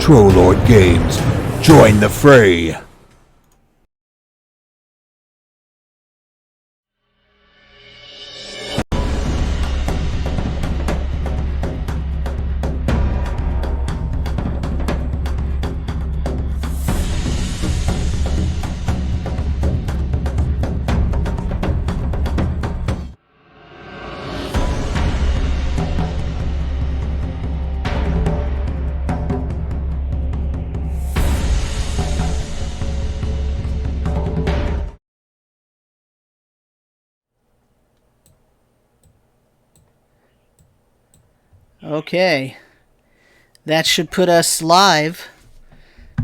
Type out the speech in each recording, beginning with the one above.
Trollord Games. Join the fray. Okay, that should put us live. I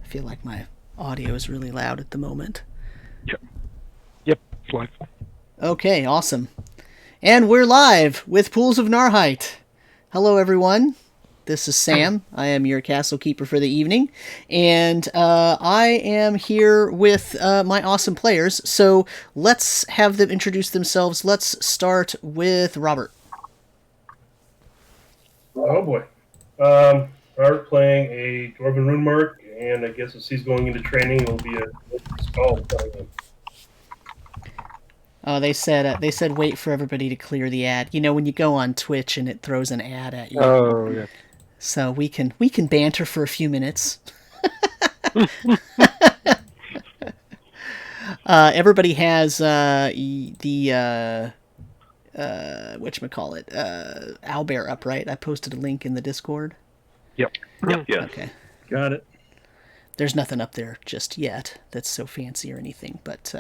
feel like my audio is really loud at the moment. Yep, it's live. Okay, awesome. And we're live with Pools of Narrheit. Hello, everyone. This is Sam. I am your castle keeper for the evening, and I am here with my awesome players. So let's have them introduce themselves. Let's start with Robert. Oh boy. Robert playing a Dwarven Rune Mark, and I guess as he's going into training, it'll be a Skald playing him. Oh, they said wait for everybody to clear the ad. You know, when you go on Twitch and it throws an ad at you. Oh, yeah. So we can banter for a few minutes. Everybody has the whatchamacallit, owlbear up, right? I posted a link in the Discord. Yep. Yep. Yeah. Okay. Got it. There's nothing up there just yet that's so fancy or anything, but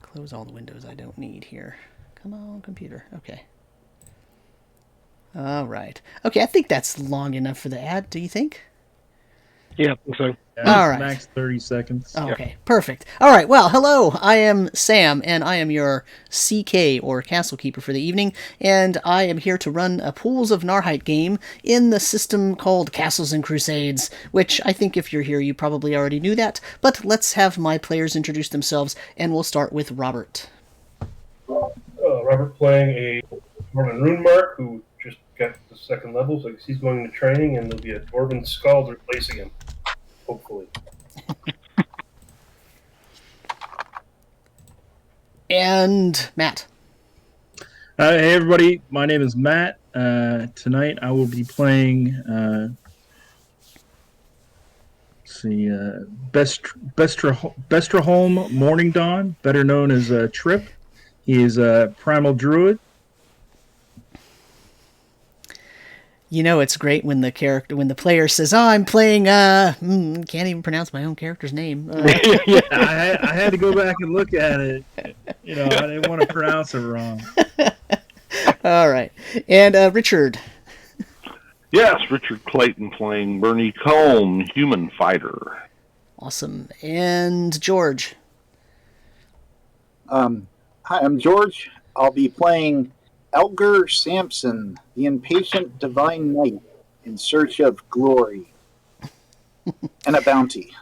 close all the windows I don't need here. Come on, computer. Okay. All right. Okay, I think that's long enough for the ad, do you think? Yeah, I think so. Yeah, All right. Max 30 seconds. Oh, okay, perfect. All right, well, hello, I am Sam, and I am your CK, or Castle Keeper, for the evening, and I am here to run a Pools of Narrheit game in the system called Castles and Crusades, which I think if you're here you probably already knew that, but let's have my players introduce themselves, and we'll start with Robert. Robert playing a Dwarven Rune Mark, who just got the second level, so I guess he's going into training, and there'll be a Dwarven Skald replacing him. Hopefully. And Matt. Hey everybody, my name is Matt. Tonight I will be playing Bestripholme Morningdawn, better known as Trip. He is a Primal Druid. You know, it's great when the player says, "Oh, I'm playing." Can't even pronounce my own character's name. Yeah, I had to go back and look at it. You know, I didn't want to pronounce it wrong. All right, and Richard. Yes, Richard Clayton playing Burnie Cohlm, human fighter. Awesome, and George. Hi, I'm George. I'll be playing Elgar Sampson, the impatient divine knight in search of glory and a bounty.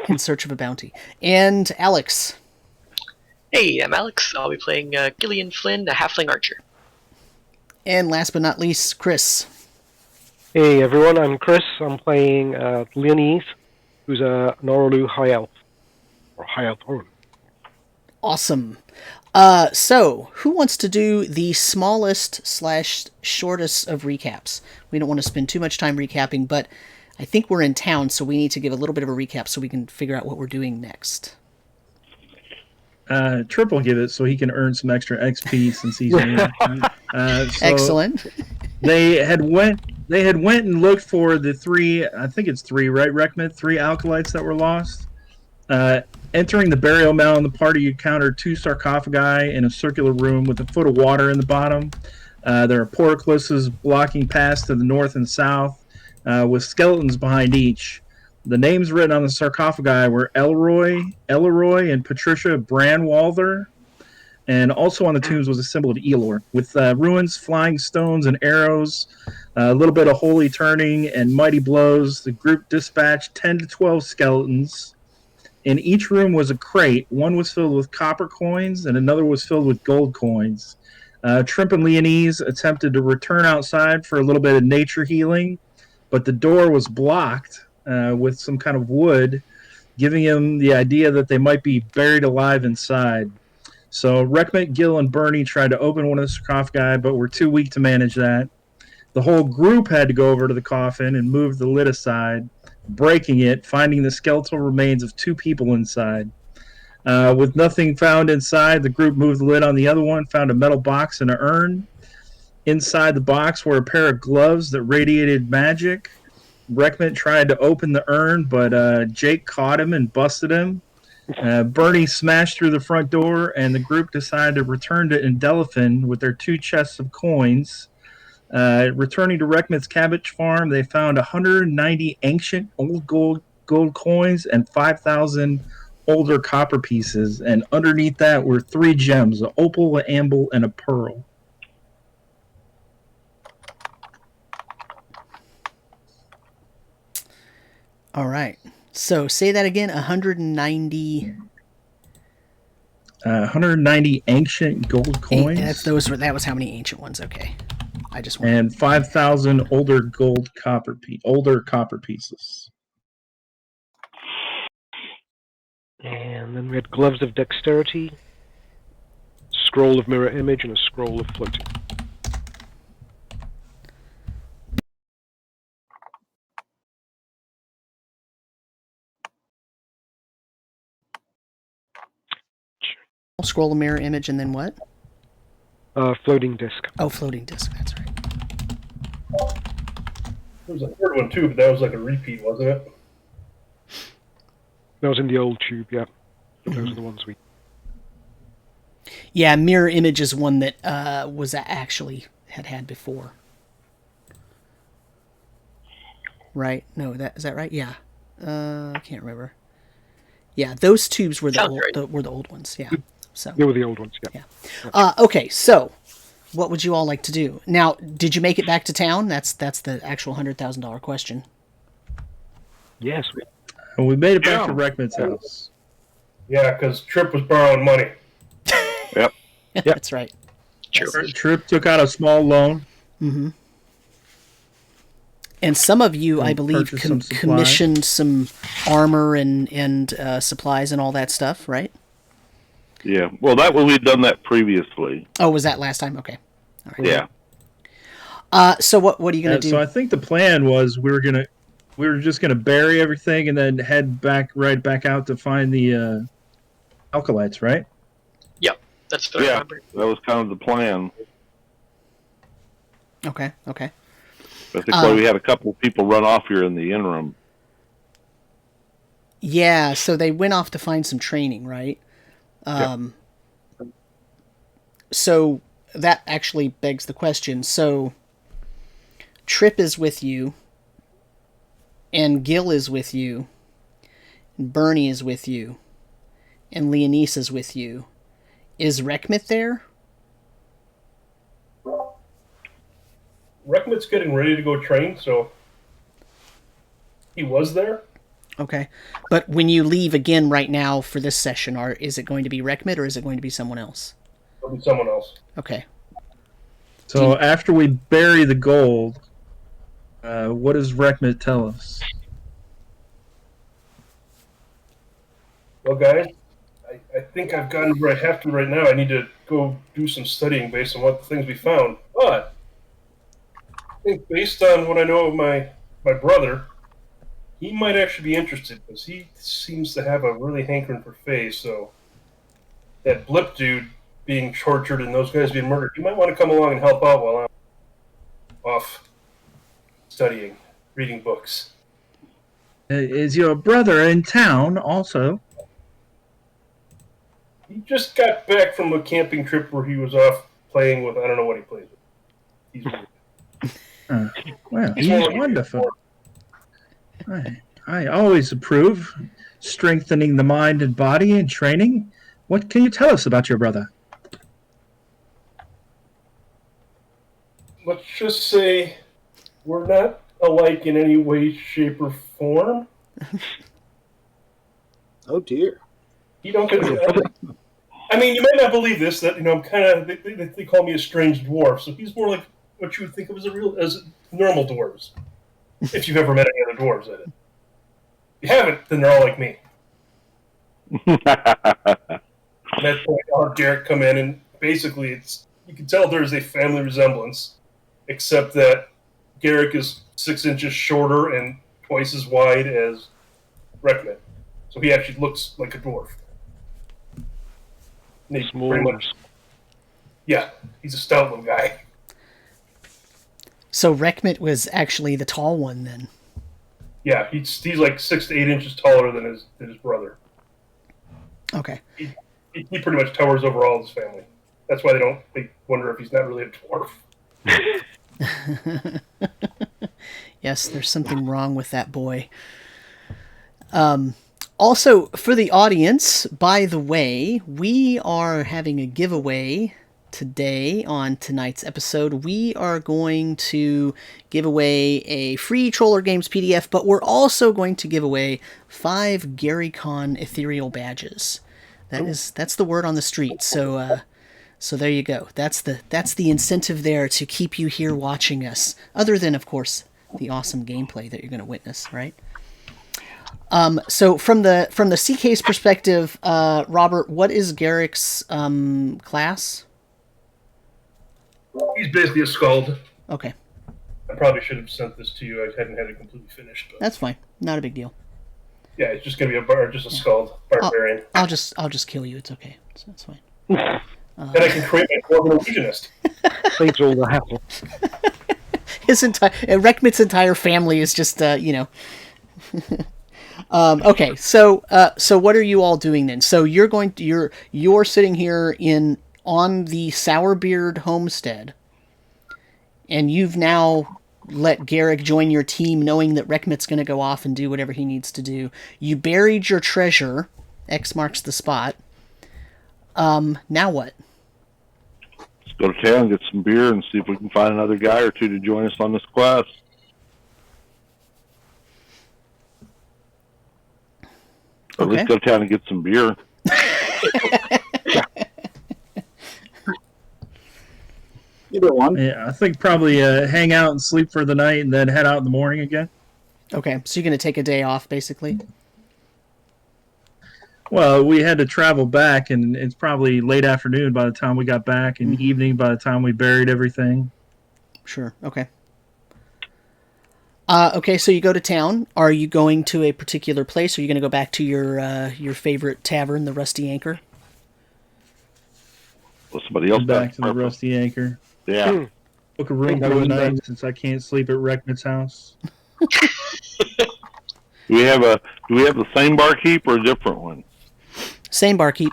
In search of a bounty. And Alex. Hey, I'm Alex. I'll be playing Gillian Flynn, the halfling archer. And last but not least, Chris. Hey, everyone, I'm Chris. I'm playing Leanise, who's an Oraalau high elf. Or high elf Oraalau. Awesome. So, who wants to do the smallest/shortest of recaps? We don't want to spend too much time recapping, but I think we're in town, so we need to give a little bit of a recap so we can figure out what we're doing next. Trip will give it so he can earn some extra XP since he's new. Excellent. They had went and looked for the three, I think it's three, right, Rekmit? 3 acolytes that were lost. Entering the burial mound, the party encountered 2 sarcophagi in a circular room with a foot of water in the bottom. There are portcullises blocking paths to the north and south, with skeletons behind each. The names written on the sarcophagi were Elroy, and Patricia Branwalther, and also on the tombs was a symbol of Elor, with ruins, flying stones, and arrows, a little bit of holy turning and mighty blows. The group dispatched 10 to 12 skeletons. In each room was a crate. One was filled with copper coins, and another was filled with gold coins. Trimp and Leanise attempted to return outside for a little bit of nature healing, but the door was blocked with some kind of wood, giving him the idea that they might be buried alive inside. So Rekmet, Gil, and Burnie tried to open one of the sarcophagi, but were too weak to manage that. The whole group had to go over to the coffin and move the lid aside, breaking it, finding the skeletal remains of 2 people inside. With nothing found inside, the group moved the lid on the other one, found a metal box and an urn. Inside the box were a pair of gloves that radiated magic. Rekmet tried to open the urn, but Jake caught him and busted him. Burnie smashed through the front door, and the group decided to return to Indeliphin with their 2 chests of coins. Returning to Rekmet's cabbage farm, they found 190 ancient old gold coins and 5,000 older copper pieces, and underneath that were 3 gems, an opal, an amber, and a pearl. All right. So say that again. 190. 190 ancient gold coins. That was how many ancient ones? Okay. I just wanted... And 5,000 older copper pieces. And then we had Gloves of Dexterity, Scroll of Mirror Image, and a Scroll of Floating. Scroll of Mirror Image, and then what? Floating Disc. Oh, Floating Disc, that's right. There was a third one too, but that was like a repeat, wasn't it? That was in the old tube, yeah. Those are the ones we... Yeah, Mirror Image is one that was actually had before. Right? No, is that right? Yeah. I can't remember. Yeah, those tubes were the old ones. Yeah. So they were the old ones. Yeah. Okay, so what would you all like to do now? Did you make it back to town? That's the actual $100,000 question. Yes. We made it back to Rekmet's house. Yeah, because Trip was borrowing money. Yep. That's right. Trip took out a small loan. Mm-hmm. And some of you, I believe, commissioned some armor and supplies and all that stuff, right? Yeah. Well, we'd done that previously. Oh, was that last time? Okay. All right. Yeah. So what are you gonna do? So I think the plan was we were just gonna bury everything and then head right back out to find the Acolytes, right? Yep, that's what I remember. That was kind of the plan. Okay. I think we had a couple of people run off here in the interim. Yeah, so they went off to find some training, right? So that actually begs the question. So Trip is with you, and Gil is with you, and Burnie is with you, and Leanise is with you. Is Rekmet there? Rekmet's getting ready to go train, so he was there. Okay. But when you leave again right now for this session, is it going to be Rekmet or is it going to be someone else? It'll be someone else. Okay. So after we bury the gold, what does Rekmet tell us? Well, guys, I think I've gotten where I have to right now. I need to go do some studying based on what the things we found. But I think based on what I know of my brother, he might actually be interested because he seems to have a really hankering for Fae. So that Blip dude being tortured and those guys being murdered, you might want to come along and help out while I'm off studying, reading books. Is your brother in town also? He just got back from a camping trip where he was off playing with, I don't know what he plays with. Well, he's wonderful. I always approve strengthening the mind and body and training. What can you tell us about your brother? Let's just say we're not alike in any way, shape, or form. Oh dear. He don't get I mean, you might not believe this, that, I'm kind of, they call me a strange dwarf, so he's more like what you would think of as normal dwarves. If you've ever met any other dwarves, that is. If you haven't, then they're all like me. And at that point, I'll have Garek come in, and basically, you can tell there's a family resemblance, except that Garek is 6 inches shorter and twice as wide as Reckman. So he actually looks like a dwarf. Pretty much. Yeah, he's a stout little guy. So Reckmit was actually the tall one then. Yeah, he's like 6 to 8 inches taller than his brother. Okay. He pretty much towers over all his family. That's why they wonder if he's not really a dwarf. Yes, there's something wrong with that boy. Also, for the audience, by the way, we are having a giveaway today on tonight's episode. We are going to give away a free Troller Games PDF, but we're also going to give away 5 GaryCon ethereal badges. That's the word on the street. So there you go. That's the incentive there to keep you here watching us. Other than, of course, the awesome gameplay that you're going to witness, right? So from the CK's perspective, Robert, what is Garek's class? He's basically a Skald. Okay. I probably should have sent this to you. I hadn't had it completely finished. But That's fine. Not a big deal. yeah, it's just gonna be a Skald barbarian. I'll just kill you. It's okay. That's fine. Then I can create my Dwarven illusionist. Saves all the hassle. Reckmit's entire family is just Okay, so what are you all doing then? So you're sitting here on the Sourbeard homestead, and you've now let Garek join your team, knowing that Reckmit's going to go off and do whatever he needs to do. You buried your treasure. X marks the spot. Now what? Let's go to town, get some beer, and see if we can find another guy or two to join us on this quest. Or at least go to town and get some beer. Either one. Yeah, I think probably hang out and sleep for the night and then head out in the morning again. Okay, so you're going to take a day off, basically? Well, we had to travel back, and it's probably late afternoon by the time we got back, and evening by the time we buried everything. Sure, okay. Okay, so you go to town. Are you going to a particular place? Or are you going to go back to your favorite tavern, the Rusty Anchor? Well, somebody else back to the Rusty Anchor. Yeah. Book a room for the night since I can't sleep at Reckmit's house. Do we have the same barkeep or a different one? Same barkeep.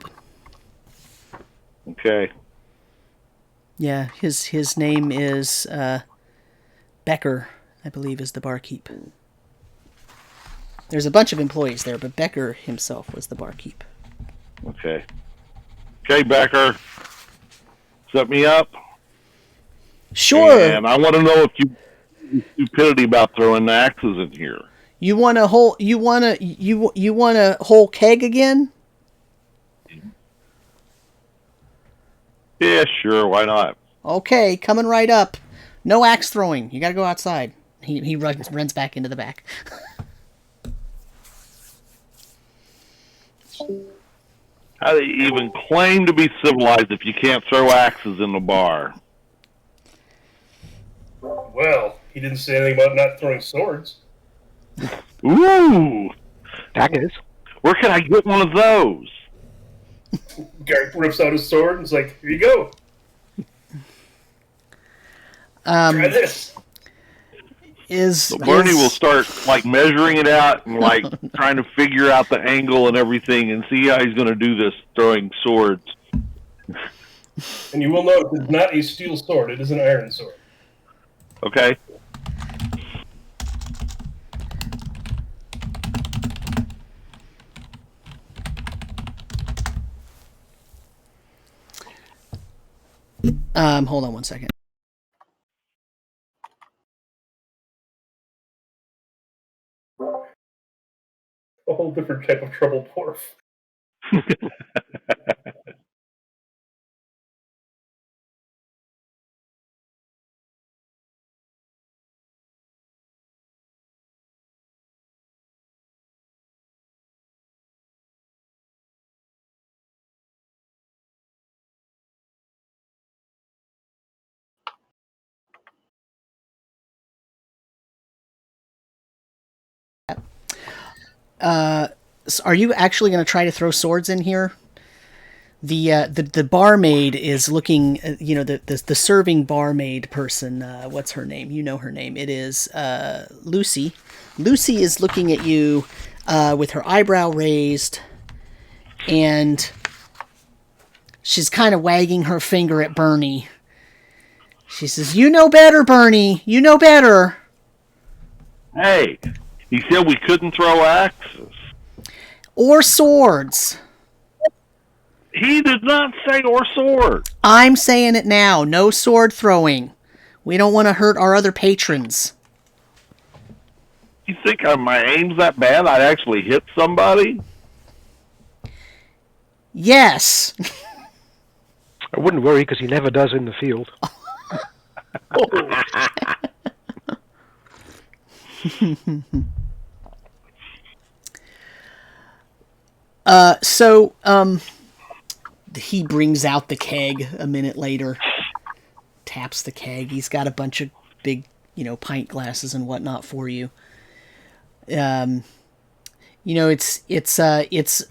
Okay. Yeah, his name is Becker, I believe, is the barkeep. There's a bunch of employees there, but Becker himself was the barkeep. Okay. Okay, Becker. Set me up. Sure. And I want to know if you stupidity about throwing the axes in here. You want a whole keg again? Yeah, sure. Why not? Okay, coming right up. No axe throwing. You got to go outside. He runs back into the back. How do you even claim to be civilized if you can't throw axes in the bar? Well, he didn't say anything about not throwing swords. Ooh! Daggers. Where can I get one of those? Garek rips out his sword and is like, here you go. Try this. So Burnie will start measuring it out and trying to figure out the angle and everything and see how he's going to do this throwing swords. And you will note it's not a steel sword; it is an iron sword. Okay. Hold on one second. A whole different type of troubled dwarf. are you actually going to try to throw swords in here? The barmaid is looking, the serving barmaid person, what's her name? You know her name. It is Lucy. Lucy is looking at you with her eyebrow raised, and she's kind of wagging her finger at Burnie. She says, "You know better, Burnie. You know better." Hey, he said we couldn't throw axes. Or swords. He did not say or sword. I'm saying it now. No sword throwing. We don't want to hurt our other patrons. You think my aim's that bad? I'd actually hit somebody? Yes. I wouldn't worry because he never does in the field. So he brings out the keg a minute later, taps the keg. He's got a bunch of big, pint glasses and whatnot for you. It's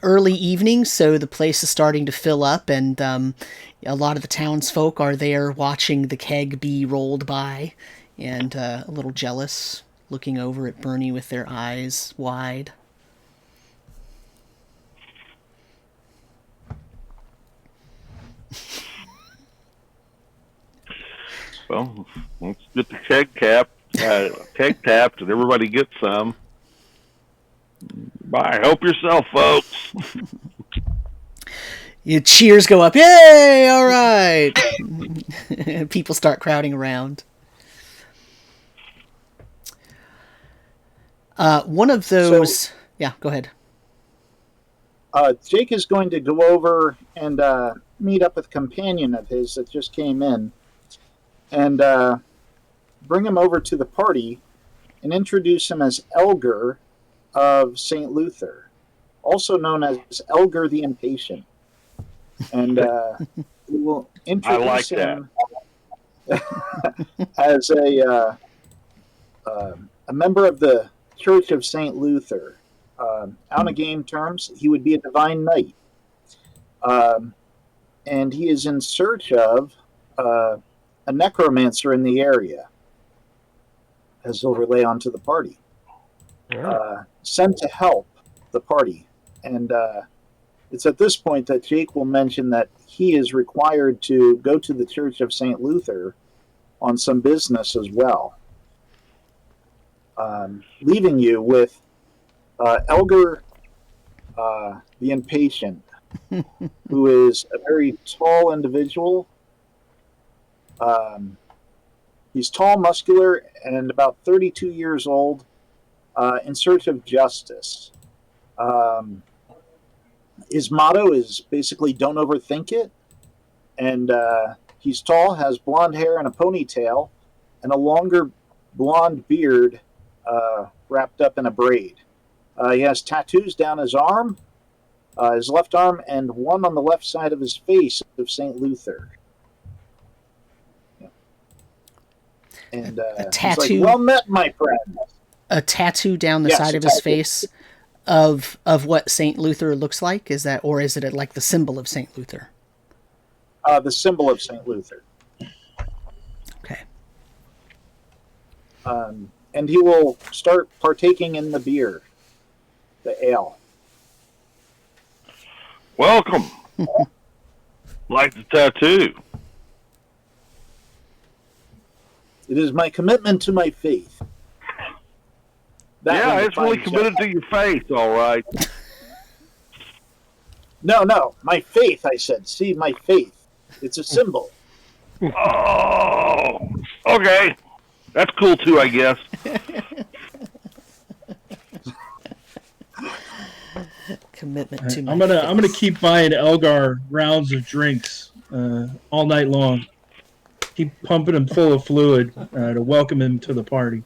early evening, so the place is starting to fill up, and a lot of the townsfolk are there watching the keg be rolled by, and a little jealous, looking over at Burnie with their eyes wide. Well, let's get the keg tapped, and everybody gets some. Bye. Help yourself, folks. Your cheers go up. Yay! All right. People start crowding around. One of those. Yeah, go ahead. Jake is going to go over and meet up with a companion of his that just came in, and bring him over to the party and introduce him as Elgar of St. Luther, also known as Elgar the Impatient. And we will introduce him as a member of the Church of St. Luther. On a game terms, he would be a divine knight. And he is in search of a necromancer in the area, as he'll relay onto the party. Sent to help the party. And it's at this point that Jake will mention that he is required to go to the Church of St. Luther on some business as well. Leaving you with Elgar the Impatient, who is a very tall individual. He's tall, muscular, and about 32 years old, in search of justice. His motto is basically "Don't overthink it." And he's tall, has blonde hair and a ponytail, and a longer blonde beard wrapped up in a braid. He has tattoos down his arm, his left arm, and one on the left side of his face of St. Luther. And a tattoo. He's like, "Well met, my friend." A tattoo down the side of his face of what St. Luther looks like? Is that, or is it like the symbol of St. Luther? The symbol of St. Luther. Okay. And he will start partaking in the beer, the ale. Welcome. Like the tattoo. It is my commitment to my faith. Yeah, it's really committed to your face, all right. No, my faith, I said. See, my faith. It's a symbol. Oh, okay. That's cool too, I guess. Commitment to my I'm gonna keep buying Elgar rounds of drinks all night long. Keep pumping him full of fluid to welcome him to the party.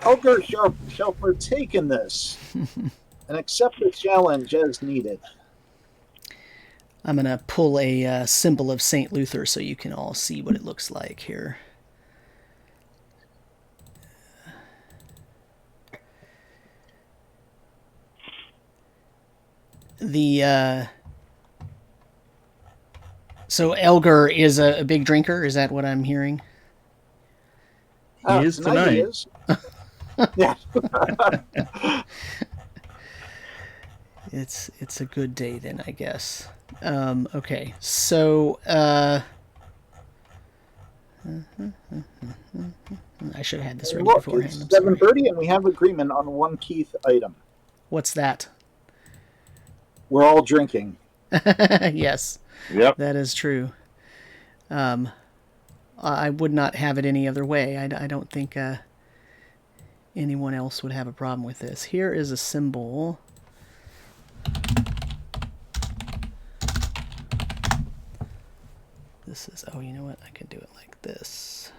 Elgar shall partake in this and accept the challenge as needed. I'm going to pull a symbol of St. Luther so you can all see what it looks like here. So Elgar is a big drinker. Is that what I'm hearing? He is tonight. He is. Yeah. It's a good day then, I guess. Okay, so I should have had this ready Look, beforehand. it's 7:30, and we have agreement on one Keith item. What's that? We're all drinking. Yes. Yep. That is true. I would not have it any other way. I don't think anyone else would have a problem with this. Here is a symbol. This is, oh, you know what? I can do it like this.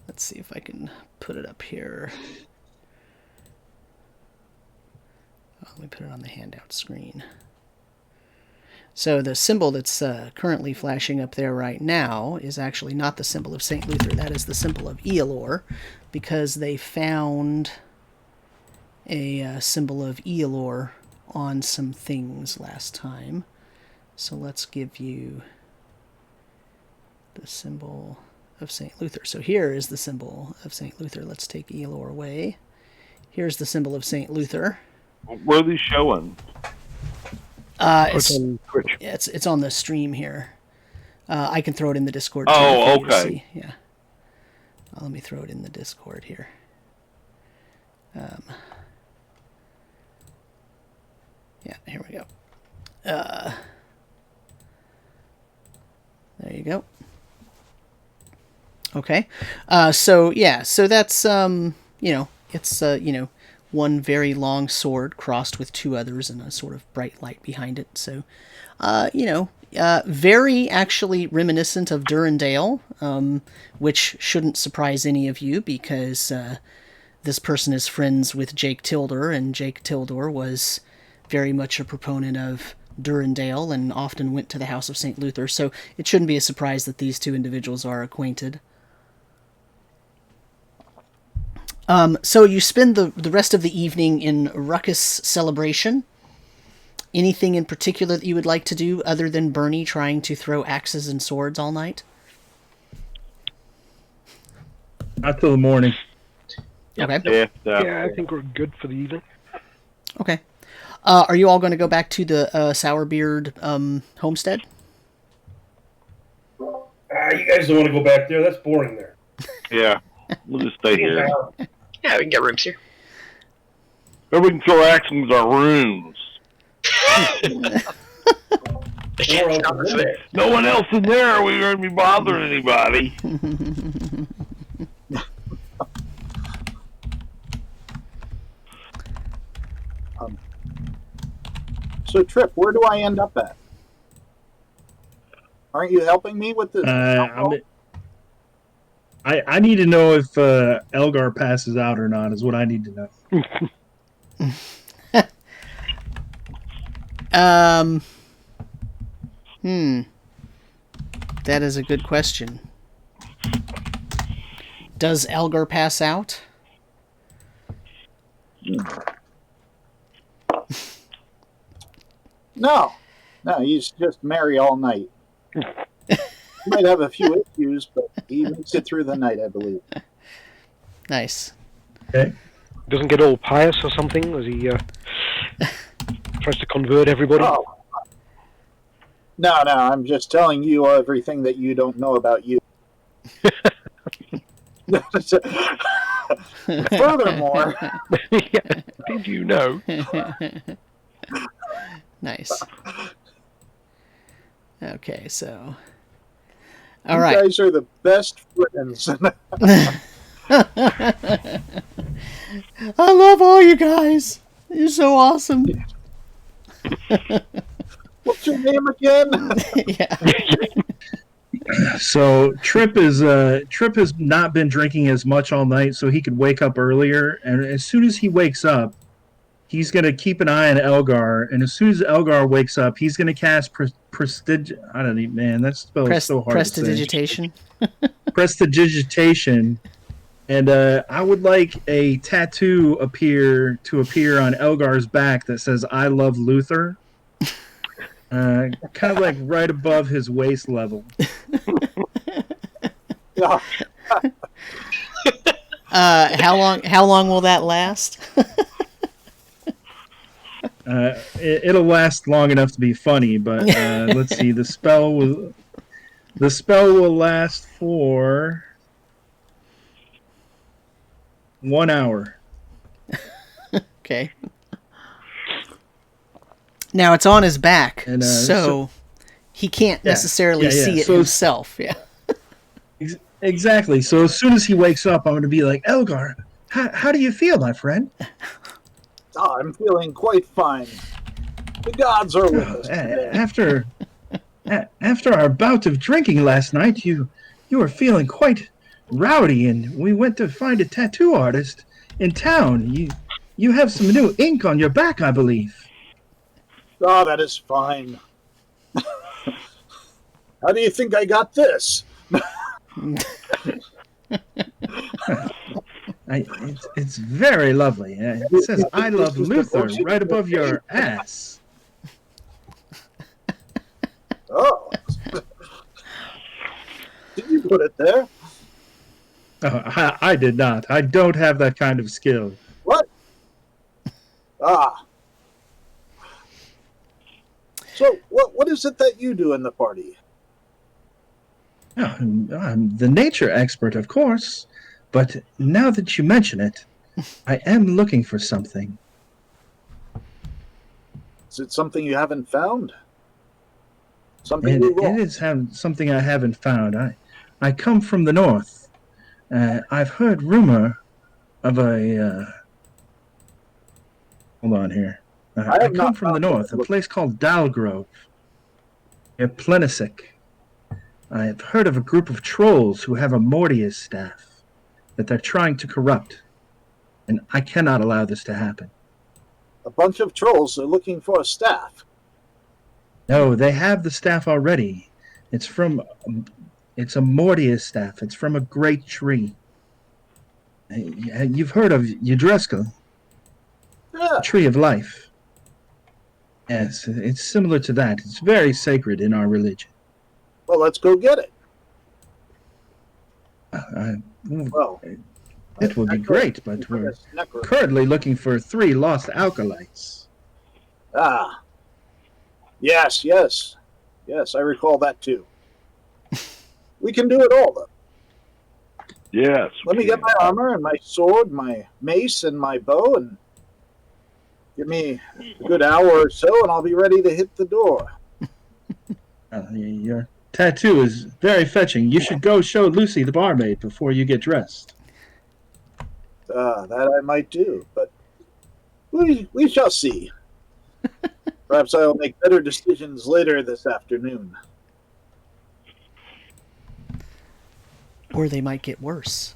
Let's see if I can put it up here. Let me put it on the handout screen. So the symbol that's currently flashing up there right now is actually not the symbol of St. Luther. That is the symbol of Eilor, because they found a symbol of Eilor on some things last time. So let's give you the symbol of St. Luther. So here is the symbol of St. Luther. Let's take Eilor away. Here's the symbol of St. Luther. Where are these showing? It's on Twitch. It's on the stream here. I can throw it in the Discord. Oh, for you to okay. see. Yeah. Let me throw it in the Discord here. Yeah, here we go. There you go. Okay. So that's it's one very long sword crossed with two others and a sort of bright light behind it. So, very actually reminiscent of Durandale, which shouldn't surprise any of you because this person is friends with Jake Tildor, and Jake Tildor was very much a proponent of Durandale and often went to the House of St. Luther. So it shouldn't be a surprise that these two individuals are acquainted. So you spend the rest of the evening in Ruckus celebration. Anything in particular that you would like to do other than Burnie trying to throw axes and swords all night? Not till the morning. Okay. Yeah, I think we're good for the evening. Okay. Are you all going to go back to the Sourbeard homestead? You guys don't want to go back there. That's boring there. Yeah. We'll just stay here. Yeah, we can get rooms here. Or we can throw axes our rooms. They can't stop us there. No one else in there. We aren't be bothering anybody. So, Trip, where do I end up at? Aren't you helping me with this? I need to know if Elgar passes out or not, is what I need to know. That is a good question. Does Elgar pass out? No, he's just merry all night. Might have a few issues, but he makes it through the night, I believe. Nice. Okay. Doesn't get all pious or something as he tries to convert everybody. Oh. No, I'm just telling you everything that you don't know about you. Furthermore, Yeah, did you know? Nice. Okay, so... you All right. guys are the best friends. I love all you guys. You're so awesome. What's your name again? Yeah. So Trip has not been drinking as much all night, so he could wake up earlier. And as soon as he wakes up, he's gonna keep an eye on Elgar. And as soon as Elgar wakes up, he's gonna cast prestige. I don't even, man, that spell is so hard to say. Prestidigitation. Prestidigitation And I would like a tattoo to appear on Elgar's back that says "I love Luther." Kind of like right above his waist level. Yeah. How long will that last? It'll last long enough to be funny, but let's see. The spell will last for 1 hour. Okay. Now it's on his back, And, so he can't necessarily see it himself. Yeah. Exactly. So as soon as he wakes up, I'm going to be like, Elgar, how do you feel, my friend? Oh, I'm feeling quite fine. The gods are with us today. After our bout of drinking last night, you were feeling quite rowdy, and we went to find a tattoo artist in town. You have some new ink on your back, I believe. Oh, that is fine. How do you think I got this? It's very lovely. It says "I love Luther" right above your ass. Oh. Did you put it there? Oh, I did not. I don't have that kind of skill. What? Ah. So, what is it that you do in the party? Oh, I'm the nature expert, of course, but now that you mention it, I am looking for something. Is it something you haven't found? Something you It is something I haven't found. I come from the north. I've heard rumor of a... hold on here. I come from the north, a place called Dalgrove, near Plenisic. I have heard of a group of trolls who have a Mortius staff that they're trying to corrupt, and I cannot allow this to happen. A bunch of trolls are looking for a staff. No, they have the staff already. It's a Mortius staff. It's from a great tree. You've heard of Yudreska, Yeah. the tree of life. Yes, it's similar to that. It's very sacred in our religion. Well, let's go get it. Well, it would be great, but we're currently looking for 3 lost acolytes. Ah. Yes. Yes, I recall that too. We can do it all, though. Yes. Let me get my armor and my sword, my mace and my bow, and give me a good hour or so, and I'll be ready to hit the door. Your tattoo is very fetching. You should go show Lucy the barmaid before you get dressed. That I might do, but we shall see. Perhaps I'll make better decisions later this afternoon. Or they might get worse.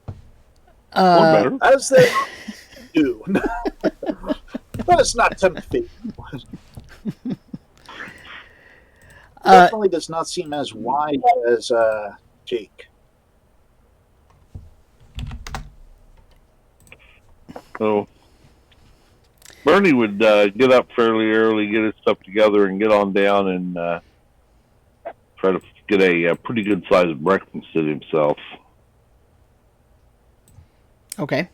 Or better. As they do. Let us not tempt fate. Definitely does not seem as wise as Jake. So Burnie would get up fairly early, get his stuff together, and get on down and try to get a pretty good sized breakfast to himself. Okay.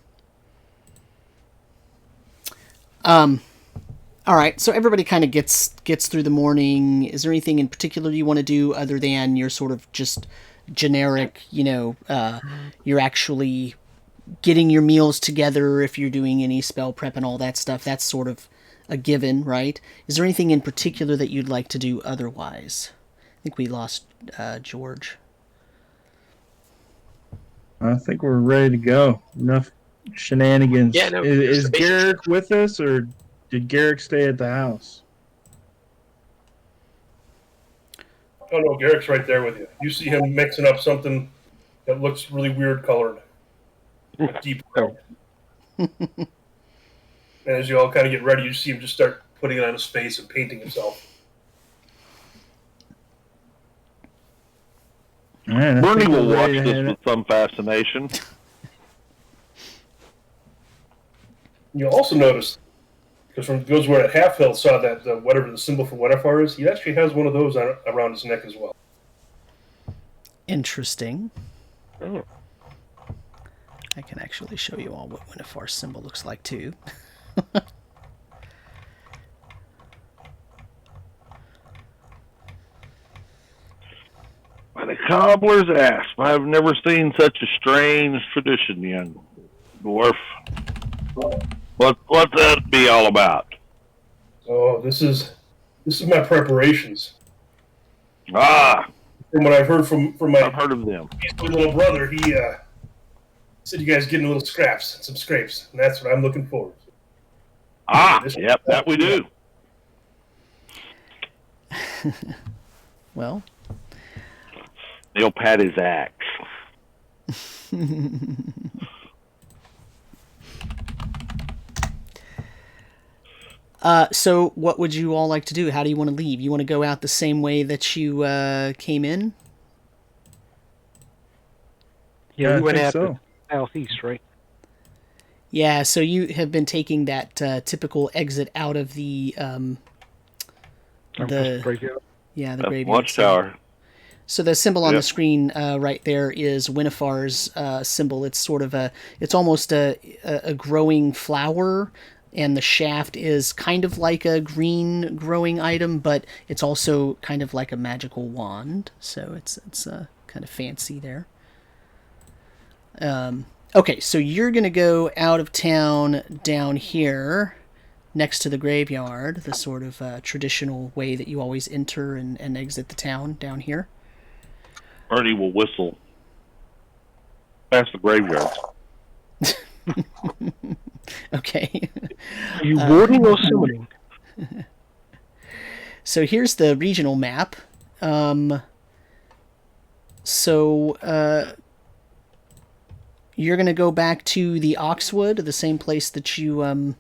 All right, so everybody kind of gets through the morning. Is there anything in particular you want to do other than your sort of just generic, you're actually getting your meals together if you're doing any spell prep and all that stuff? That's sort of a given, right? Is there anything in particular that you'd like to do otherwise? I think we lost George. I think we're ready to go. Enough shenanigans. Yeah, no, is the basic Garek stuff. with us, or did Garek stay at the house? Oh no, Garek's right there with you. You see him mixing up something that looks really weird colored. Deep red. And as you all kind of get ready, you see him just start putting it on his face and painting himself. right, I Burnie think will we're watch ready to this head with some fascination. You'll also notice, because from those who were at half health saw that whatever the symbol for Wenifar is, he actually has one of those around his neck as well. Interesting. Oh. I can actually show you all what Wenifar's symbol looks like, too. By the cobbler's ass, I've never seen such a strange tradition, young dwarf. What's that be all about? Oh, this is my preparations. Ah, From what I've heard from my I've heard of them. little brother, he said you guys getting little some scrapes, and that's what I'm looking forward to. Ah, yep, that we do. Well, He'll pat his axe. So what would you all like to do? How do you want to leave? You want to go out the same way that you came in? Yeah, I we went think out so. to southeast, right? Yeah, so you have been taking that typical exit out of the Graveyard. yeah, the That's graveyard. Watchtower. So the symbol on Yep. the screen right there is Wenifar's symbol. It's sort of it's almost a growing flower, and the shaft is kind of like a green growing item, but it's also kind of like a magical wand. So it's kind of fancy there. Okay, so you're gonna go out of town down here, next to the graveyard, the sort of traditional way that you always enter and exit the town down here. Burnie will whistle past the graveyard. Okay. Are you warding or summoning? So here's the regional map. You're gonna go back to the Oxwood, the same place that you were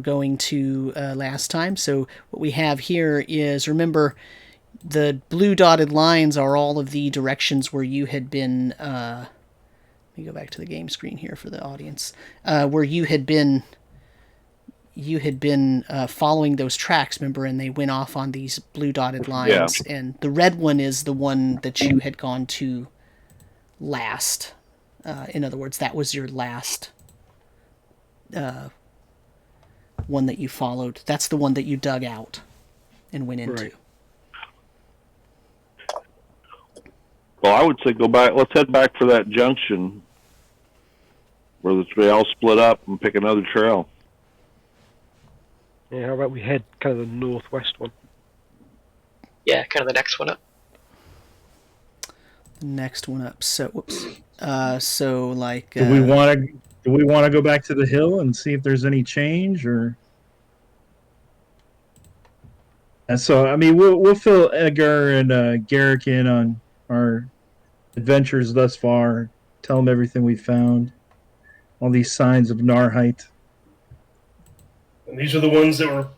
going to last time. So what we have here is, remember, the blue dotted lines are all of the directions where you had been. Let me go back to the game screen here for the audience, where you had been following those tracks, remember, and they went off on these blue dotted lines. Yeah. And the red one is the one that you had gone to last. In other words, that was your last one that you followed. That's the one that you dug out and went into. Right. Well, I would say go back. Let's head back for that junction where they all split up and pick another trail. Yeah, how about we head kind of the northwest one? Yeah, kind of the next one up. Next one up. So, whoops. So like. Do we want to go back to the hill and see if there's any change, or? And so, I mean, we'll fill Elgar and Garek in on our adventures thus far. Tell them everything we found. All these signs of Narrheit. And these are the ones that were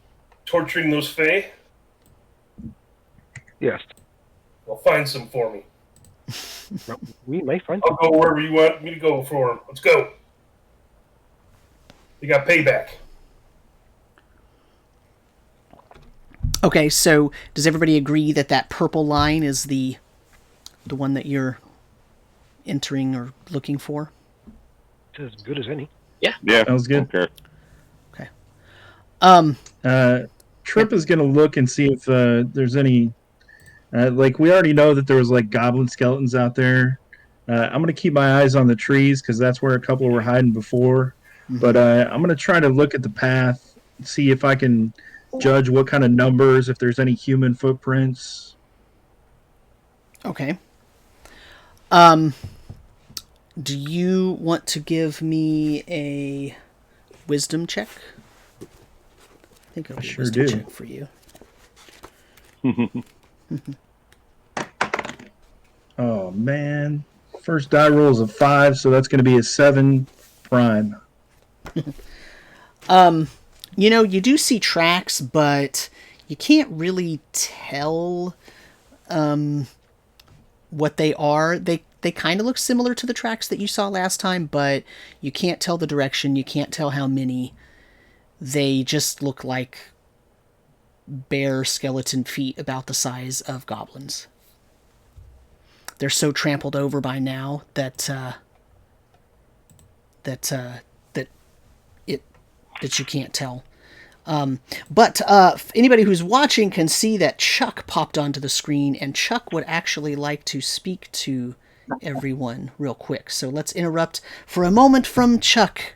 torturing those Fae? Yes. Well, find some for me. Well, we may find I'll go wherever you want me to go for them. Let's go. You got payback. Okay, so does everybody agree that that purple line is the one that you're entering or looking for? It's as good as any. Yeah. Yeah, Sounds good. Okay. Trip is going to look and see if there's any. Like, we already know that there was like goblin skeletons out there. I'm going to keep my eyes on the trees because that's where a couple were hiding before. Mm-hmm. But I'm going to try to look at the path, see if I can judge what kind of numbers, if there's any human footprints. Okay. Do you want to give me a wisdom check? I think I'll sure wisdom do. check for you. Oh man, first die roll is a 5, so that's going to be a 7 prime. You know, you do see tracks, but you can't really tell what they are. They kind of look similar to the tracks that you saw last time, but you can't tell the direction. You can't tell how many. They just look like bare skeleton feet about the size of goblins. They're so trampled over by now that you can't tell. But anybody who's watching can see that Chuck popped onto the screen, and Chuck would actually like to speak to everyone real quick. So let's interrupt for a moment from Chuck,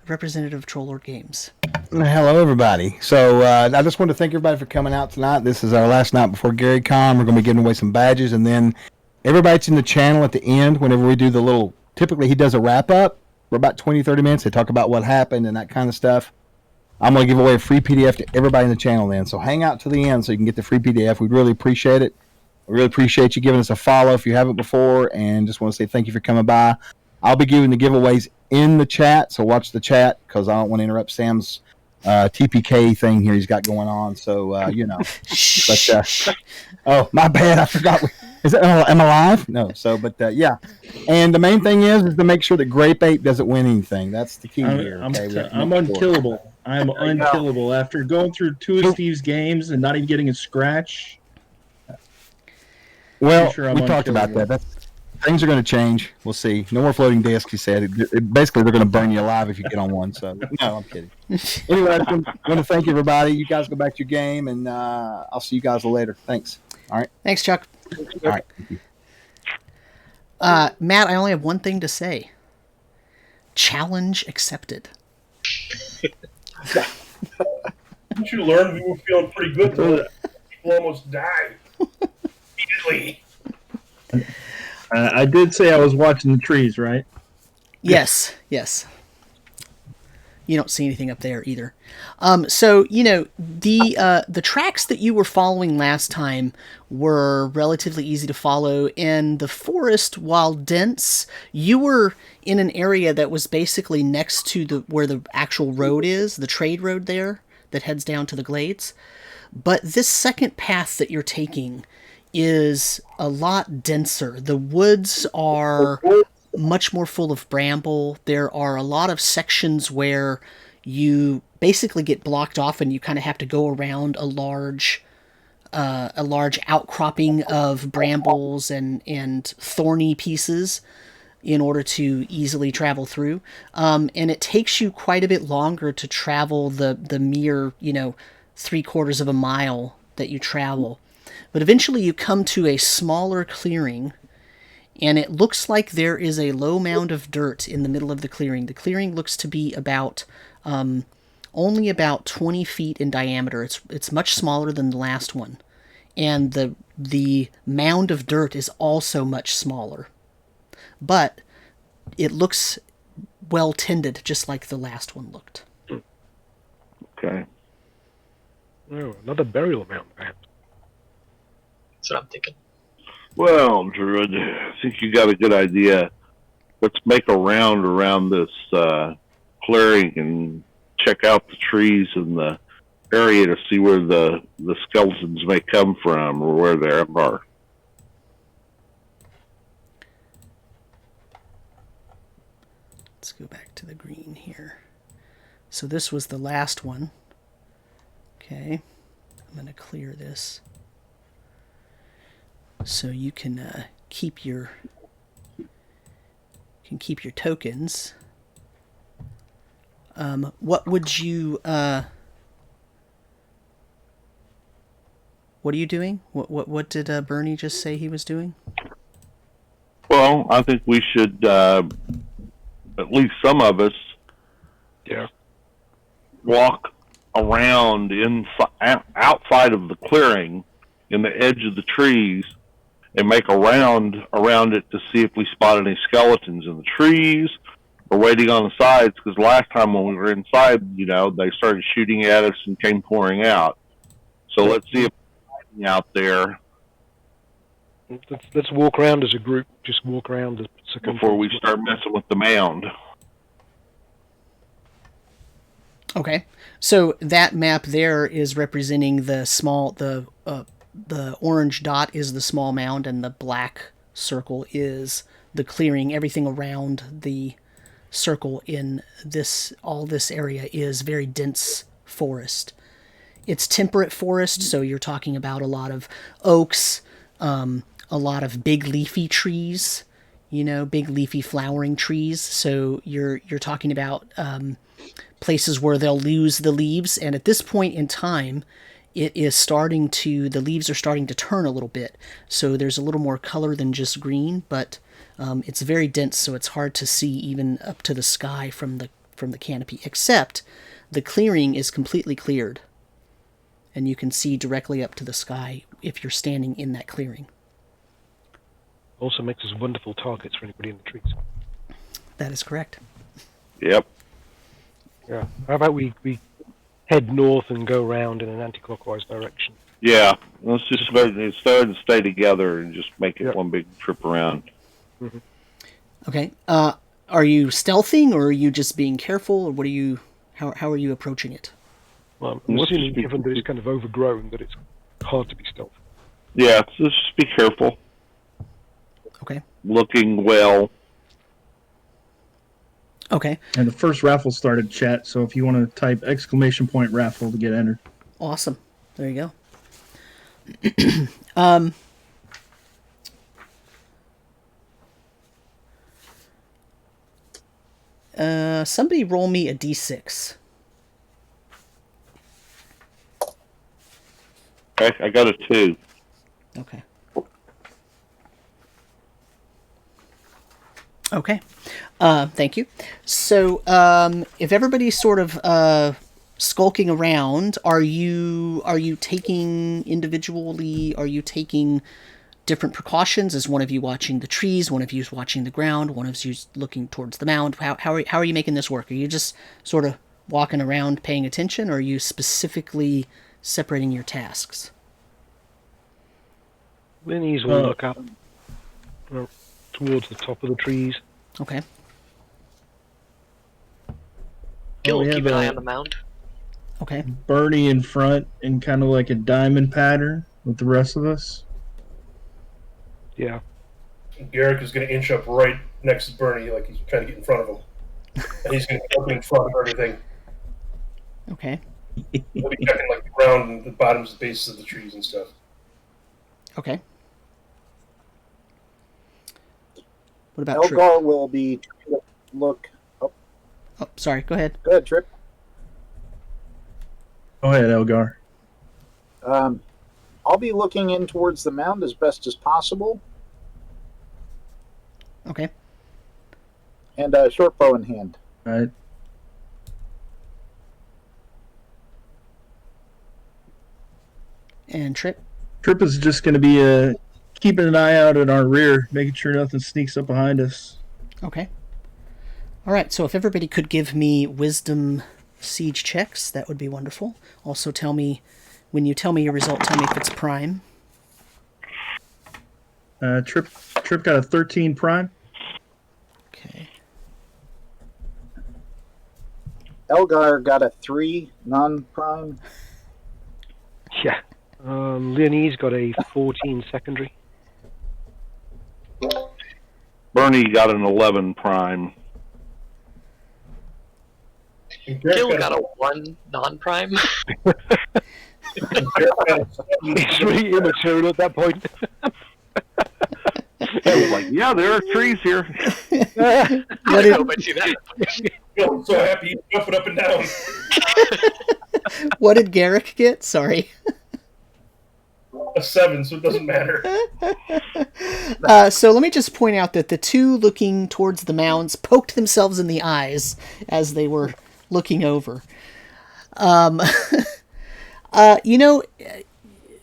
representative of Troll Games. Hello, everybody. So I just want to thank everybody for coming out tonight. This is our last night before GaryCon. We're going to be giving away some badges, and then everybody's in the channel at the end whenever we do the little... Typically, he does a wrap-up for about 20, 30 minutes. They talk about what happened and that kind of stuff. I'm going to give away a free PDF to everybody in the channel then. So hang out to the end so you can get the free PDF. We'd really appreciate it. We really appreciate you giving us a follow if you haven't before, and just want to say thank you for coming by. I'll be giving the giveaways in the chat, so watch the chat because I don't want to interrupt Sam's TPK thing here he's got going on. So, you know. But, oh, my bad. I forgot. Am I live? No. So, but, yeah. And the main thing is to make sure that Grape Ape doesn't win anything. That's the key here. Okay? I'm unkillable. I'm unkillable. After going through 2 of Steve's games and not even getting a scratch. Well, sure we talked about that. Things are going to change. We'll see. No more floating discs, he said. Basically, they're going to burn you alive if you get on one. So, no, I'm kidding. Anyway, I want to thank everybody. You guys go back to your game, and I'll see you guys later. Thanks. All right. Thanks, Chuck. All right. Thank you. Matt, I only have one thing to say. Challenge accepted. Didn't you learn we were feeling pretty good though? People almost died. Immediately. I did say I was watching the trees, right? Yes. You don't see anything up there either. So, you know, the tracks that you were following last time were relatively easy to follow. In the forest, while dense, you were in an area that was basically next to where the actual road is, the trade road there that heads down to the glades. But this second path that you're taking is a lot denser. The woods are much more full of bramble. There are a lot of sections where you basically get blocked off and you kind of have to go around a large outcropping of brambles and thorny pieces in order to easily travel through. And it takes you quite a bit longer to travel the mere, 3/4 of a mile that you travel. But eventually you come to a smaller clearing, and it looks like there is a low mound of dirt in the middle of the clearing. The clearing looks to be about only about 20 feet in diameter. It's much smaller than the last one. And the mound of dirt is also much smaller. But it looks well tended, just like the last one looked. Okay. Oh, another burial mound, perhaps. That's what I'm thinking. Well, Druid, I think you got a good idea. Let's make a round around this clearing and check out the trees in the area to see where the skeletons may come from or where they are. Let's go back to the green here. So this was the last one. Okay, I'm going to clear this. So you can keep your tokens. What would you what are you doing? What did Burnie just say he was doing? Well, I think we should at least some of us walk around outside of the clearing in the edge of the trees and make a round around it to see if we spot any skeletons in the trees or waiting on the sides, because last time when we were inside, they started shooting at us and came pouring out. So let's see if they're hiding out there. Let's walk around as a group. Just walk around the circumference Before we start messing with the mound. Okay, so that map there is representing the orange dot is the small mound, and the black circle is the clearing. Everything around the circle in all this area is very dense forest. It's temperate forest, so you're talking about a lot of oaks, a lot of big leafy trees, big leafy flowering trees. So you're talking about places where they'll lose the leaves, and at this point in time, the leaves are starting to turn a little bit. So there's a little more color than just green, but it's very dense, so it's hard to see even up to the sky from the canopy, except the clearing is completely cleared, and you can see directly up to the sky if you're standing in that clearing. Also makes us wonderful targets for anybody in the trees. That is correct. Yep. Yeah. How about we head north and go around in an anti-clockwise direction? Yeah. Let's just start and stay together and just make it one big trip around. Mm-hmm. Okay. Are you stealthing, or are you just being careful, or what are you? How are you approaching it? Well, I'm assuming, given that it's kind of overgrown, that it's hard to be stealthy. Yeah. So just be careful. Okay. Looking well. Okay. And the first raffle started, chat, so if you want to type !raffle to get entered. Awesome. There you go. Somebody roll me a d6. Okay, I got a 2. Okay. Okay. Thank you. So, if everybody's sort of skulking around, are you taking individually? Are you taking different precautions? Is one of you watching the trees? One of you is watching the ground? One of you is looking towards the mound? How are you making this work? Are you just sort of walking around paying attention, or are you specifically separating your tasks? Leanise will look up towards the top of the trees. Okay. Gil, we keep have an eye on the mound. Okay. Burnie in front in kind of like a diamond pattern with the rest of us. Yeah. Garek is going to inch up right next to Burnie, like he's trying to get in front of him. And he's going to be in front of everything. Okay. He'll be checking like the ground and the bottoms and bases of the trees and stuff. Okay. What about Trip? Elgar will be look. Oh, sorry. Go ahead. Go ahead, Trip. Go ahead, Elgar. I'll be looking in towards the mound as best as possible, Okay. and a short bow in hand. All right. And Trip? Trip is just going to be keeping an eye out at our rear, making sure nothing sneaks up behind us. Okay. All right, so if everybody could give me wisdom siege checks, that would be wonderful. Also tell me, when you tell me your result, tell me if it's prime. Trip got a 13 prime. Okay. Elgar got a 3 non-prime. Yeah. Leanise got a 14 secondary. Burnie got an 11 prime. Gil got a 1 non-prime. It's really immaterial at that point. I was like, yeah, there are trees here. I don't know if I see that. I'm so happy he's jumping up and down. What did Garek get? Sorry. A 7, so it doesn't matter. So let me just point out that the two looking towards the mounds poked themselves in the eyes as they were looking over.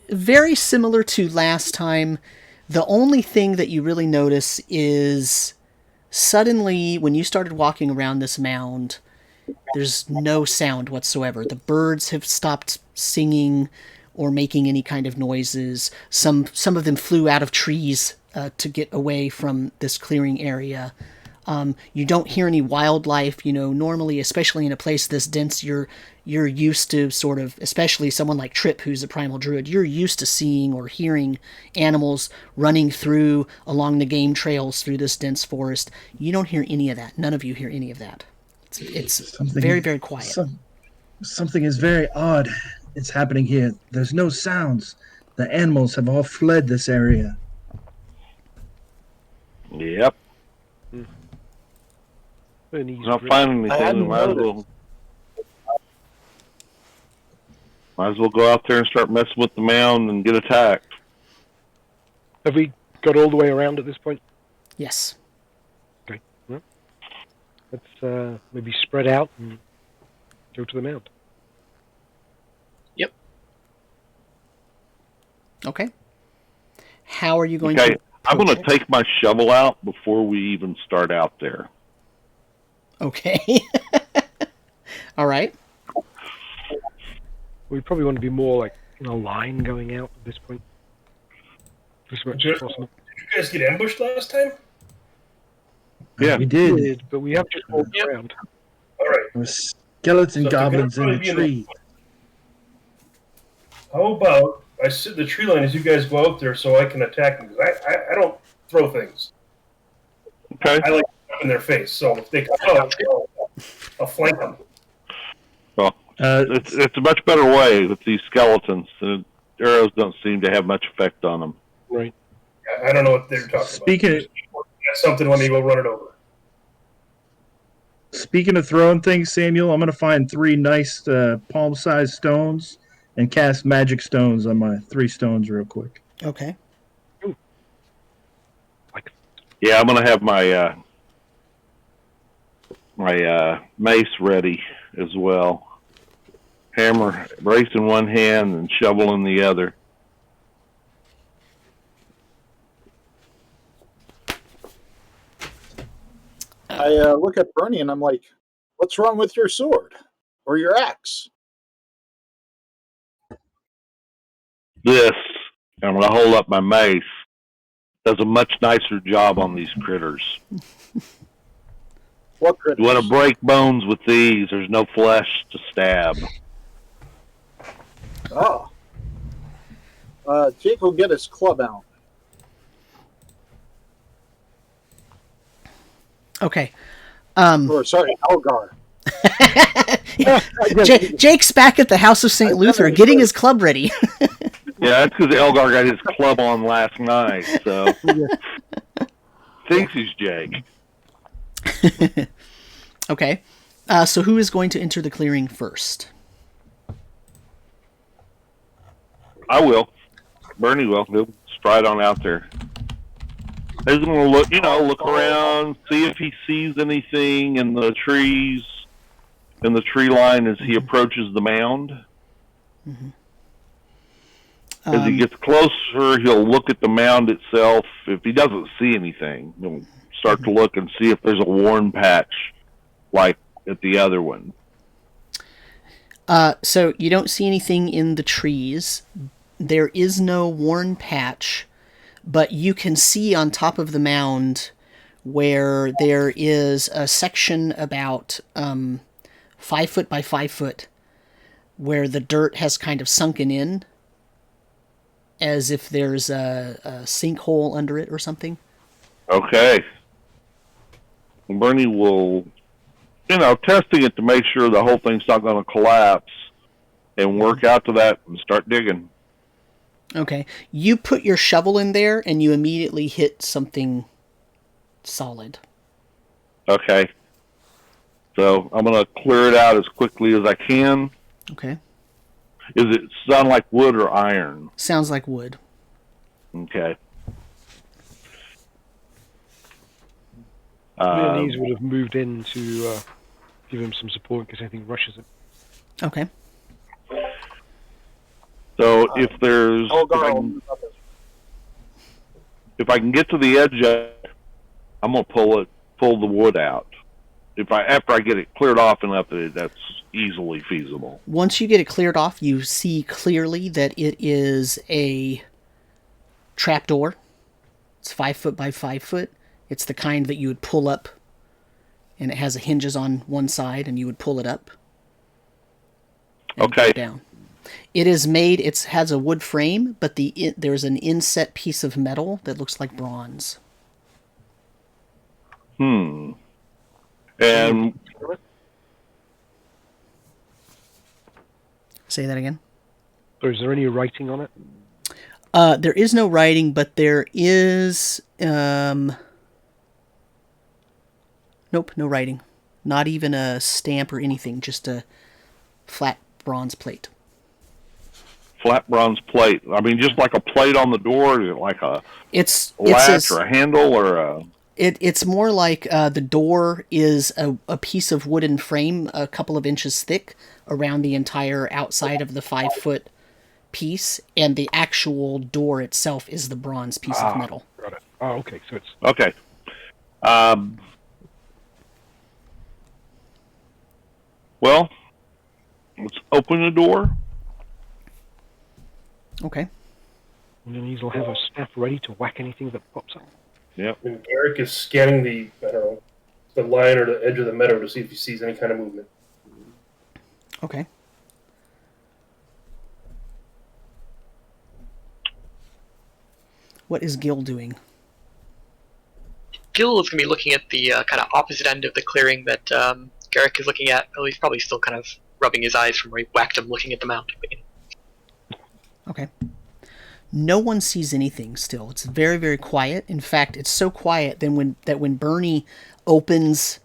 Very similar to last time, the only thing that you really notice is suddenly when you started walking around this mound, there's no sound whatsoever. The birds have stopped singing or making any kind of noises. Some of them flew out of trees to get away from this clearing area. You don't hear any wildlife. Normally, especially in a place this dense, you're used to sort of, especially someone like Trip, who's a primal druid, you're used to seeing or hearing animals running through along the game trails through this dense forest. You don't hear any of that. None of you hear any of that. It's very, very quiet. Something is very odd. It's happening here. There's no sounds. The animals have all fled this area. Yep. Not finding anything. We might as well go out there and start messing with the mound and get attacked. Have we got all the way around at this point? Yes. Okay. Well, let's maybe spread out and go to the mound. Yep. Okay. How are you going to... to... I'm going to take my shovel out before we even start out there. Okay. All right. We probably want to be more like in a line going out at this point. As much as possible. Did you guys get ambushed last time? Yeah, we did. But we have just walked around. All right. There were skeletons and goblins in the tree. How about I sit in the tree line as you guys go out there so I can attack them? Because I don't throw things. Okay. I like to jump in their face. So if they come out, I'll flank them. Well, it's a much better way with these skeletons. The arrows don't seem to have much effect on them. Right. I don't know what they're talking Speaking about. That's something when they go run it over. Speaking of throwing things, Samuel, I'm going to find 3 nice palm-sized stones and cast magic stones on my 3 stones real quick. Okay. Ooh. Yeah, I'm going to have my mace ready as well. Hammer, brace in one hand and shovel in the other. I look at Burnie and I'm like, what's wrong with your sword? Or your axe? This, I'm going to hold up my mace, does a much nicer job on these critters. What critters? You want to break bones with these, there's no flesh to stab. Oh. Jake will get his club out. Okay. Or, sorry, Elgar. Jake's back at the House of St. Luther getting his club ready. Yeah, that's because Elgar got his club on last night, so... Thinks he's Jake. Okay. So who is going to enter the clearing first? I will. Burnie will. He'll stride on out there. He's going to look, look around, see if he sees anything in the trees, in the tree line as he approaches the mound. Mm-hmm. As he gets closer, he'll look at the mound itself. If he doesn't see anything, he'll start to look and see if there's a worn patch like at the other one. So you don't see anything in the trees. There is no worn patch, but you can see on top of the mound where there is a section about 5 foot by 5 foot where the dirt has kind of sunken in as if there's a sinkhole under it or something. Okay. Burnie will, testing it to make sure the whole thing's not going to collapse and work out to that and start digging. Okay. You put your shovel in there and you immediately hit something solid. Okay. So I'm going to clear it out as quickly as I can. Okay. Does it sound like wood or iron? Sounds like wood. Okay. Leanise would have moved in to give him some support because I think rushes it. Okay. So if there's... If I can get to the edge of it, I'm going to pull the wood out. After I get it cleared off enough that that's easily feasible. Once you get it cleared off, you see clearly that it is a trapdoor. It's 5 foot by 5 foot. It's the kind that you would pull up and it has hinges on one side, and you would pull it up. And Okay. go down. It is made. It has a wood frame, but there's an inset piece of metal that looks like bronze. And Say that again. So is there any writing on it? There is no writing, but there is. Nope, no writing. Not even a stamp or anything. Just a flat bronze plate. flat bronze plate. I mean, just like a plate on the door. Is it like a latch or a handle or a? It's more like the door is a piece of wooden frame, a couple of inches thick, around the entire outside of the 5-foot piece, and the actual door itself is the bronze piece of metal. Got it. Oh, okay. So it's Okay. Well, let's open the door. Okay. and then he'll have a staff ready to whack anything that pops up. Yep. And Garek is scanning the the line or the edge of the meadow to see if he sees any kind of movement. Okay. What is Gil doing? Gil is going to be looking at the kind of opposite end of the clearing that Garek is looking at. Oh, he's probably still kind of rubbing his eyes from where he whacked him looking at the mound. Okay. No one sees anything still. It's very, very quiet. In fact, it's so quiet that when Burnie opens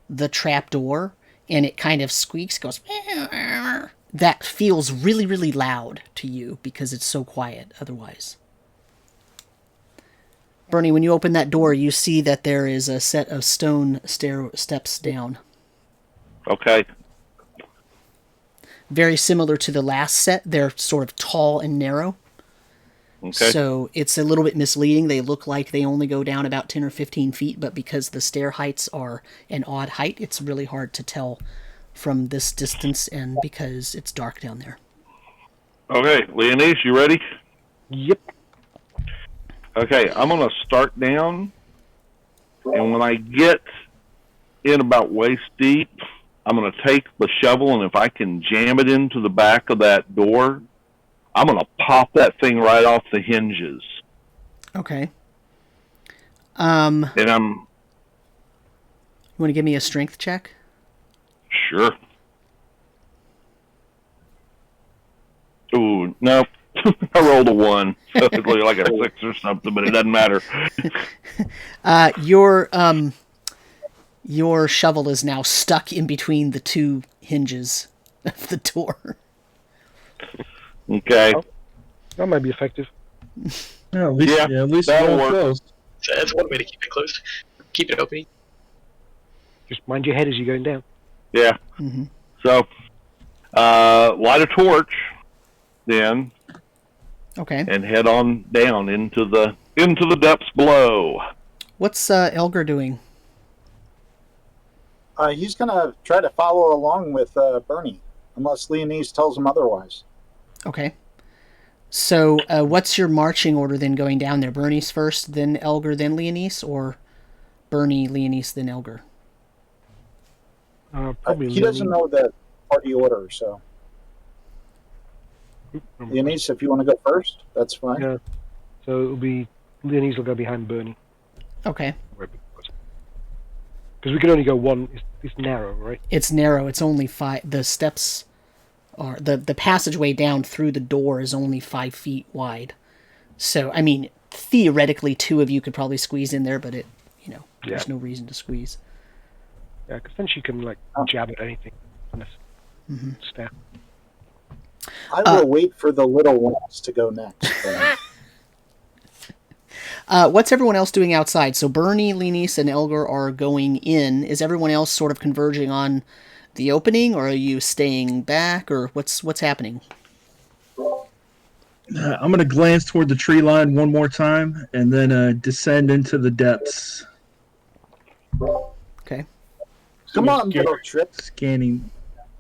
the trap door and it kind of squeaks, goes, that feels really, really loud to you because it's so quiet otherwise. Burnie, when you open that door, you see that there is a set of stone steps down. Okay. Very similar to the last set. They're sort of tall and narrow. Okay. So it's a little bit misleading. They look like they only go down about 10 or 15 feet, but because the stair heights are an odd height, it's really hard to tell from this distance and because it's dark down there. Okay, Leanise, you ready? Yep. Okay, I'm going to start down, and when I get in about waist deep, I'm going to take the shovel, and if I can jam it into the back of that door, I'm going to pop that thing right off the hinges. Okay. And I'm... You want to give me a strength check? Sure. Ooh, no. I rolled a 1. So it's like a 6 or something, but it doesn't matter. Your shovel is now stuck in between the two hinges of the door. Okay. Oh, that might be effective. Yeah, at least, at least that'll it's work. close. So that's one way to keep it closed. Keep it open. Just mind your head as you're going down. Yeah. Mm-hmm. So, light a torch, then, Okay. and head on down into the depths below. What's Elgar doing? He's going to try to follow along with Burnie, unless Leanise tells him otherwise. Okay. So, what's your marching order then going down there? Burnie's first, then Elgar, then Leanise, or Burnie, Leanise, then Elgar? Probably He doesn't know the party order, so. Leanise, if you want to go first, that's fine. Yeah. So it'll be Leanise will go behind Burnie. Okay. Because we can only go one. It's narrow, right? It's narrow. It's only 5. The steps are the passageway down through the door is only 5 feet wide. So I mean, theoretically, 2 of you could probably squeeze in there, but there's no reason to squeeze. Yeah, because then she can jab at anything on this staff. I will wait for the little ones to go next. What's everyone else doing outside? So Burnie, Leanise, and Elgar are going in. Is everyone else sort of converging on the opening, or are you staying back, or what's happening? I'm going to glance toward the tree line one more time, and then descend into the depths, Okay. Come on, little trip. scanning.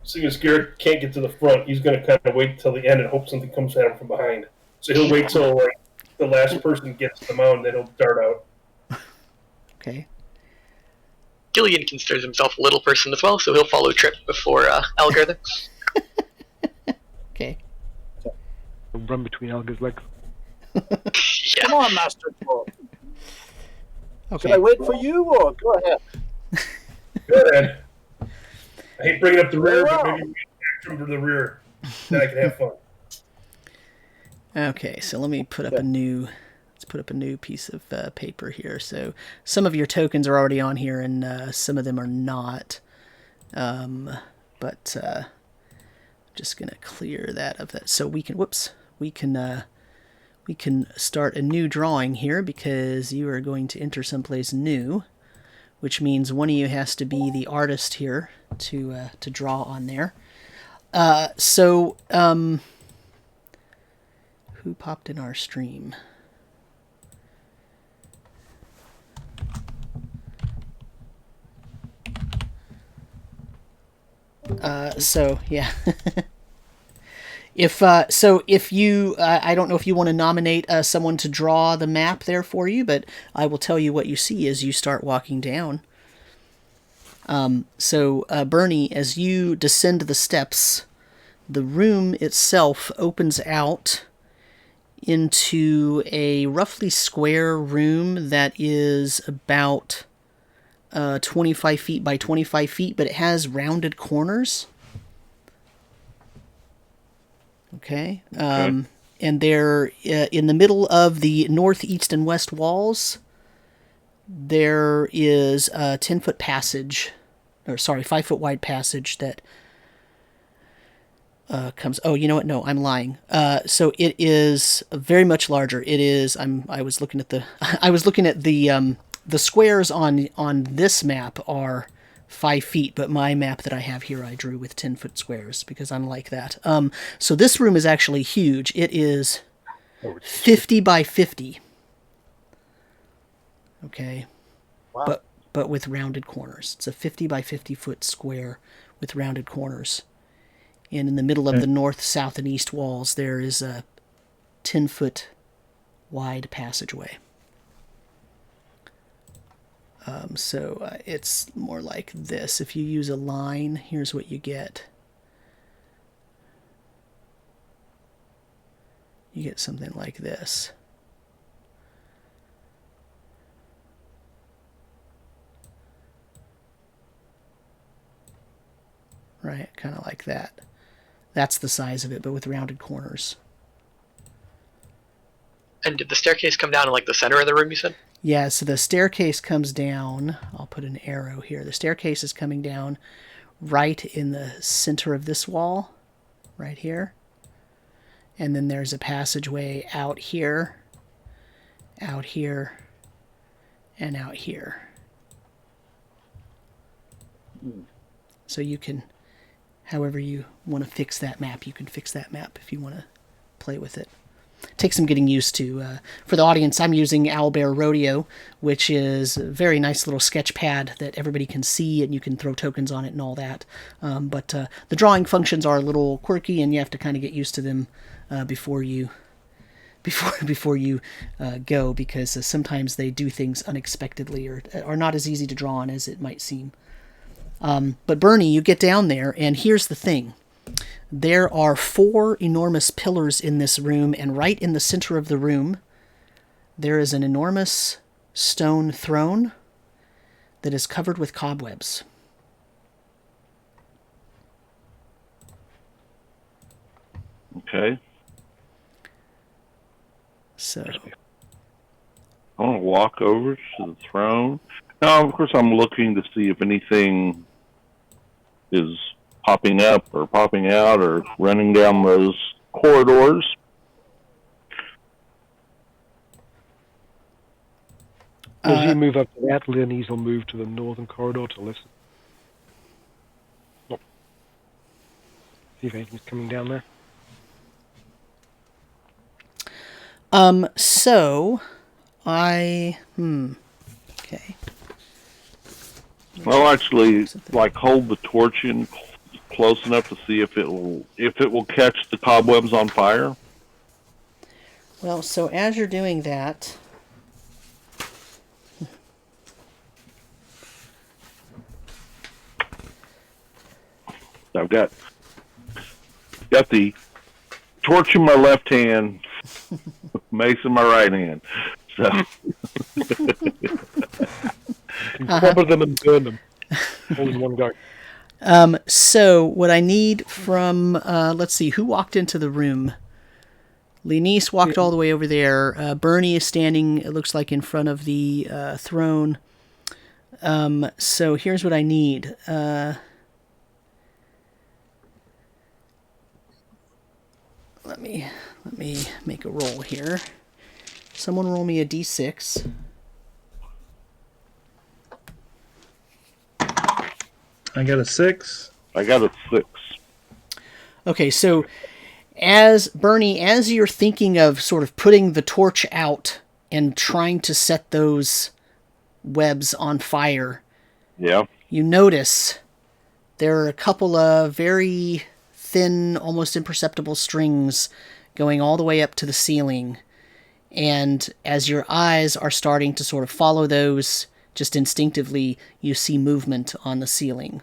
Seeing as Garek can't get to the front, he's going to kind of wait till the end and hope something comes at him from behind. So he'll wait till the last person gets to the mound, then he'll dart out. Okay. Gillian considers himself a little person as well, so he'll follow Trip before Elgar then. Okay. Run between Elgar's legs. Yeah. Come on, Master Dwarf. Okay. Should I wait for you, or go ahead? Go ahead. I hate bringing up the rear, but Well. maybe we can back to the rear. Then I can have fun. Okay, so let me put up a new. Let's put up a new piece of paper here. So some of your tokens are already on here, and some of them are not. But I'm just gonna clear that of that, so we can. Whoops, we can start a new drawing here because you are going to enter someplace new, which means one of you has to be the artist here to draw on there. Who popped in our stream? Yeah. If you, I don't know if you want to nominate someone to draw the map there for you, but I will tell you what you see as you start walking down. Burnie, as you descend the steps, the room itself opens out into a roughly square room that is about 25 feet by 25 feet, but it has rounded corners. Okay. And there, in the middle of the north, east, and west walls, there is a 10-foot passage, 5-foot wide passage that comes. Oh, you know what? No, I'm lying. So it is very much larger. It is. I was looking at the squares on this map are 5 feet, but my map that I have here I drew with 10-foot squares because I'm like that. So this room is actually huge. It is 50 by 50. Okay. Wow. But with rounded corners. It's a 50 by 50 foot square with rounded corners. And in the middle of the north, south, and east walls, there is a 10-foot wide passageway. It's more like this. If you use a line, here's what you get. You get something like this. Right, kind of like that. That's the size of it, but with rounded corners. And did the staircase come down in like the center of the room, you said? Yeah, so the staircase comes down. I'll put an arrow here. The staircase is coming down right in the center of this wall, right here. And then there's a passageway out here, and out here. So you can, however you want to fix that map, you can fix that map if you want to play with it. Takes some getting used to. For the audience, I'm using Owlbear Rodeo, which is a very nice little sketch pad that everybody can see, and you can throw tokens on it and all that. But the drawing functions are a little quirky, and you have to kind of get used to them before you go, because sometimes they do things unexpectedly or are not as easy to draw on as it might seem. But Burnie, you get down there, and here's the thing. There are 4 enormous pillars in this room, and right in the center of the room, there is an enormous stone throne that is covered with cobwebs. Okay. So I want to walk over to the throne. Now, of course, I'm looking to see if anything is popping up or popping out or running down those corridors. As you move up to that, Leanise will move to the northern corridor to listen. Oh. See if anything's coming down there. Okay. I'll actually hold the torch in close enough to see if it will catch the cobwebs on fire. Well, so as you're doing that, I've got the torch in my left hand, mace in my right hand. So Cover them and burn them. All in one go. So what I need from, let's see, who walked into the room? Leanise walked all the way over there. Burnie is standing, it looks like, in front of the throne. So here's what I need. Let me make a roll here. Someone roll me a d6. I got a 6. I got a 6. Okay, so as Burnie, as you're thinking of sort of putting the torch out and trying to set those webs on fire, Yeah. you notice there are a couple of very thin, almost imperceptible strings going all the way up to the ceiling. And as your eyes are starting to sort of follow those, just instinctively, you see movement on the ceiling.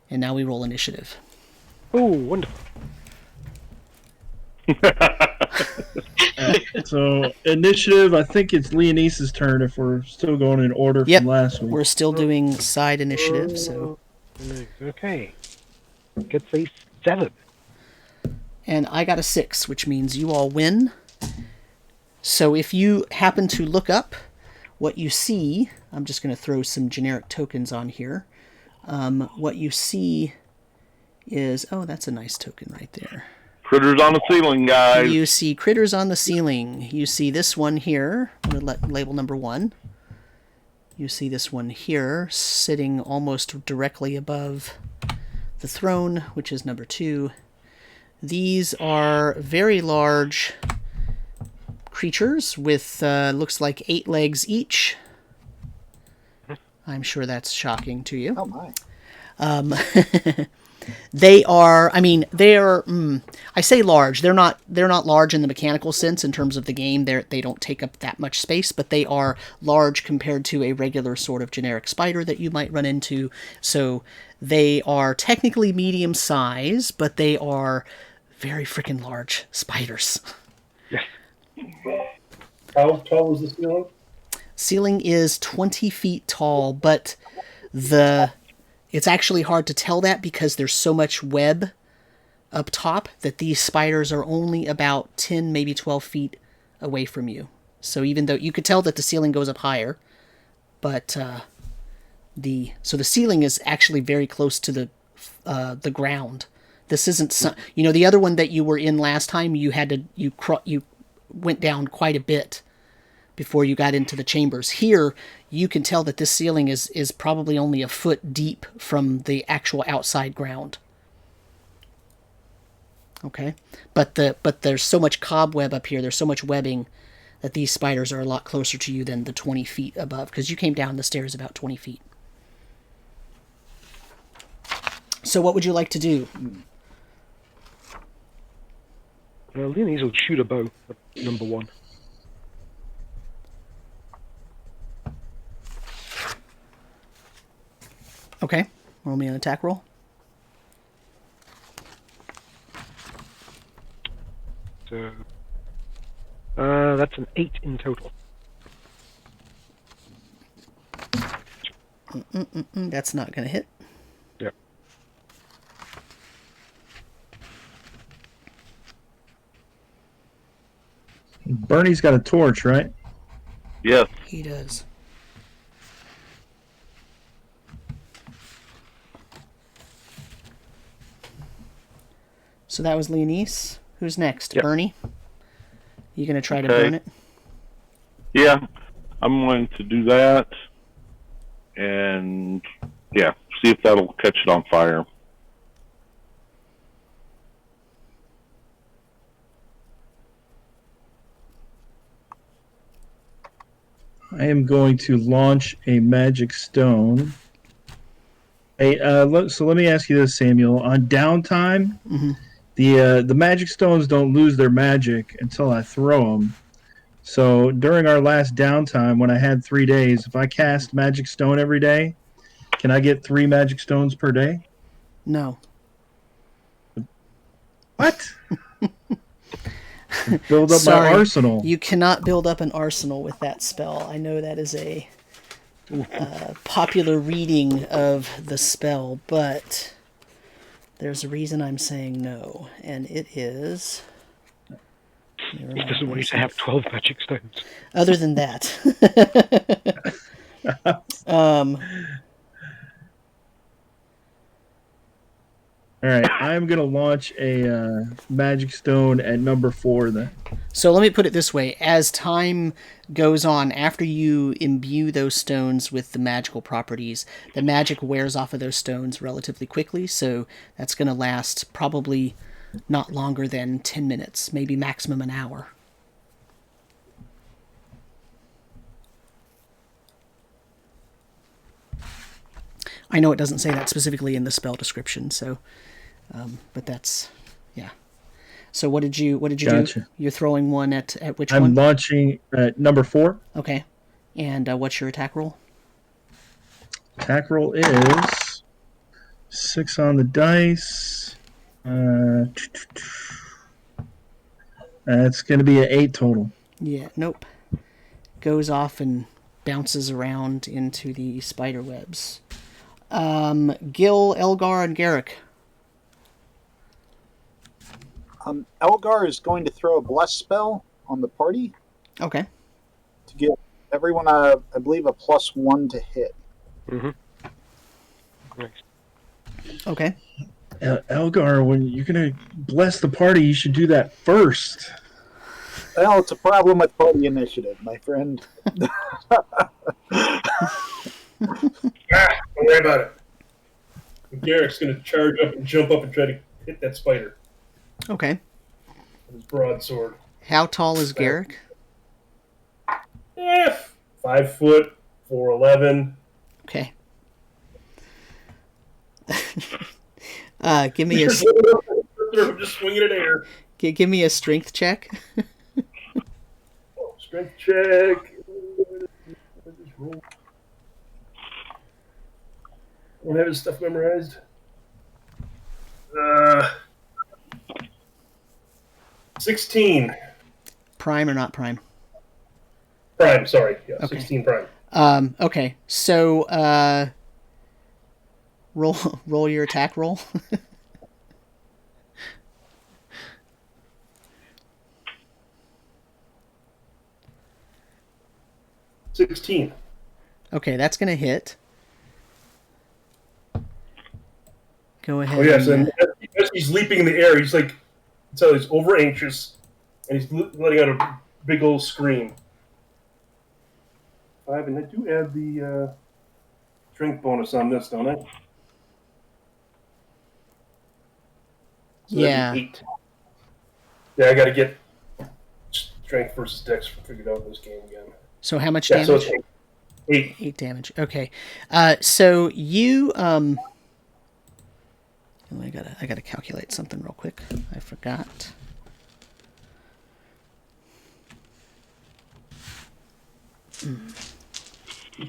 And now we roll initiative. Oh, wonderful. So, initiative, I think it's Leanise's turn if we're still going in order Yep. from last week. We're still doing side initiative, so... Okay. Gets a 7. And I got a 6, which means you all win. So if you happen to look up what you see, I'm just going to throw some generic tokens on here. What you see is, oh, that's a nice token right there. Critters on the ceiling, guys. You see critters on the ceiling. You see this one here. I'm going to let label number 1. You see this one here, sitting almost directly above the throne, which is number 2. These are very large creatures with, looks like 8 legs each. I'm sure that's shocking to you. Oh my. They are, I mean, they are, I say large. They're not large in the mechanical sense in terms of the game. They don't take up that much space, but they are large compared to a regular sort of generic spider that you might run into. So they are technically medium size, but they are very freaking large spiders. Yes. How tall is the ceiling? Ceiling is 20 feet tall, but it's actually hard to tell that because there's so much web up top that these spiders are only about 10, maybe 12 feet away from you. So even though you could tell that the ceiling goes up higher, but the ceiling is actually very close to the ground. This isn't the other one that you were in last time. You went down quite a bit before you got into the chambers. Here, you can tell that this ceiling is probably only a foot deep from the actual outside ground. Okay? But there's so much cobweb up here, there's so much webbing, that these spiders are a lot closer to you than the 20 feet above, because you came down the stairs about 20 feet. So what would you like to do? Leanise will shoot a bow at number 1. Okay, roll me an attack roll. So that's an 8 in total. That's not going to hit. Yep. Burnie's got a torch, right? Yes. He does. So that was Leanise. Who's next? Yep. Burnie? You going to try to Okay. burn it? Yeah. I'm going to do that. And, yeah, see if that'll catch it on fire. I am going to launch a magic stone. Hey, so let me ask you this, Samuel. On downtime, the magic stones don't lose their magic until I throw them. So during our last downtime, when I had 3 days, if I cast magic stone every day, can I get 3 magic stones per day? No. What? Build up Sorry, my arsenal. You cannot build up an arsenal with that spell. I know that is a popular reading of the spell, but there's a reason I'm saying no, and it is... He doesn't want you to have 12 magic stones. Other than that. All right, I'm going to launch a magic stone at number 4 then. So let me put it this way. As time goes on, after you imbue those stones with the magical properties, the magic wears off of those stones relatively quickly, so that's going to last probably not longer than 10 minutes, maybe maximum an hour. I know it doesn't say that specifically in the spell description, so... but that's, yeah. So what did you Gotcha. do? You're throwing one at which I'm one? launching at number 4. Okay. And what's your attack roll? Attack roll is 6 on the dice. That's going to be an 8 total. Yeah, nope. Goes off and bounces around into the spider webs. Gil, Elgar, and Garek. Elgar is going to throw a bless spell on the party Okay. to give everyone, I believe, a +1 to hit. Mm-hmm. Nice. Okay. Elgar, when you're going to bless the party, you should do that first. Well, it's a problem with party initiative, my friend. Don't worry about it. Garek's going to charge up and jump up and try to hit that spider Okay. with his broadsword. How tall is Garek? 5 foot, 4'11". Okay. Give me a Just swinging it air. give me a strength check. Strength check. I don't have his stuff memorized. 16. Prime or not prime? Prime, sorry. Yeah, Okay. 16 prime. Okay. So roll your attack roll. $16. Okay, that's gonna hit. Go ahead. Oh, yes, and, and as he's leaping in the air, he's like, so he's over anxious, and he's letting out a big old scream. 5, and I do add the strength bonus on this, don't I? So that'd be Yeah. 8. Yeah, I got to get strength versus dex figured out in this game again. So how much Yeah, so damage? it's 8. 8 damage. Okay. So you oh, I gotta calculate something real quick. I forgot.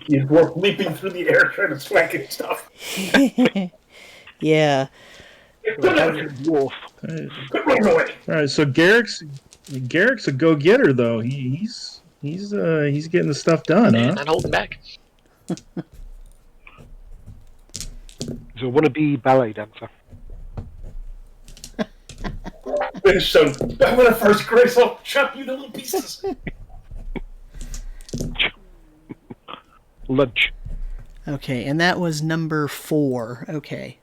He's leaping through the air trying to smack at stuff. Yeah. Dwarf. Quit running away. All right, so Garek's a go-getter though. He's getting the stuff done, huh? Not holding back. He's a wannabe ballet dancer. Finish some. I'm gonna first grace. I'll chop you to little pieces. Lunch. Okay, and that was number 4. Okay.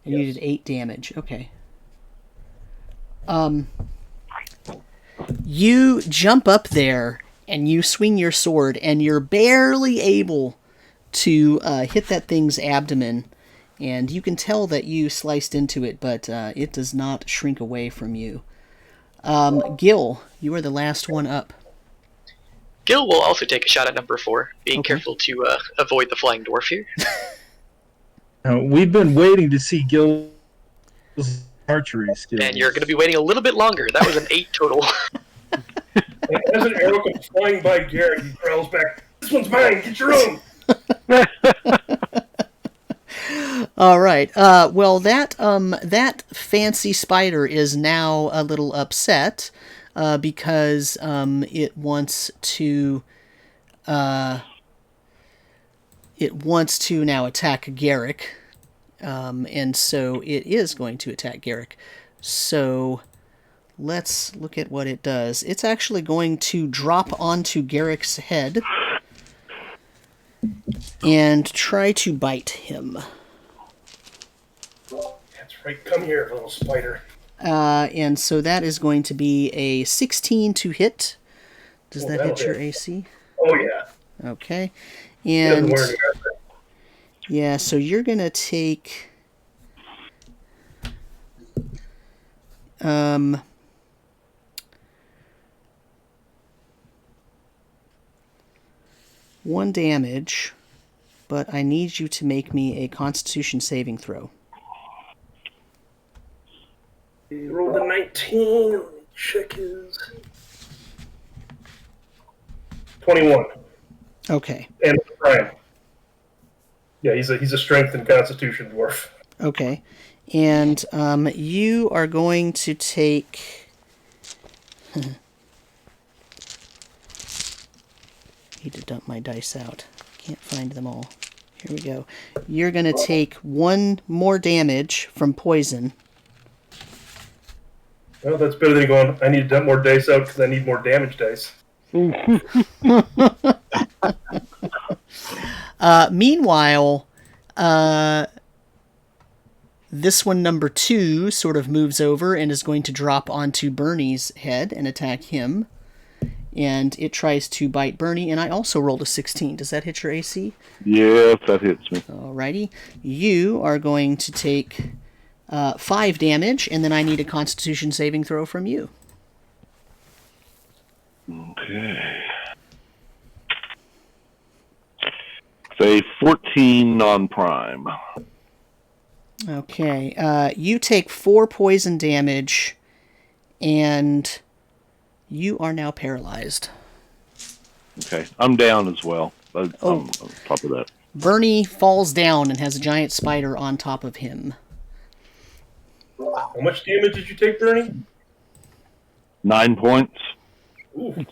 And you did 8 damage. Okay. You jump up there and you swing your sword and you're barely able to hit that thing's abdomen, and you can tell that you sliced into it, but it does not shrink away from you. Gil, you are the last one up. Gil will also take a shot at number 4, being Okay. careful to avoid the flying dwarf here. We've been waiting to see Gil's archery skills. And you're going to be waiting a little bit longer. That was an 8 total. And as an arrow comes flying by Garek, he growls back, "This one's mine. Get your own." All right. Well, that fancy spider is now a little upset because it wants to now attack Garek, and so it is going to attack Garek. So let's look at what it does. It's actually going to drop onto Garek's head and try to bite him. That's right. Come here, little spider. And so that is going to be a 16 to hit. Does that hit your AC? Oh, yeah. Okay. He doesn't And wear any armor. yeah, so you're going to take 1 damage, but I need you to make me a Constitution saving throw. He rolled a 19. Let me check his. 21. Okay. And Brian. Yeah, he's a strength and constitution dwarf. Okay. And you are going to take... need to dump my dice out. Can't find them all. Here we go. You're going to take 1 more damage from poison. Well, that's better than going, I need to dump more dice out because I need more damage dice. Meanwhile, this one, number 2, sort of moves over and is going to drop onto Burnie's head and attack him. And it tries to bite Burnie, and I also rolled a 16. Does that hit your AC? Yes, that hits me. Alrighty. You are going to take 5 damage, and then I need a Constitution saving throw from you. Okay. Say 14 non-prime. Okay. You take 4 poison damage, and you are now paralyzed. Okay, I'm down as well. I'm on top of that. Burnie falls down and has a giant spider on top of him. How much damage did you take, Burnie? 9 points. Ooh.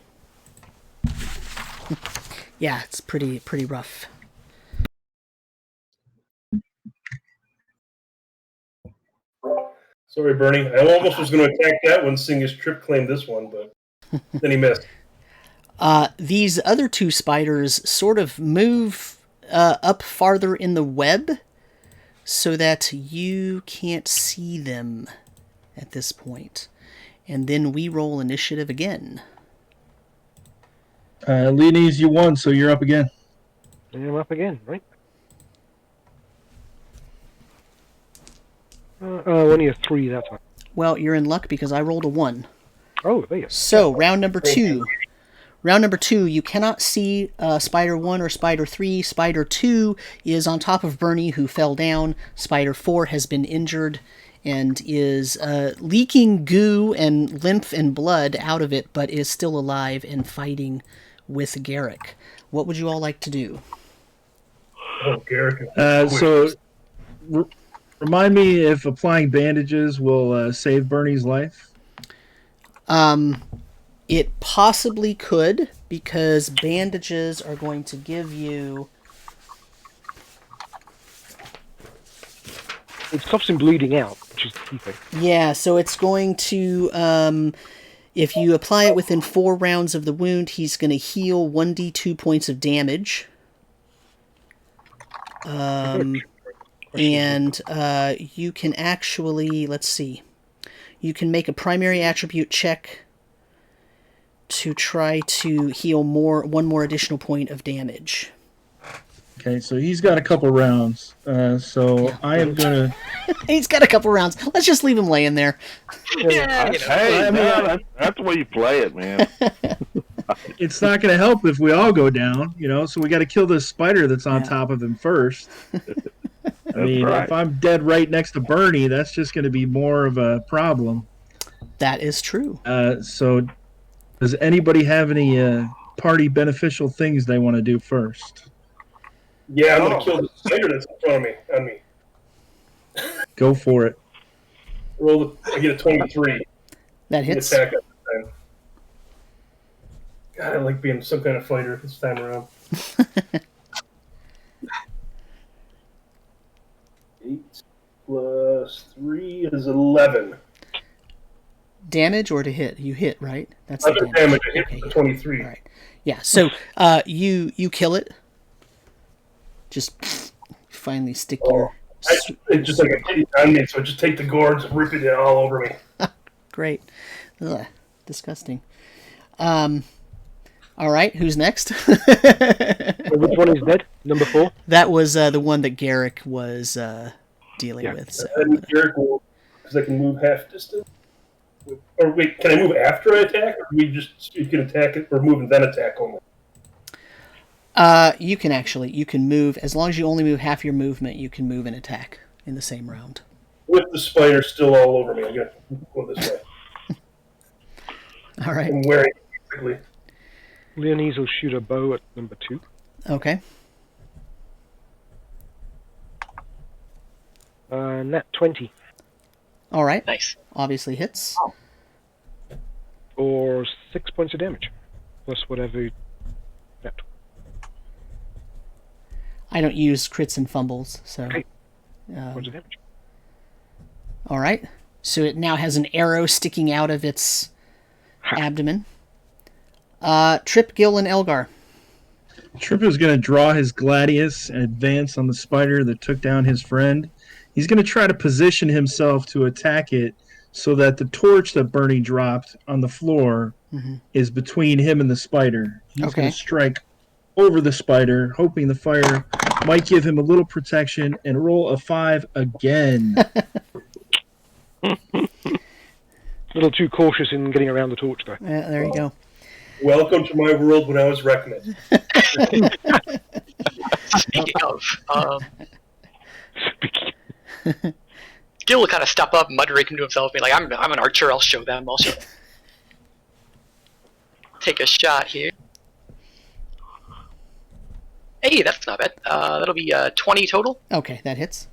Yeah, it's pretty rough. Sorry, Burnie. I almost was going to attack that one, seeing his trip claimed this one, but then he missed. These other 2 spiders sort of move up farther in the web so that you can't see them at this point. And then we roll initiative again. Leanise, you won, so you're up again. And I'm up again, right? Only a 3, that's fine. Well, you're in luck because I rolled a 1. Oh, there you go. So, round number 2. Round number 2, you cannot see Spider 1 or Spider 3. Spider 2 is on top of Burnie, who fell down. Spider 4 has been injured and is leaking goo and lymph and blood out of it, but is still alive and fighting with Garek. What would you all like to do? Oh, Garek. Remind me if applying bandages will save Burnie's life. It possibly could, because bandages are going to give you... It stops him bleeding out, which is the key thing. Yeah, so it's going to... if you apply it within 4 rounds of the wound, he's going to heal 1d2 points of damage. And you can actually... Let's see. You can make a primary attribute check to try to heal 1 more additional point of damage. Okay, so he's got a couple rounds. So I am going to... He's got a couple rounds. Let's just leave him laying there. Yeah, you know. Hey, man, that's the way you play it, man. It's not going to help if we all go down, so we got to kill this spider that's on top of him first. I mean, right. If I'm dead right next to Burnie, that's just going to be more of a problem. That is true. So does anybody have any party beneficial things they want to do first? Yeah, I'm going to kill the spider that's in front of me. On me. Go for it. I get a 23. That hits. Attack at the time. God, I like being some kind of fighter this time around. 8 plus 3 is 11. Damage or to hit? You hit, right? That's 11 the damage. damage. I hit for 23. All right. Yeah. So you kill it. Just finally stick your. It's just like a kitty on me, so I just take the gourds and rip it all over me. Great. Ugh, disgusting. All right. Who's next? Which one is dead? Number 4? That was the one that Garek was dealing with. So. And Garek will, because I can move half distance. Or wait, can I move after I attack, or you can attack it or move and then attack only? You can move as long as you only move half your movement. You can move and attack in the same round. With the spider still all over me, I'm gonna go this way. All right. I'm wearing it basically. Leanise will shoot a bow at number 2. Okay. Nat 20. All right. Nice. Obviously hits. Or 6 points of damage. Plus whatever. Nat. I don't use crits and fumbles, so. Okay. Points of damage. All right. So it now has an arrow sticking out of its abdomen. Trip, Gil, and Elgar. Trip is going to draw his gladius and advance on the spider that took down his friend. He's going to try to position himself to attack it so that the torch that Burnie dropped on the floor is between him and the spider. He's going to strike over the spider, hoping the fire might give him a little protection, and roll a 5 again. A little too cautious in getting around the torch there. Yeah, there you go. Welcome to my world when I was wrecking it. Speaking of, Gil will kind of step up, muttering to himself, be like, I'm an archer, I'll show them. Take a shot here. Hey, that's not bad. That'll be 20 total. Okay, that hits.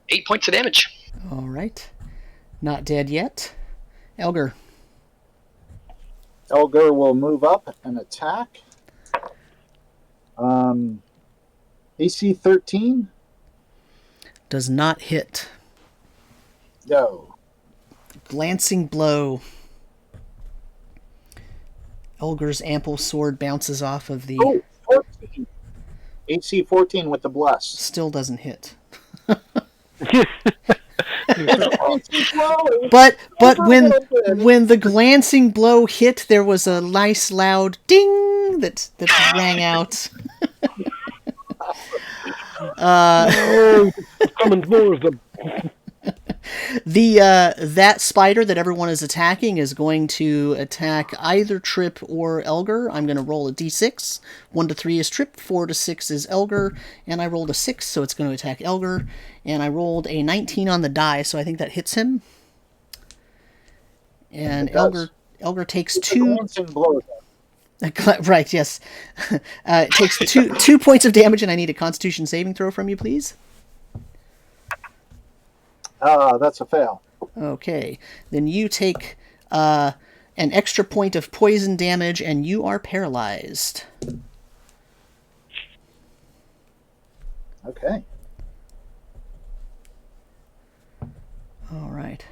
8 points of damage. All right. Not dead yet. Elgar. Elgar will move up and attack. AC 13? Does not hit. No. Glancing blow. Elgar's ample sword bounces off of the... Oh, 14. AC 14 with the bless. Still doesn't hit. But when the glancing blow hit, there was a nice loud ding that rang out. Common more of them. That spider that everyone is attacking is going to attack either Trip or Elgar. I'm going to roll a d6. 1 to 3 is Trip, 4 to 6 is Elgar, and I rolled a 6, so it's going to attack Elgar. And I rolled a 19 on the die, so I think that hits him. And Elgar takes 2. Right, yes. It takes 2 points of damage, and I need a Constitution saving throw from you, please. That's a fail. Okay, then you take an extra point of poison damage, and you are paralyzed. Okay. All right.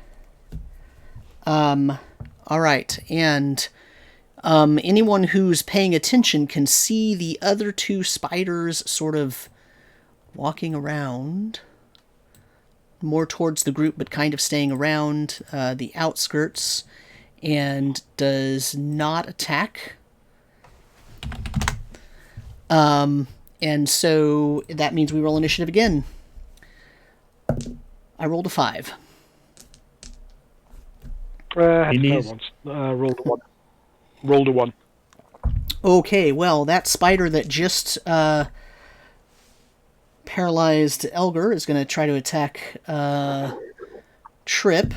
All right, and anyone who's paying attention can see the other 2 spiders sort of walking around, more towards the group, but kind of staying around the outskirts, and does not attack. And so that means we roll initiative again. I rolled a 5. Rolled a 1. Rolled a 1. Okay, well, that spider that just paralyzed Elgar is going to try to attack Trip,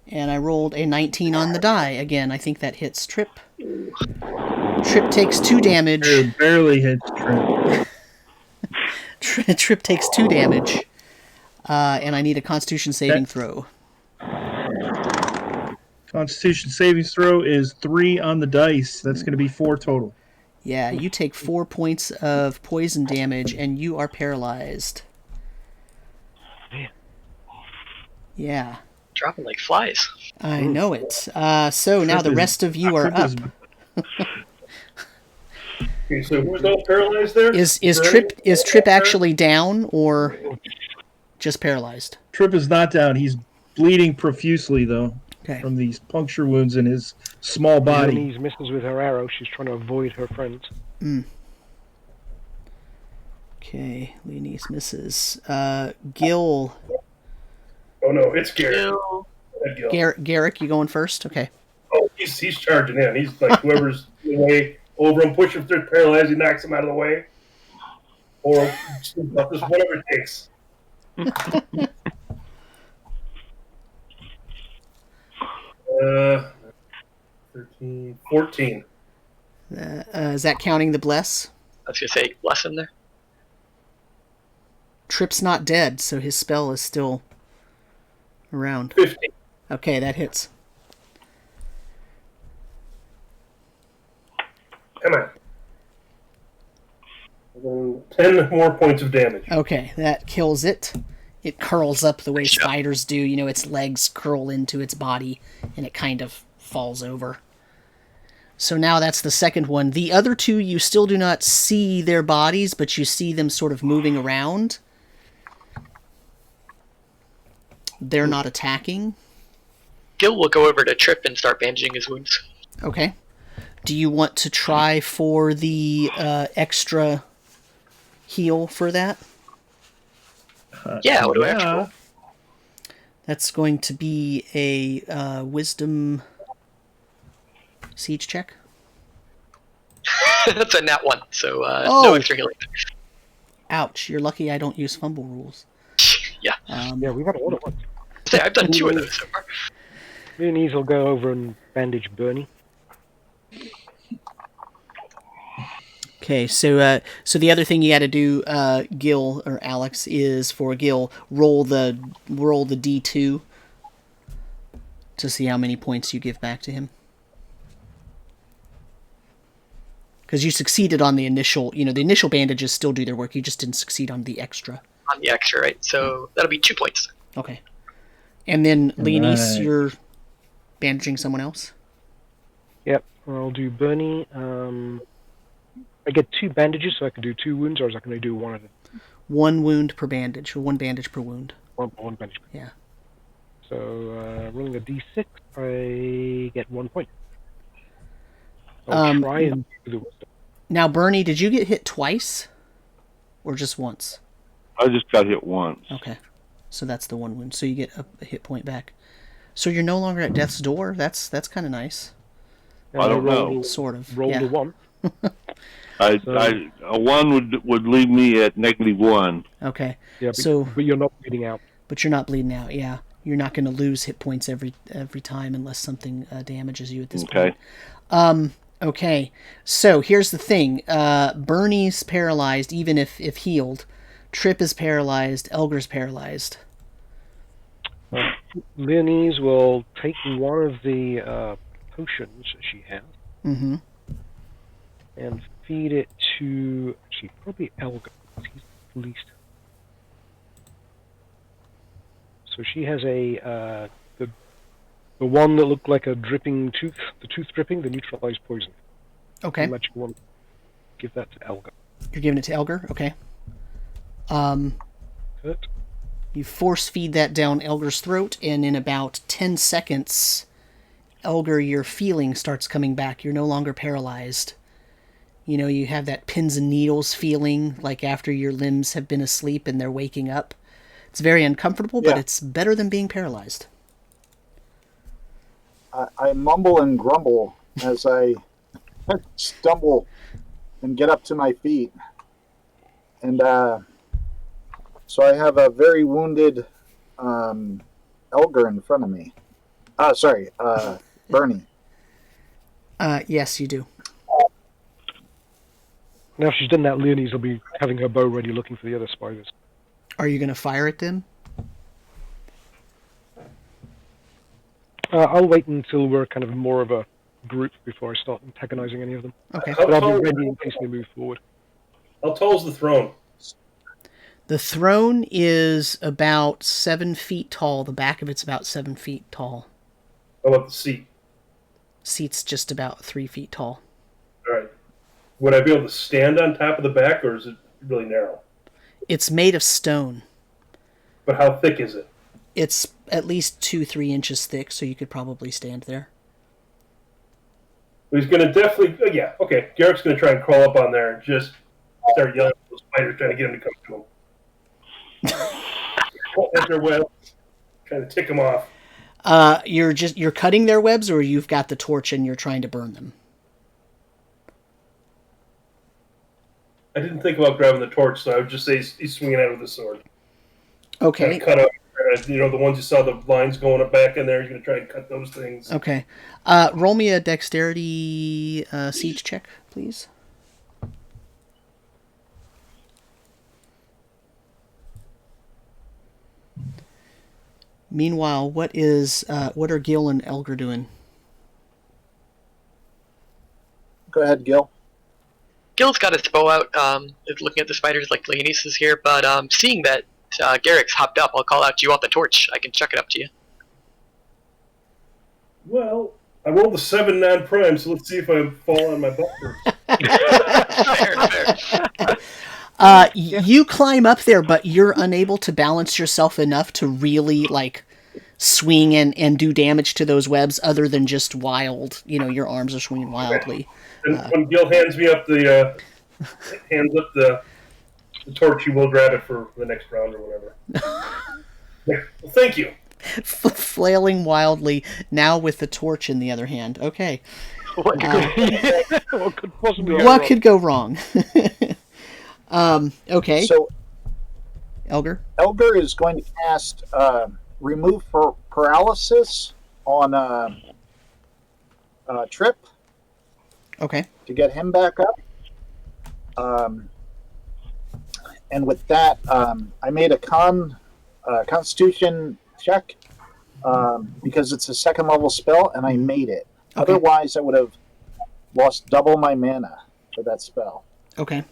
and I rolled a 19 on the die. Again, I think that hits Trip. Trip takes 2 damage. It barely hits Trip. Trip takes 2 damage, and I need a Constitution saving throw. Constitution saving throw is 3 on the dice. That's going to be 4 total. Yeah, you take 4 points of poison damage, and you are paralyzed. Man. Yeah. Dropping like flies. I know it. So now the rest of you are up. Okay, so who's all paralyzed there? Is Trip actually down or just paralyzed? Trip is not down. He's bleeding profusely, though, Okay. from these puncture wounds in his small body. Leanise misses with her arrow. She's trying to avoid her friends. Okay, Leanise misses. Gil. Oh no, it's Garek. Gil. Garek, you going first? Okay. Oh, he's charging in. He's like whoever's in the way over him, push him through paralyzed, he knocks him out of the way. Or just whatever it takes. 13, 14. Is that counting the bless? I was going to say, bless him there. Trip's not dead, so his spell is still around. 15. Okay, that hits. Come on. And then 10 more points of damage. Okay, that kills it. It curls up the way spiders do. You know, its legs curl into its body, and it kind of falls over. So now that's the second one. The other two, you still do not see their bodies, but you see them sort of moving around. They're not attacking. Gil will go over to Trip and start bandaging his wounds. Okay. Do you want to try for the extra heal for that? Yeah, what do I have to roll? That's going to be a wisdom siege check. That's a nat 1, so Oh. no extra healing. Ouch, you're lucky I don't use fumble rules. Yeah. Yeah, we've had a lot of ones. I've done 2 of those so far. Leanise will go over and bandage Burnie. Okay, so the other thing you got to do, Gil or Alex, is for Gil roll the D2 to see how many points you give back to him. Because you succeeded on the initial, the initial bandages still do their work. You just didn't succeed on the extra. On the extra, right? So that'll be 2 points. Okay. And then Leanise, Right. you're bandaging someone else. Yep, I'll do Burnie. I get 2 bandages, so I can do 2 wounds, or is I can only do 1 at a 1 wound per bandage, or 1 bandage per wound. one bandage? Yeah. So rolling a d6, I get 1 point. I'll try and do the wisdom. Now, Burnie, did you get hit twice, or just once? I just got hit once. Okay, so that's the 1 wound. So you get a hit point back. So you're no longer at death's door. That's kind of nice. And I don't know. Sort of. Rolled yeah. a 1. A 1 would leave me at -1. Okay. Yeah, but you're not bleeding out. But you're not bleeding out. Yeah, you're not going to lose hit points every time unless something damages you at this point. Okay. So here's the thing. Burnie's paralyzed, even if healed. Trip is paralyzed. Elgar's paralyzed. Leanise will take one of the potions she has Mm-hmm. and feed it to actually probably Elgar. He's the least. So she has the one that looked like a dripping tooth, the tooth dripping, the neutralized poison. Okay. The magic one. Give that to Elgar. You're giving it to Elgar? Okay. Hurt. You force feed that down Elgar's throat, and in about 10 seconds, Elgar, your feeling starts coming back. You're no longer paralyzed. You have that pins and needles feeling, like after your limbs have been asleep and they're waking up. It's very uncomfortable, but it's better than being paralyzed. I mumble and grumble as I stumble and get up to my feet. And so I have a very wounded Elgar in front of me. Burnie. Yes, you do. Now she's done that, Leanise will be having her bow ready looking for the other spiders. Are you going to fire at them? I'll wait until we're kind of more of a group before I start antagonizing any of them. Okay. But I'll be ready in case they move forward. How tall is the throne? The throne is about 7 feet tall. The back of it's about 7 feet tall. How about the seat? Seat's just about 3 feet tall. All right. Would I be able to stand on top of the back, or is it really narrow? It's made of stone. But how thick is it? It's at least 2-3 inches thick, so you could probably stand there. He's going to definitely... Oh, yeah, okay. Garek's going to try and crawl up on there and just start yelling at those spiders, trying to get him to come to him. At their webs, trying to tick them off. You're cutting their webs, or you've got the torch and you're trying to burn them? I didn't think about grabbing the torch, so I would just say he's swinging at it with a sword. Okay. Cut up, the ones you saw the lines going up back in there. He's going to try and cut those things. Okay. Roll me a dexterity siege check, please. Meanwhile, what are Gil and Elgar doing? Go ahead, Gil. Gil's got his bow out, is looking at the spiders like Leanise is here, but seeing that Garek's hopped up, I'll call out, do you want the torch? I can chuck it up to you. Well, I rolled a 7 non-prime, so let's see if I fall on my butt Fair. You climb up there, but you're unable to balance yourself enough to really, swing and do damage to those webs other than just wild. Your arms are swinging wildly. And when Gil hands up the torch, you will grab it for the next round or whatever. Well, thank you. Flailing wildly, now with the torch in the other hand. Okay. What could possibly go what wrong? could go wrong? Okay. So Elgar is going to cast remove paralysis on Trip. Okay. To get him back up. And with that, I made a Constitution check because it's a 2nd level spell, and I made it. Okay. Otherwise, I would have lost double my mana for that spell. Okay.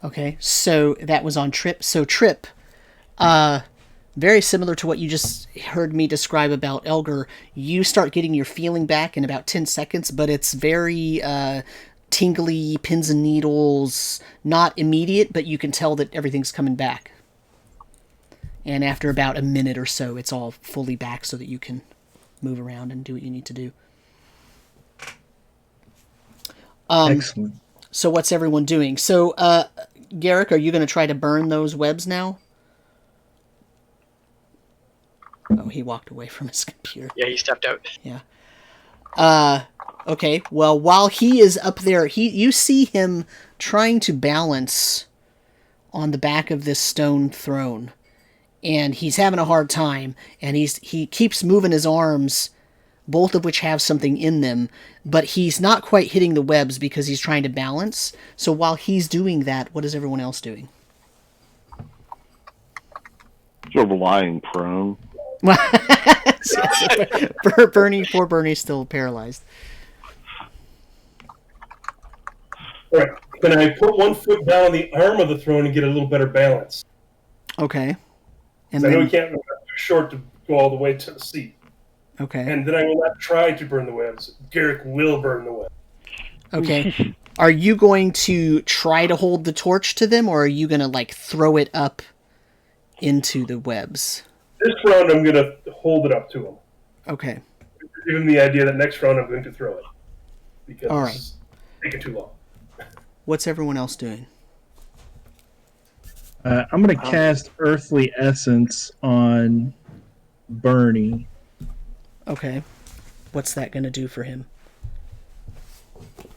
Okay, so that was on Trip. So Trip, very similar to what you just heard me describe about Elgar, you start getting your feeling back in about 10 seconds, but it's very tingly, pins and needles, not immediate, but you can tell that everything's coming back. And after about a minute or so, it's all fully back so that you can move around and do what you need to do. Excellent. So what's everyone doing? So, Garek, are you going to try to burn those webs now? Oh, he walked away from his computer. Yeah, he stepped out. Yeah. Okay, well, while he is up there, you see him trying to balance on the back of this stone throne. And he's having a hard time, and he keeps moving his arms, both of which have something in them, but he's not quite hitting the webs because he's trying to balance. So while he's doing that, what is everyone else doing? Sort of lying prone. Poor Burnie's still paralyzed. All right. Can I put one foot down on the arm of the throne and get a little better balance? Okay. And I know then, we can't. We're too short to go all the way to the seat. okay. And then I will not try to burn the webs. Garek will burn the webs. Okay. Are you going to try to hold the torch to them, or are you going to throw it up into the webs? This round, I'm going to hold it up to him. Okay. Give him the idea that next round I'm going to throw it because All right. it's taking too long. What's everyone else doing? I'm going to cast Earthly Essence on Burnie. Okay. What's that going to do for him?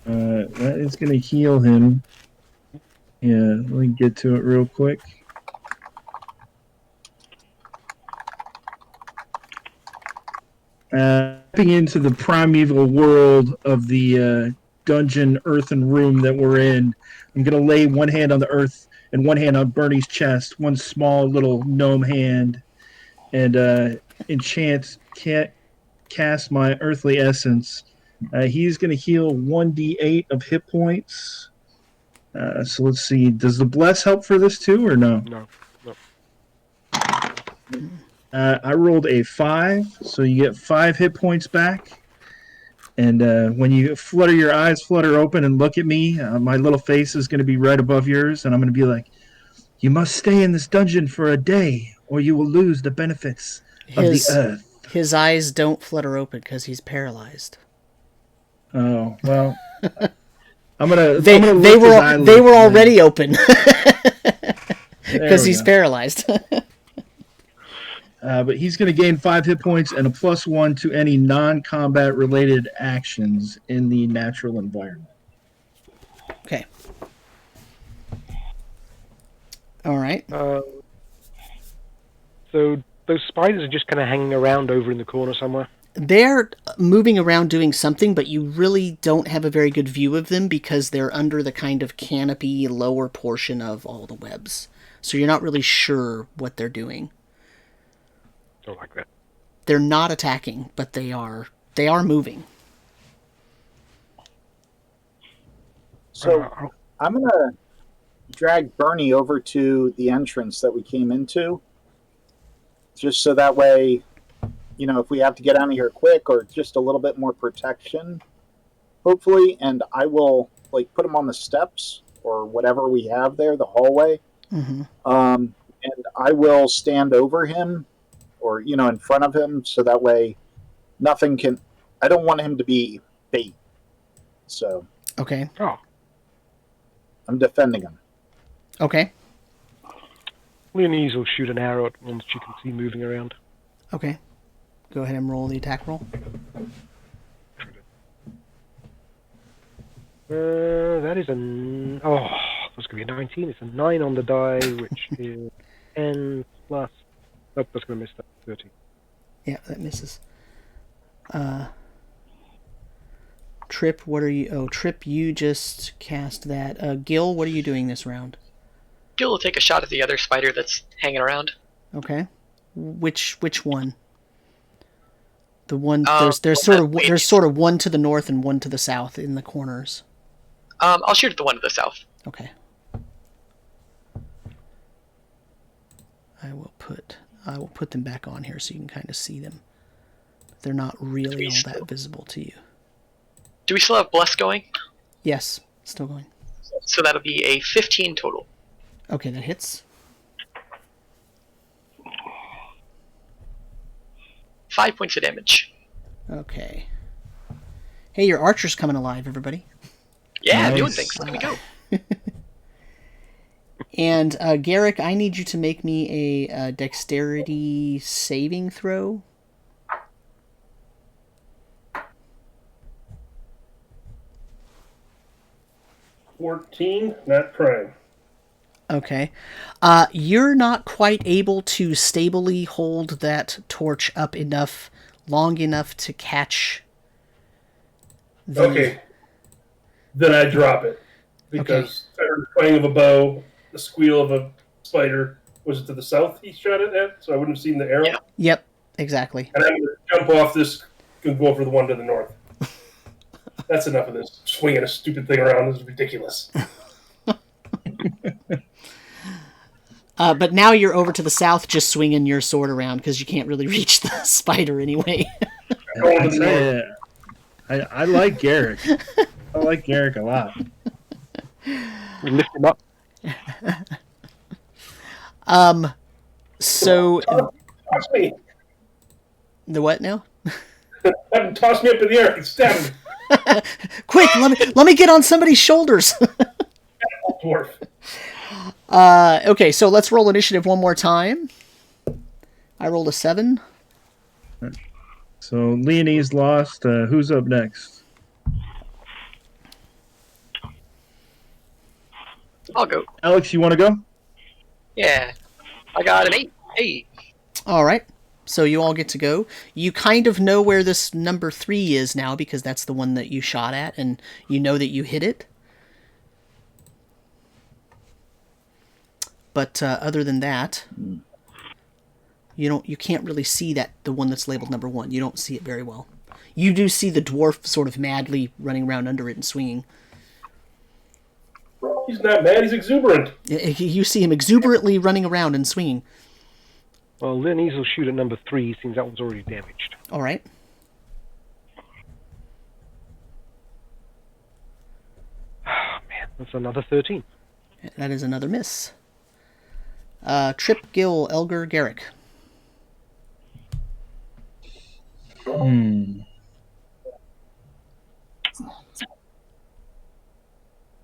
That is going to heal him. Yeah, let me get to it real quick. Stepping into the primeval world of the dungeon earthen room that we're in. I'm going to lay one hand on the earth and one hand on Burnie's chest, one small little gnome hand, and cast my earthly essence. He's going to heal 1d8 of hit points. So let's see. Does the bless help for this too, or no? No. I rolled a 5, so you get 5 hit points back. And when you flutter your eyes, flutter open and look at me, my little face is going to be right above yours, and I'm going to be like, "You must stay in this dungeon for a day, or you will lose the benefits of the earth." His eyes don't flutter open because he's paralyzed. Oh, well. I'm gonna. They were already open because he's go. paralyzed. But he's going to gain 5 hit points and a +1 to any non-combat related actions in the natural environment. Okay. All right. So those spiders are just kind of hanging around over in the corner somewhere. They're moving around doing something, but you really don't have a very good view of them because they're under the kind of canopy lower portion of all the webs. So you're not really sure what they're doing. Don't like that. They're not attacking, but they are moving. So I'm going to drag Burnie over to the entrance that we came into, just so that way, you know, if we have to get out of here quick or just a little bit more protection, hopefully, and I will like put him on the steps or whatever we have there, the hallway, Mm-hmm. and I will stand over him or, you know, in front of him, so that way nothing can, I don't want him to be bait. So Okay. I'm defending him. Okay. Leanise will shoot an arrow at ones she can see moving around. Okay. Go ahead and roll the attack roll. That is that's going to be a 19. It's a 9 on the die, which is 10 plus... Oh, that's going to miss that. 13. Yeah, that misses. Trip, what are you... Oh, Trip, you just cast that. Gil, what are you doing this round? Gil will take a shot at the other spider that's hanging around. Okay. Which one? The one... there's sort of one to the north and one to the south in the corners. I'll shoot at the one to the south. Okay. I will put them back on here so you can kind of see them. They're not really all that visible to you. Do we still have Bless going? Yes, still going. So that'll be a 15 total. Okay, that hits. 5 points of damage. Okay. Hey, your archer's coming alive, everybody. Yeah, Nice. doing things. Let me go. And Garek, I need you to make me a dexterity saving throw. $14, not prime. Okay. You're not quite able to stably hold that torch up long enough to catch the... Okay. Then I drop it. Because I heard the twang of a bow, the squeal of a spider. Was it to the south he shot it at? So I wouldn't have seen the arrow? Yeah. Yep, exactly. And I'm going to jump off this and go for the one to the north. That's enough of this. Swinging a stupid thing around. This is ridiculous. But now you're over to the south just swinging your sword around because you can't really reach the spider anyway. I like Garek. I like Garek a lot. We lift him up. So... Toss me. The what now? Toss me up in the air and stab me. Quick, let me get on somebody's shoulders. Dwarf. Okay, so let's roll initiative one more time. I rolled a 7. So Leanise lost. Who's up next? I'll go. Alex, you want to go? Yeah. I got an 8. Hey. All right. So you all get to go. You kind of know where this number 3 is now because that's the one that you shot at, and you know that you hit it. But other than that, you can't really see the one that's labeled number 1. You don't see it very well. You do see the dwarf sort of madly running around under it and swinging. He's not mad, he's exuberant. You see him exuberantly running around and swinging. Well, Leanise will shoot at number 3 since that one's already damaged. All right. Man, that's another 13. That is another miss. Trip, Gil, Elgar, Garek.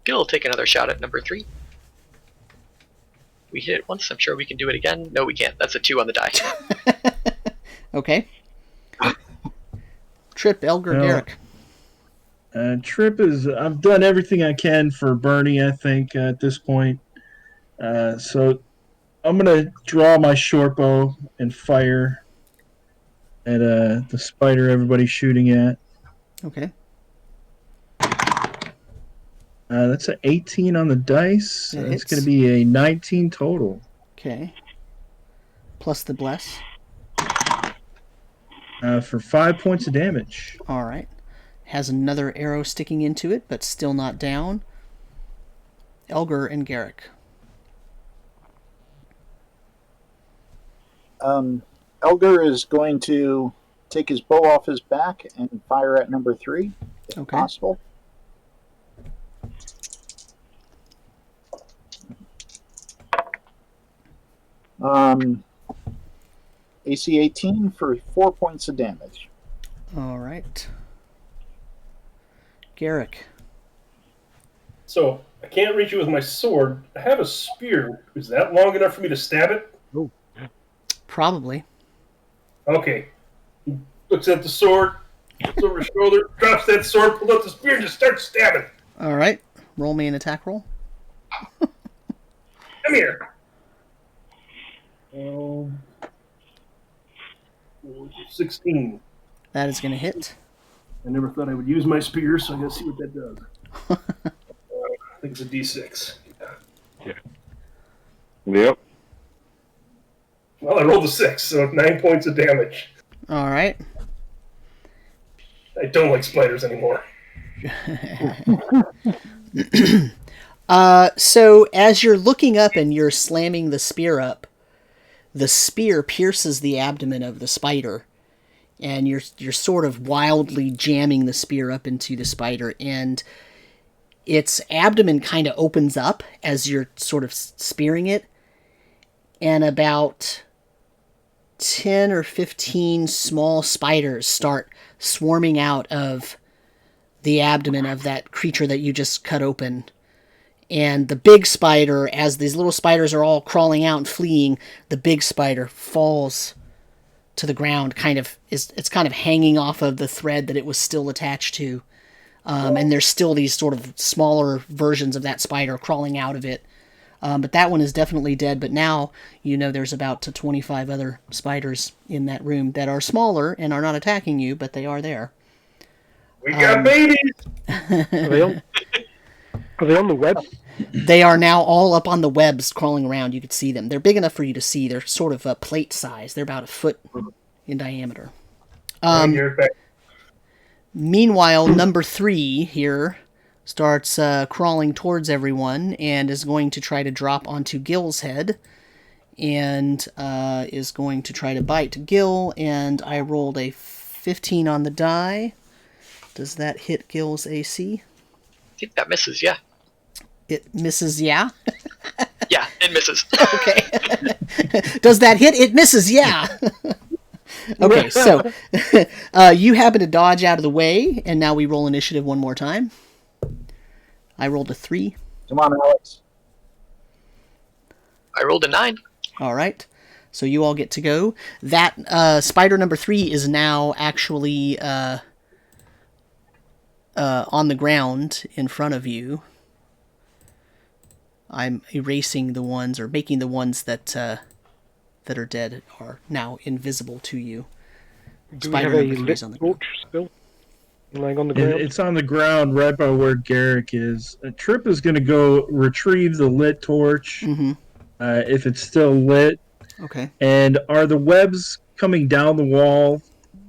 Gil will take another shot at number 3. We hit it once. I'm sure we can do it again. No, we can't. That's a 2 on the die. Okay. Trip, Elgar, Garek. Trip is... I've done everything I can for Burnie, I think, at this point. So I'm going to draw my short bow and fire at the spider everybody's shooting at. Okay. That's an 18 on the dice. That That's hits. going to be a 19 total. Okay. Plus the bless. For 5 points of damage. All right. Has another arrow sticking into it, but still not down. Elgar and Garek. Elgar is going to take his bow off his back and fire at number 3, if Okay. possible. AC 18 for 4 points of damage. All right. Garek. So, I can't reach it with my sword. I have a spear. Is that long enough for me to stab it? Probably. Okay. He looks at the sword, looks over his shoulder, drops that sword, pulls out the spear, and just starts stabbing. All right. Roll me an attack roll. Come here. 16. That is going to hit. I never thought I would use my spear, so I gotta see what that does. I think it's a D6. Yep. Well, I rolled a 6, so 9 points of damage. All right. I don't like spiders anymore. So as you're looking up and you're slamming the spear up, the spear pierces the abdomen of the spider, and you're sort of wildly jamming the spear up into the spider, and its abdomen kind of opens up as you're sort of spearing it, and about 10 or 15 small spiders start swarming out of the abdomen of that creature that you just cut open. And the big spider, as these little spiders are all crawling out and fleeing, the big spider falls to the ground, it's kind of hanging off of the thread that it was still attached to. And there's still these sort of smaller versions of that spider crawling out of it. But that one is definitely dead. But now, there's about 25 other spiders in that room that are smaller and are not attacking you, but they are there. We got babies! Are they on the web? They are now all up on the webs crawling around. You could see them. They're big enough for you to see. They're sort of a plate size. They're about a foot in diameter. Meanwhile, number 3 here starts crawling towards everyone and is going to try to drop onto Gil's head and is going to try to bite Gil, and I rolled a 15 on the die. Does that hit Gil's AC? I think that misses, yeah. It misses, yeah? Yeah, it misses. Okay. Does that hit? It misses, yeah. Okay, so you happen to dodge out of the way, and now we roll initiative one more time. I rolled a 3. Come on, Alex. I rolled a 9. All right. So you all get to go. That spider number 3 is now actually on the ground in front of you. I'm erasing the ones, or making the ones that that are dead are now invisible to you. Do Spider we have number a 3 is lit on the ground. torch still? Lying on the ground? It's on the ground right by where Garek is. Trip is going to go retrieve the lit torch Mm-hmm. if it's still lit. Okay. And are the webs coming down the wall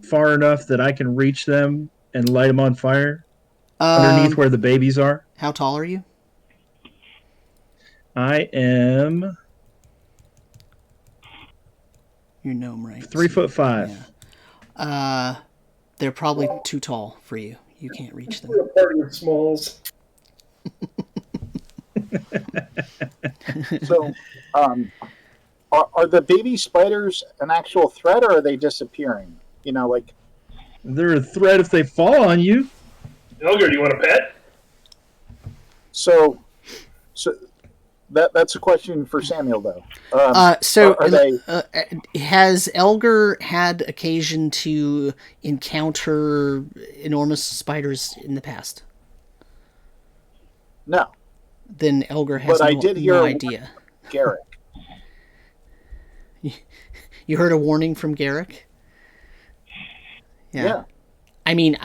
far enough that I can reach them and light them on fire underneath where the babies are? How tall are you? I am You're gnome, right? 3'5". Yeah. They're probably too tall for you. You can't reach them. We're a party with smalls. So, are the baby spiders an actual threat, or are they disappearing? You know, like They're a threat if they fall on you. Elgar, do you want a pet? so. That's a question for Samuel, though. Are they? Has Elgar had occasion to encounter enormous spiders in the past? No, Then Elgar has but I did hear no a idea. Garek. You heard a warning from Garek? Yeah. I mean,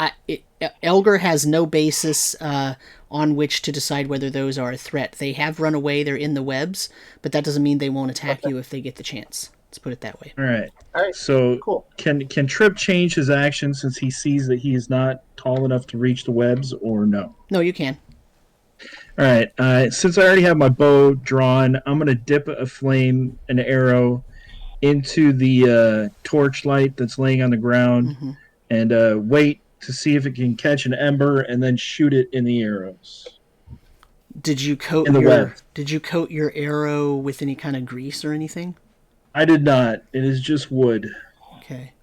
Elgar has no basis on which to decide whether those are a threat. They have run away, they're in the webs, but that doesn't mean they won't attack you if they get the chance. Let's put it that way. All right. All right. So Cool. can Trip change his action since he sees that he is not tall enough to reach the webs, or no? No, you can. All right. Since I already have my bow drawn, I'm going to dip a flame, an arrow, into the torchlight that's laying on the ground, Mm-hmm. and wait to see if it can catch an ember, and then shoot it in the arrows. Did you coat In the web. Did you coat your arrow with any kind of grease or anything? I did not. It is just wood. Okay.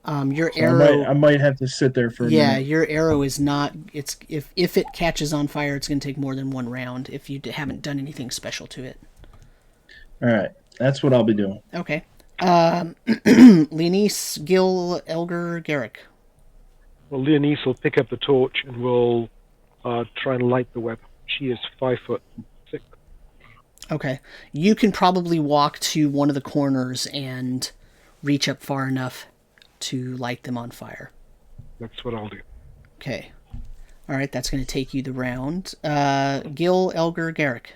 Your So arrow. I might have to sit there for a minute. Your arrow is not. It's if it catches on fire, it's going to take more than one round if you haven't done anything special to it. All right. That's what I'll be doing. Okay. Leanise, Gil, Elgar, Garek. Well, Leanise will pick up the torch and will try and light the web. She is 5'6". Okay. You can probably walk to one of the corners and reach up far enough to light them on fire. That's what I'll do. Okay. All right, that's going to take you the round. Gil, Elgar, Garek.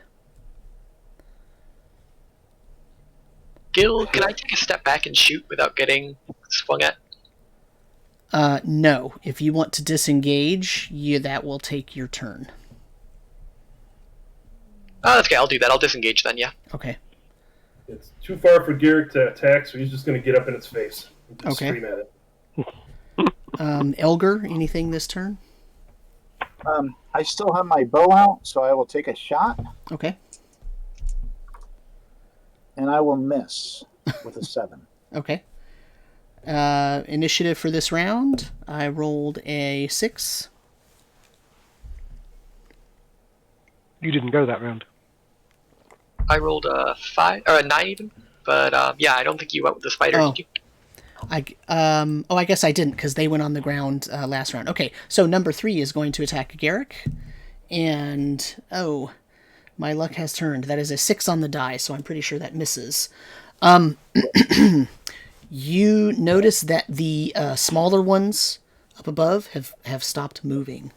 Gil, can I take a step back and shoot without getting swung at? No. If you want to disengage, that will take your turn. Oh, that's okay. I'll do that. I'll disengage then, yeah. Okay. It's too far for Garek to attack, so he's just going to get up in its face and Okay. scream at it. Elgar, anything this turn? I still have my bow out, so I will take a shot, Okay. and I will miss with a 7. Okay. Initiative for this round. I rolled a 6. You didn't go that round. I rolled a 5, or a 9 even. But, yeah, I don't think you went with the spider, Oh. did you? I guess I didn't because they went on the ground last round. Okay, so number 3 is going to attack Garek, and my luck has turned. That is a 6 on the die, so I'm pretty sure that misses. You notice that the smaller ones up above have stopped moving.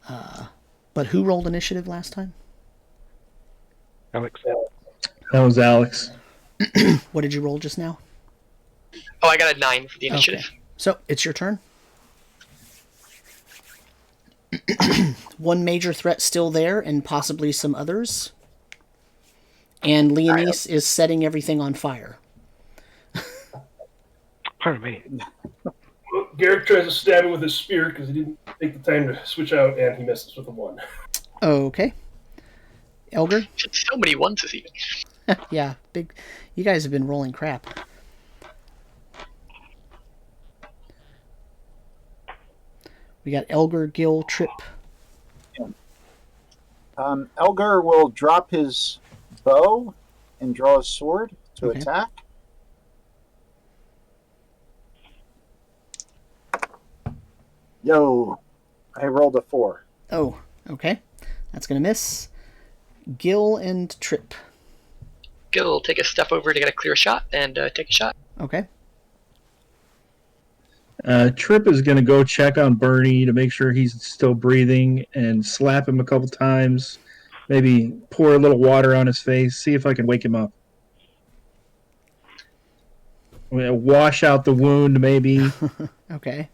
But who rolled initiative last time? Alex. That was Alex. What did you roll just now? Oh, I got a 9 for the initiative. Okay. So, it's your turn. One major threat still there, and possibly some others. And Leanise is setting everything on fire. Pardon me. Well, Garek tries to stab him with his spear because he didn't take the time to switch out, and he misses with a 1. Okay. Elgar? So many ones this evening. Yeah, big. You guys have been rolling crap. We got Elgar, Gil, Trip. Elgar will drop his bow and draw his sword to Okay. attack. Yo, I rolled a 4. Oh, okay. That's going to miss. Gil and Trip. Gil will take a step over to get a clear shot and take a shot. Okay. Trip is going to go check on Burnie to make sure he's still breathing and slap him a couple times. Maybe pour a little water on his face, see if I can wake him up. Wash out the wound, maybe. Okay.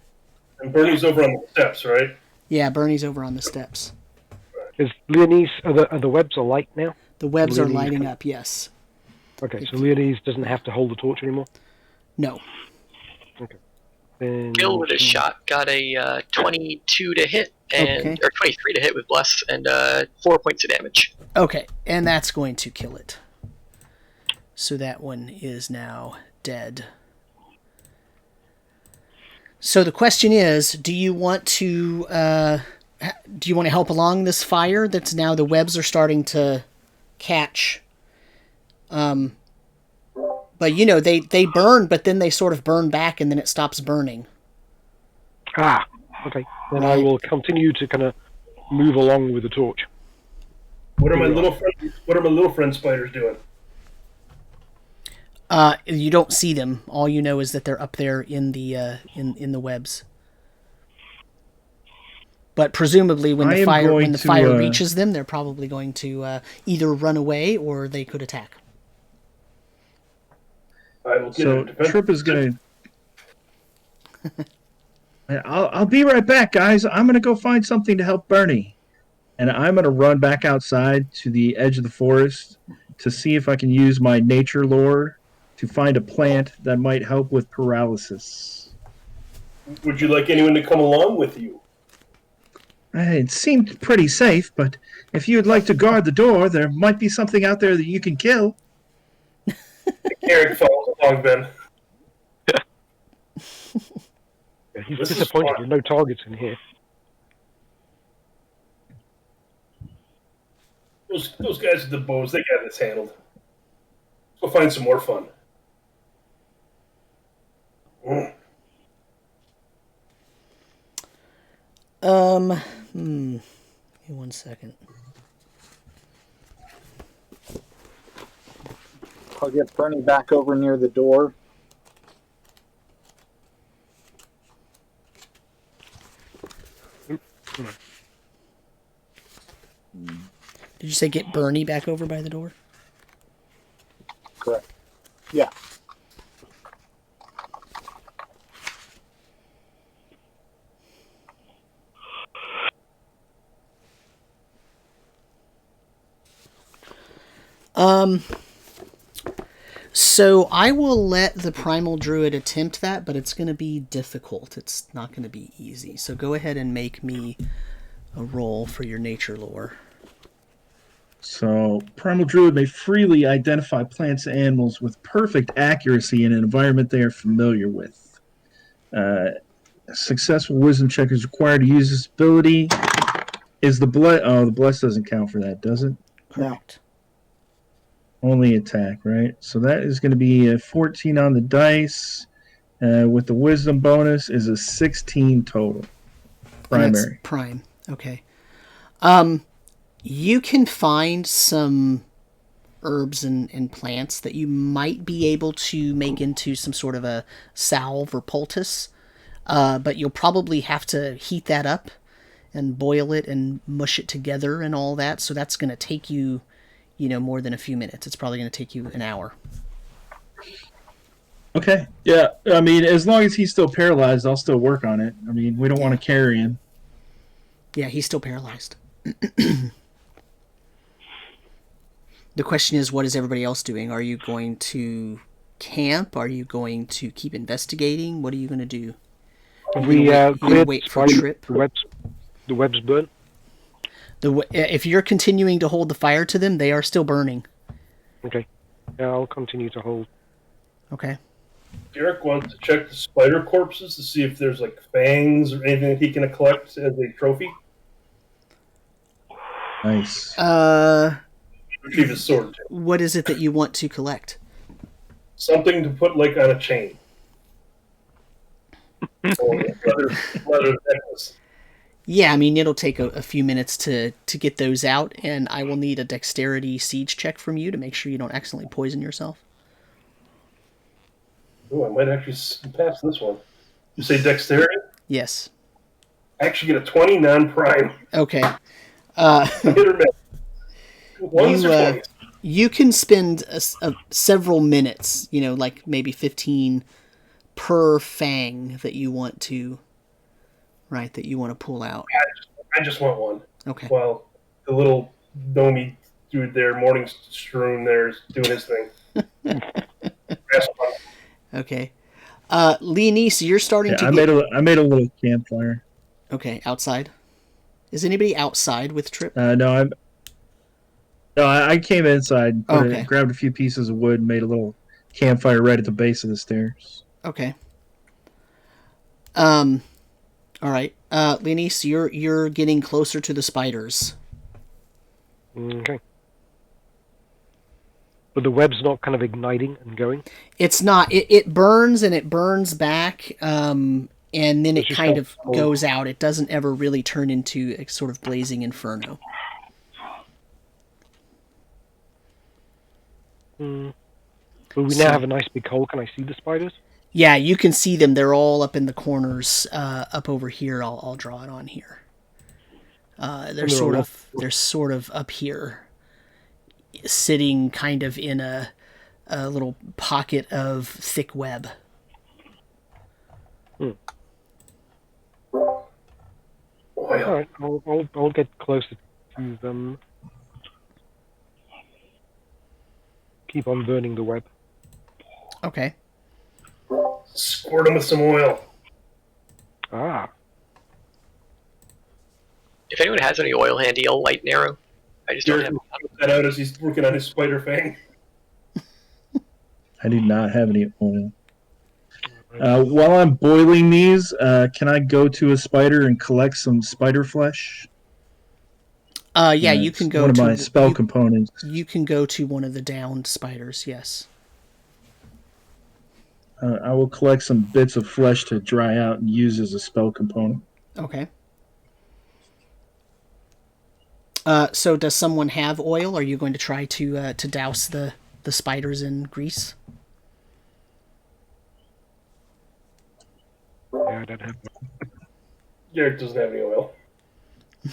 And Burnie's over on the steps, right? Yeah, Burnie's over on the steps. Is Leanise, are the webs alight now? The webs are Leanise lighting up, yes. Okay, so Leanise doesn't have to hold the torch anymore? No. Okay. Then Gil with his shot got a 22 to hit, and or 23 to hit with Bless, and 4 points of damage. Okay, and that's going to kill it. So that one is now dead. So the question is, do you want to help along this fire that's now the webs are starting to catch? But you know, they burn, but then they sort of burn back and then it stops burning. Ah, okay. Then I will continue to kind of move along with the torch. What are my little friend spiders doing? You don't see them. All you know is that they're up there in the webs. But presumably, when the fire reaches them, they're probably going to either run away or they could attack. So Trip is going to. I'll be right back, guys. I'm going to go find something to help Burnie, and I'm going to run back outside to the edge of the forest to see if I can use my nature lore to find a plant that might help with paralysis. Would you like anyone to come along with you? It seemed pretty safe, but if you'd like to guard the door, there might be something out there that you can kill. Garek follows along, Ben. He's disappointed with no targets in here. Those guys with the bows, they got this handled. Let's go find some more fun. Give me 1 second. I'll get Burnie back over near the door. Did you say get Burnie back over by the door? Correct. Yeah. So I will let the Primal Druid attempt that, but it's going to be difficult. It's not going to be easy. So go ahead and make me a roll for your nature lore. So, Primal Druid may freely identify plants and animals with perfect accuracy in an environment they are familiar with. A successful wisdom check is required to use this ability. Is the bless? Oh, the bless doesn't count for that, does it? Correct. Only attack, right? So that is going to be a 14 on the dice. With the wisdom bonus is a 16 total. Primary. That's prime. Okay. You can find some herbs and plants that you might be able to make into some sort of a salve or poultice, but you'll probably have to heat that up and boil it and mush it together and all that. So that's going to take you, more than a few minutes. It's probably going to take you an hour. Okay. Yeah. I mean, as long as he's still paralyzed, I'll still work on it. I mean, we don't want to carry him. Yeah, he's still paralyzed. The question is, what is everybody else doing? Are you going to camp? Are you going to keep investigating? What are you going to do? We wait for Trip. The webs burn. If you're continuing to hold the fire to them, they are still burning. Okay. Yeah, I'll continue to hold. Okay. Garek wants to check the spider corpses to see if there's like fangs or anything that he can collect as a trophy. Nice. Retrieve his sword. What is it that you want to collect? Something to put like on a chain. Or leather necklace. Yeah, I mean, it'll take a few minutes to get those out, and I will need a dexterity siege check from you to make sure you don't accidentally poison yourself. Oh, I might actually pass this one. You say dexterity? Yes. I actually get a 20 non-prime. Okay. Hit or miss. Ones or 20s? You can spend several minutes, like maybe 15 per fang that you want to, that you want to pull out. I just want one. Okay. Well, the little Gnome dude there, Morning Strewn there, is doing his thing. Okay. Leanise, you're starting to I made a little campfire. Okay, outside. Is anybody outside with Trip? No, I came inside, Okay. grabbed a few pieces of wood, made a little campfire right at the base of the stairs. Okay. All right. Leanise, you're getting closer to the spiders. Okay. But the web's not kind of igniting and going? It's not. It burns and it burns back, and then it kind of goes out. It doesn't ever really turn into a sort of blazing inferno. But we now have a nice big hole. Can I see the spiders? Yeah, you can see them. They're all up in the corners, up over here. I'll draw it on here. They're sort of up here, sitting kind of in a little pocket of thick web. All right, I'll get closer to them. Keep on burning the web. Okay. Squirt them with some oil. Ah. If anyone has any oil handy, I'll light an arrow. I just don't have that out as he's working on his spider fang. I do not have any oil. While I'm boiling these, can I go to a spider and collect some spider flesh? Yeah, you can go one of to my spell components. You can go to one of the downed spiders. Yes. I will collect some bits of flesh to dry out and use as a spell component. Okay. So does someone have oil? Are you going to try to douse the spiders in grease? Yeah, I don't have one. Garek doesn't have any oil. Yeah,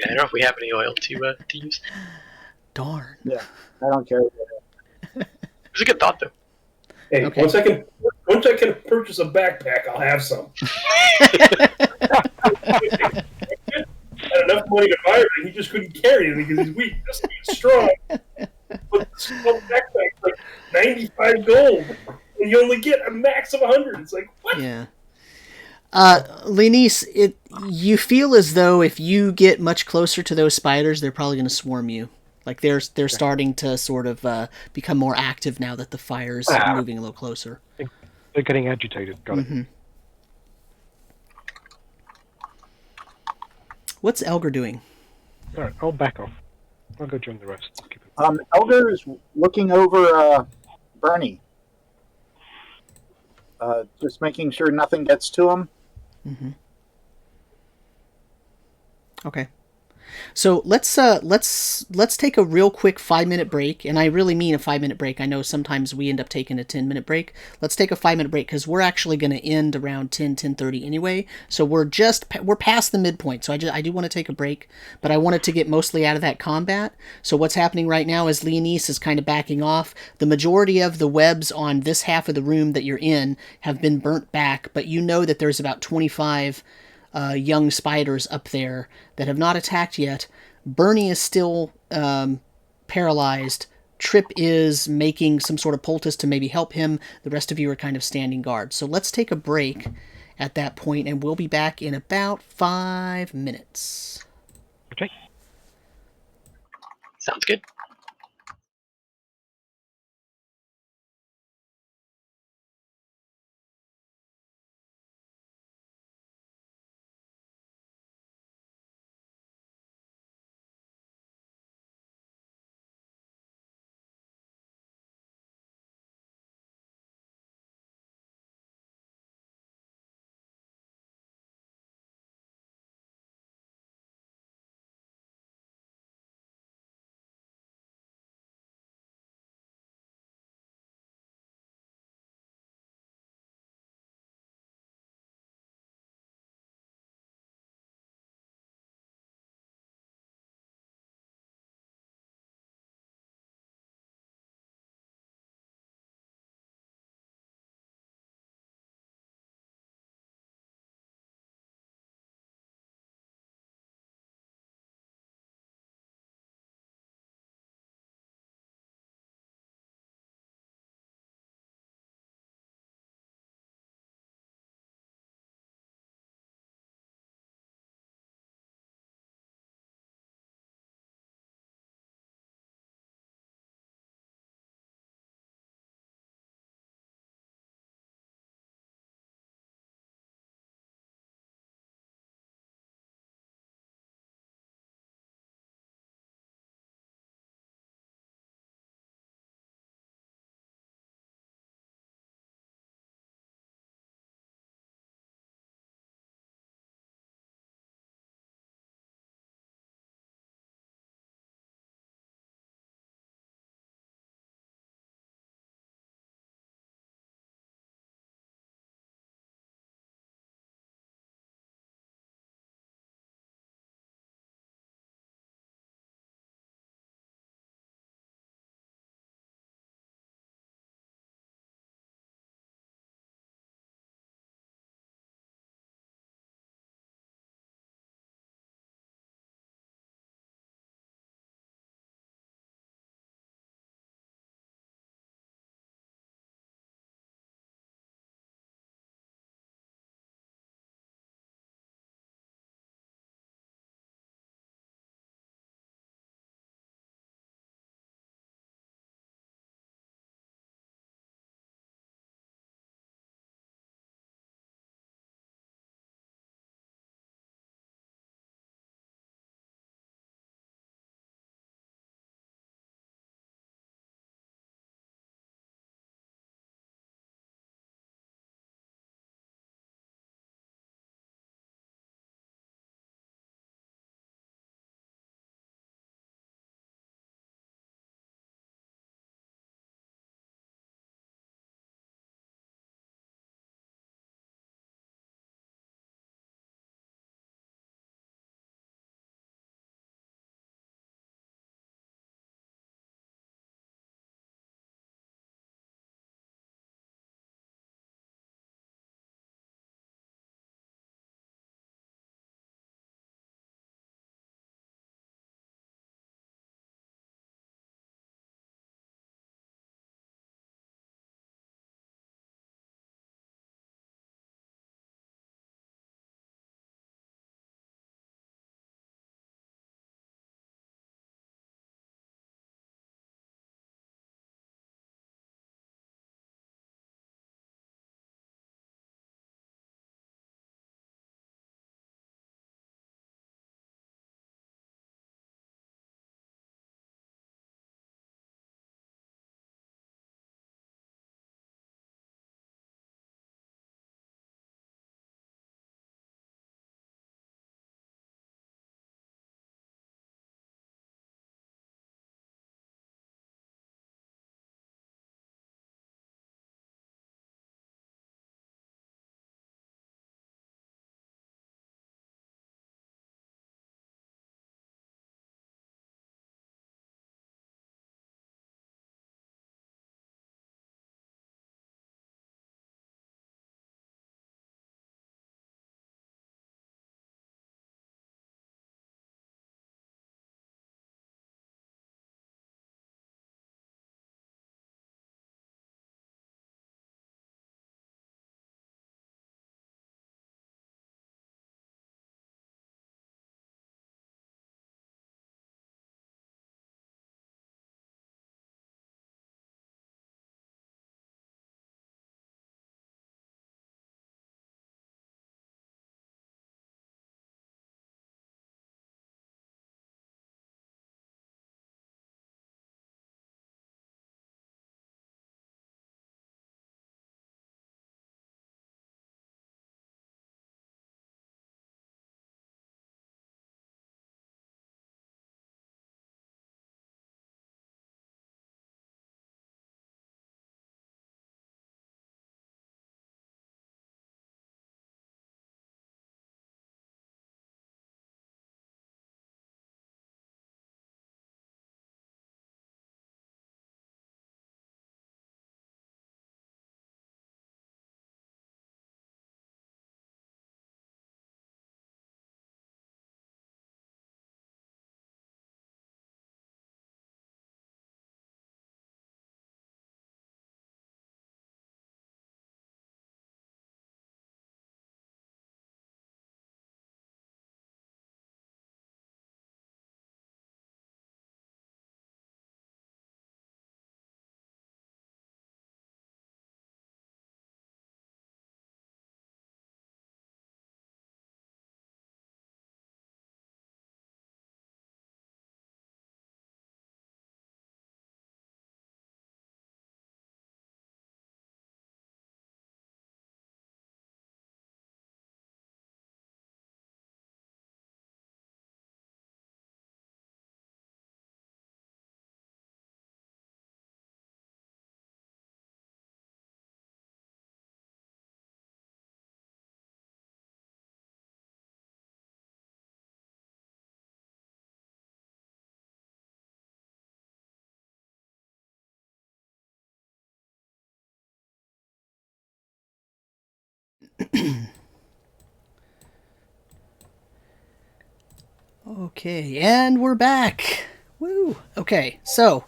I don't know if we have any oil to use. Darn. Yeah, I don't care. It was a good thought, though. Hey, Okay. once I can purchase a backpack, I'll have some. Had enough money to buy it, he just couldn't carry it because he's weak. This dude's strong. But the small backpack's like 95 gold, and you only get a max of 100. It's like, what? Yeah. Leanise, you feel as though if you get much closer to those spiders, they're probably going to swarm you. Like they're starting to sort of become more active now that the fire's moving a little closer. They're getting agitated. Got it. What's Elgar doing? All right, I'll back off. I'll go join the rest. Elgar is looking over Burnie. Just making sure nothing gets to him. Mm-hmm. Okay. So let's take a real quick 5-minute break, and I really mean a 5-minute break. I know sometimes we end up taking a 10-minute break. Let's take a 5-minute break because we're actually going to end around 10:30 anyway. So we're past the midpoint. So I do want to take a break, but I wanted to get mostly out of that combat. So what's happening right now is Leanise is kind of backing off. The majority of the webs on this half of the room that you're in have been burnt back, but you know that there's about 25 young spiders up there that have not attacked yet. Burnie is still paralyzed. Trip is making some sort of poultice to maybe help him. The rest of you are kind of standing guard. So let's take a break at that point, and we'll be back in about 5 minutes. Okay. Sounds good. Okay, and we're back. Woo. Okay, so,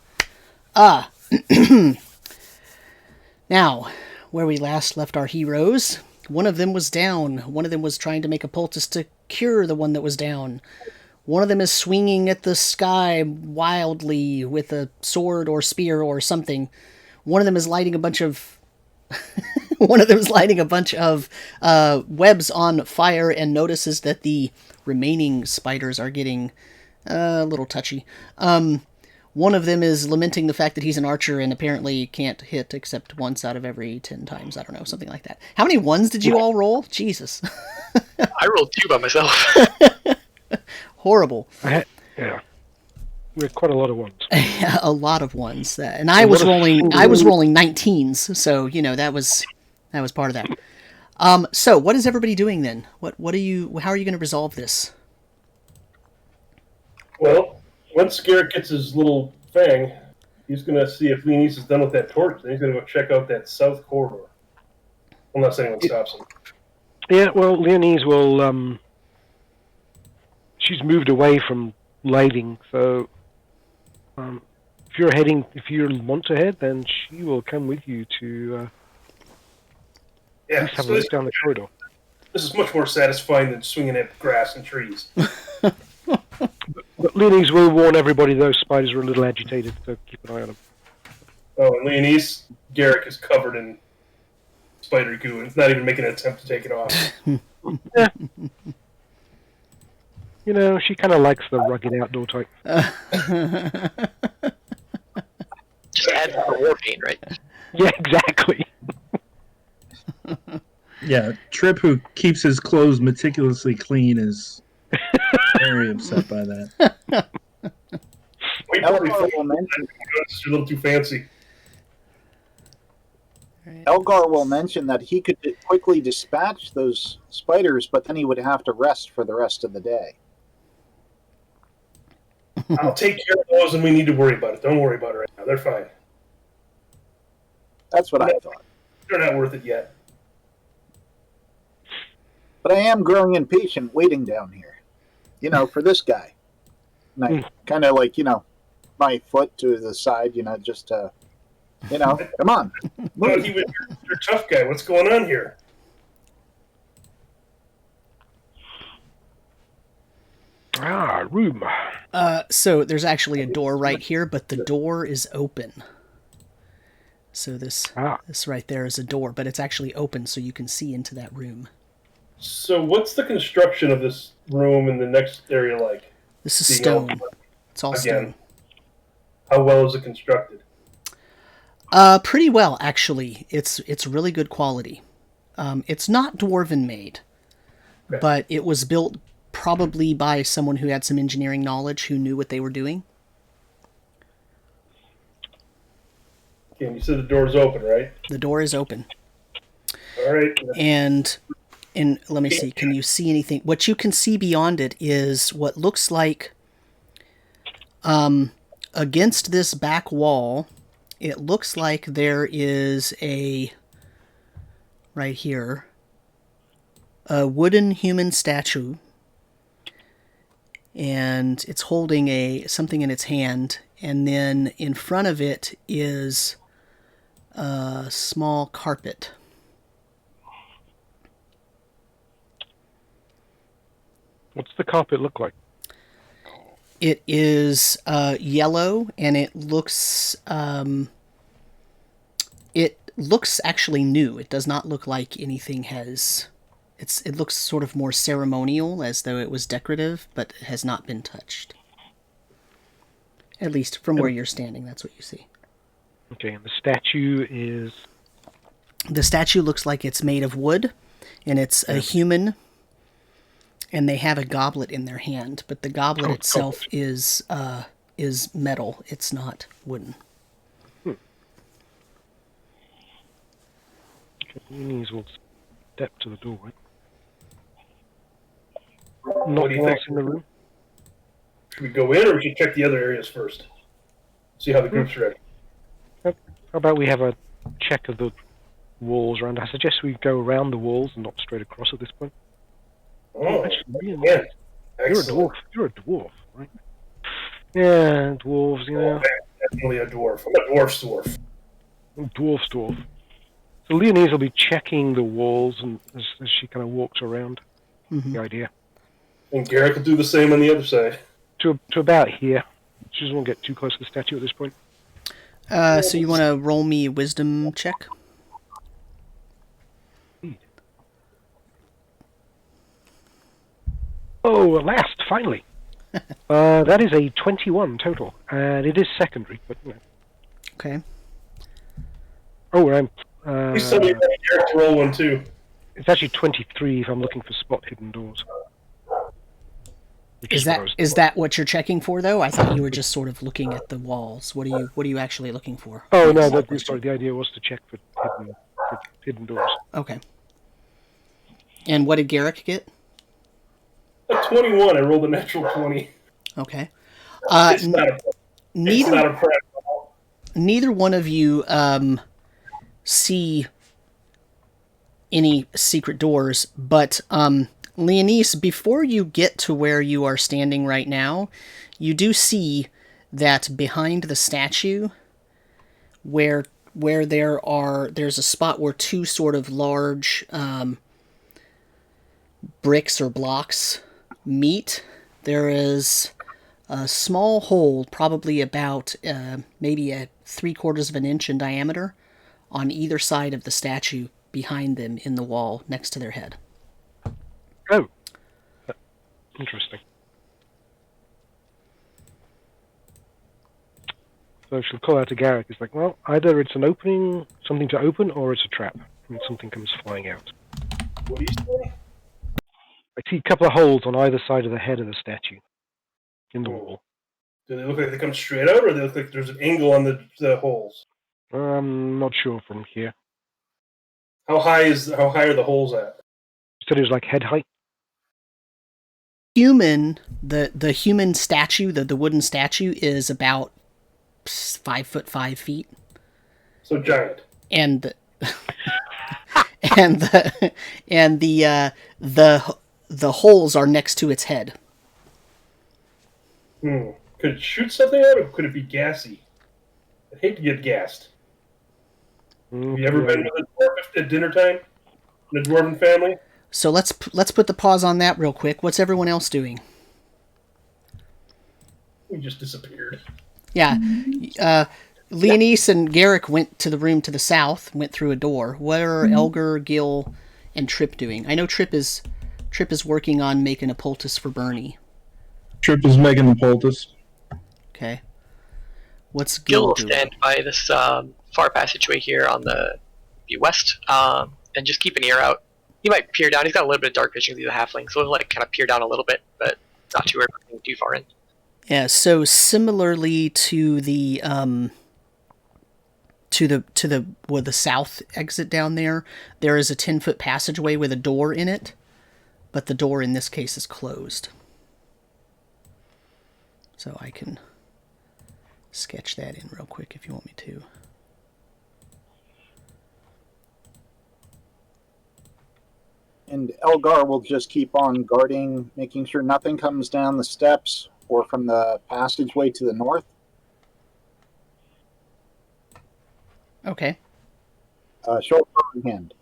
now, where we last left our heroes, one of them was down. One of them was trying to make a poultice to cure the one that was down. One of them is swinging at the sky wildly with a sword or spear or something. One of them is lighting a bunch of webs on fire and notices that the remaining spiders are getting a little touchy. One of them is lamenting the fact that he's an archer and apparently can't hit except once out of every 10 times. I don't know, something like that. How many ones did you all roll? Jesus. I rolled 2 by myself. Horrible. Yeah. We had quite a lot of ones. A lot of ones. And I was rolling 19s, so, you know, that was part of that. So what is everybody doing then? How are you going to resolve this? Well, once Garek gets his little fang, he's going to see if Leanise is done with that torch, then he's going to go check out that south corridor. Unless anyone stops him. Yeah, well, Leanise will... she's moved away from lading, so if you want to head, then she will come with you to have a look down the corridor. This is much more satisfying than swinging at grass and trees. But Leanise will warn everybody those spiders are a little agitated, so keep an eye on them. Oh, and Leanise, Garek is covered in spider goo and is not even making an attempt to take it off. Yeah. You know, she kind of likes the rugged outdoor type. Just add to the war paint, right? Yeah, exactly. Yeah, Trip, who keeps his clothes meticulously clean, is very upset by that. Wait, Elgar will mention. It's a little too fancy. Elgar will mention that he could quickly dispatch those spiders, but then he would have to rest for the rest of the day. I'll take care of those and we need to worry about it. Don't worry about it right now. They're fine. That's what I thought. They're not worth it yet. But I am growing impatient waiting down here. You know, for this guy. And I kind of like, you know, my foot to the side, you know, just to, you know, come on. Well, you're a tough guy. What's going on here? Room. So there's actually a door right here, but the door is open. So this right there is a door, but it's actually open so you can see into that room. So what's the construction of this room in the next area like? This is stone. It's all stone. How well is it constructed? Pretty well, actually. It's really good quality. It's not Dwarven made, but it was built probably by someone who had some engineering knowledge, who knew what they were doing. Okay, and you said the door's open, right? The door is open. All right. And let me see, can you see anything? What you can see beyond it is what looks like, against this back wall, it looks like there is right here, a wooden human statue. And it's holding something in its hand, and then in front of it is a small carpet. What's the carpet look like? It is yellow, and it looks actually new. It does not look like anything has. It looks sort of more ceremonial, as though it was decorative, but it has not been touched. At least from where you're standing, that's what you see. Okay, and the statue is... The statue looks like it's made of wood, and it's a human, and they have a goblet in their hand, but the goblet itself is metal. It's not wooden. Leanise will step to the doorway. What do you think? In the room. Should we go in, or we should check the other areas first? See how the group's ready. How about we have a check of the walls around. I suggest we go around the walls and not straight across at this point. Oh, Actually, yeah. you're a Excellent. dwarf. You're a dwarf, right? Yeah, dwarves, you know. I'm definitely a dwarf. I'm a dwarf's dwarf. Dwarf's dwarf. So Leanise will be checking the walls and as she kind of walks around. The idea. And Garek will do the same on the other side. To about here. She doesn't want to get too close to the statue at this point. So you want to roll me a wisdom check? Oh, at last, finally. That is a 21 total, and it is secondary, but you know. Okay. Oh, I'm. Please tell me Garek to roll one too. It's actually 23 if I'm looking for spot hidden doors. Is that what you're checking for, though? I thought you were just sort of looking at the walls. What are you actually looking for? Oh no, sorry. The idea was to check for hidden doors. Okay. And what did Garek get? A 21. I rolled a natural 20. Okay. It's not a problem. Neither one of you see any secret doors, but Leanise, before you get to where you are standing right now, you do see that behind the statue, where there's a spot where two sort of large bricks or blocks meet. There is a small hole, probably about maybe a 3/4 of an inch in diameter, on either side of the statue behind them in the wall next to their head. Oh, interesting. So she'll call out to Garek. It's like, well, either it's an opening, something to open, or it's a trap, and something comes flying out. What do you say? I see a couple of holes on either side of the head of the statue in the wall. Do they look like they come straight out, or do they look like there's an angle on the holes? I'm not sure from here. How high are the holes at? You said it was like head height? The human statue, the wooden statue, is about 5'5". So giant. And the holes are next to its head. Could it shoot something out, or could it be gassy? I'd hate to get gassed. Have you ever been with a dwarf at dinner time in a dwarven family? So let's put the pause on that real quick. What's everyone else doing? We just disappeared. Yeah. Leanise and Garek went to the room to the south, went through a door. What are Elgar, Gil, and Trip doing? I know Trip is working on making a poultice for Burnie. Trip is making the poultice. Okay. What's Gil Gil will doing? stand by this far passageway here on the west and just keep an ear out. He might peer down. He's got a little bit of dark vision because he's a halfling, so he'll like kind of peer down a little bit, but not too far in. Yeah. So similarly to the the south exit down there is a 10-foot passageway with a door in it, but the door in this case is closed. So I can sketch that in real quick if you want me to. And Elgar will just keep on guarding, making sure nothing comes down the steps or from the passageway to the north. Okay. Short in hand.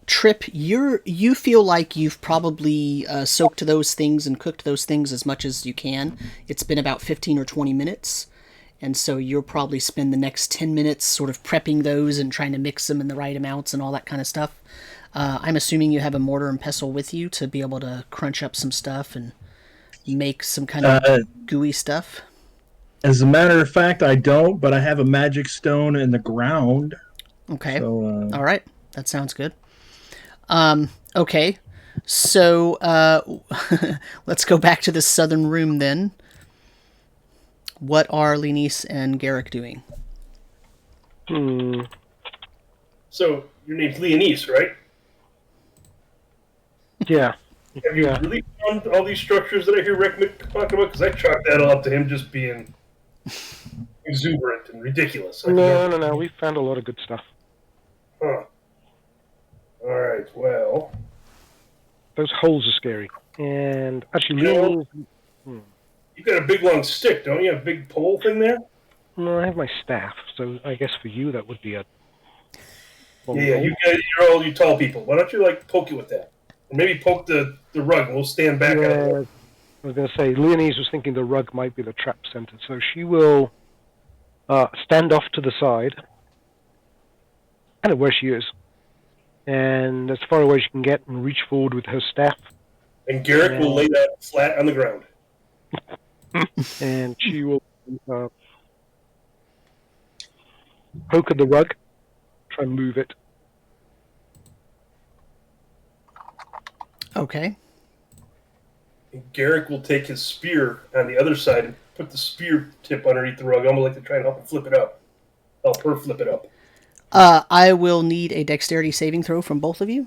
Trip, you feel like you've probably soaked those things and cooked those things as much as you can. It's been about 15 or 20 minutes, and so you'll probably spend the next 10 minutes sort of prepping those and trying to mix them in the right amounts and all that kind of stuff. I'm assuming you have a mortar and pestle with you to be able to crunch up some stuff and make some kind of gooey stuff. As a matter of fact, I don't, but I have a magic stone in the ground. Okay. So, all right. That sounds good. Okay. So let's go back to the southern room then. What are Leanise and Garek doing? So your name's Leanise, right? Yeah. Have you really found all these structures that I hear Rick talking about? Because I chalked that all up to him just being exuberant and ridiculous. No. We found a lot of good stuff. Huh. All right. Well, Those holes are scary. And actually, you you've got a big long stick, don't you? A big pole thing there. no, I have my staff. So I guess for you that would be a. Yeah, you guys, you're all you tall people. Why don't you poke it with that, or maybe poke the rug, and we'll stand back. Yeah, I was going to say, Leanise was thinking the rug might be the trap center, so she will stand off to the side, kind of where she is, and as far away as she can get, and reach forward with her staff. And Garek will lay that flat on the ground. And she will poke at the rug, try and move it. Okay. And Garek will take his spear on the other side and put the spear tip underneath the rug, almost like to try and help him flip it up. Help her flip it up. I will need a dexterity saving throw from both of you.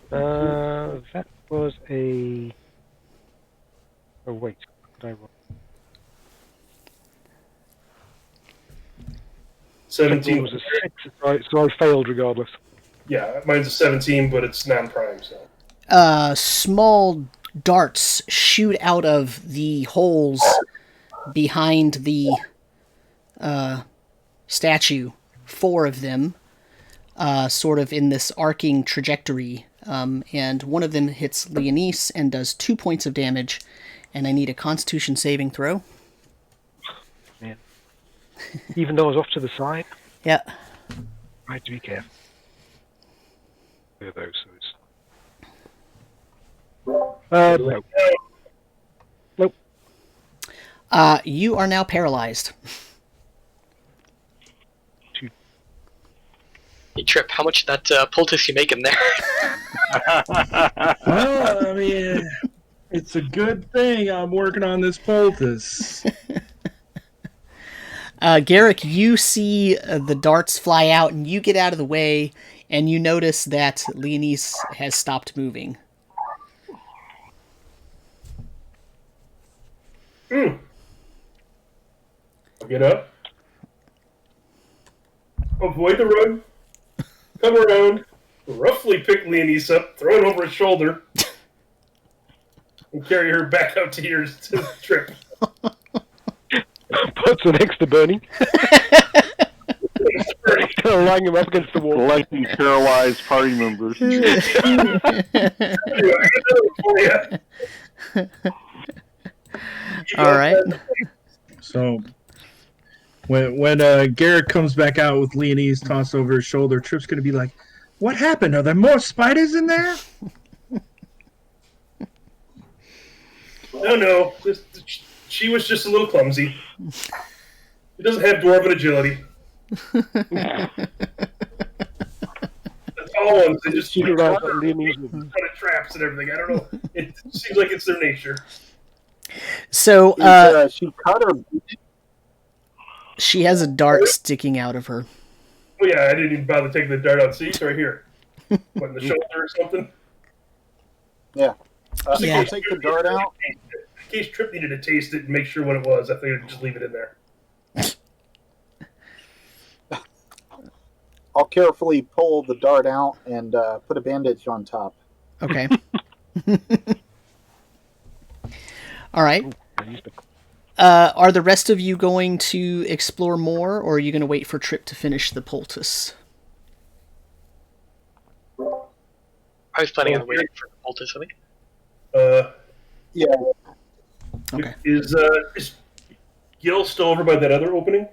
That was a. Oh wait, did I roll? 17 was a 6, so I failed regardless. Yeah, mine's a 17, but it's non-prime, so. Small darts shoot out of the holes behind the statue. 4 of them, sort of in this arcing trajectory. And one of them hits Leanise and does 2 points of damage. And I need a Constitution saving throw. Man. Even though I was off to the side? Yeah. I have to be careful. Where are those? No. Nope. You are now paralyzed. Hey, Trip, how much of that poultice you making there? Well, I mean, it's a good thing I'm working on this poultice. Garek, you see the darts fly out, and you get out of the way, and you notice that Leanise has stopped moving. I'll get up. Avoid the rug. Come around. Roughly pick Leanise up, throw it over his shoulder, and carry her back out to your trip. Puts her next to Burnie. Kind of line him up against the wall. Collecting paralyzed party members. All right. So when Garek comes back out with Leanise tossed over his shoulder, Trip's going to be like, "What happened? Are there more spiders in there?" No. She was just a little clumsy. She doesn't have dwarven agility. The tall ones, they just kind of traps and everything. I don't know. It seems like it's their nature. So, she cut her. she has a dart sticking out of her. Oh yeah, I didn't even bother taking the dart out. See, it's right here. What, in the shoulder or something? Yeah. Yeah. I'll take the dart out. In case Trip needed to taste it and make sure what it was, I figured I'd just leave it in there. I'll carefully pull the dart out and put a bandage on top. Okay. All right. Are the rest of you going to explore more, or are you going to wait for Trip to finish the poultice? I was planning on waiting for the poultice, I think. Yeah. Okay. Is Gil still over by that other opening?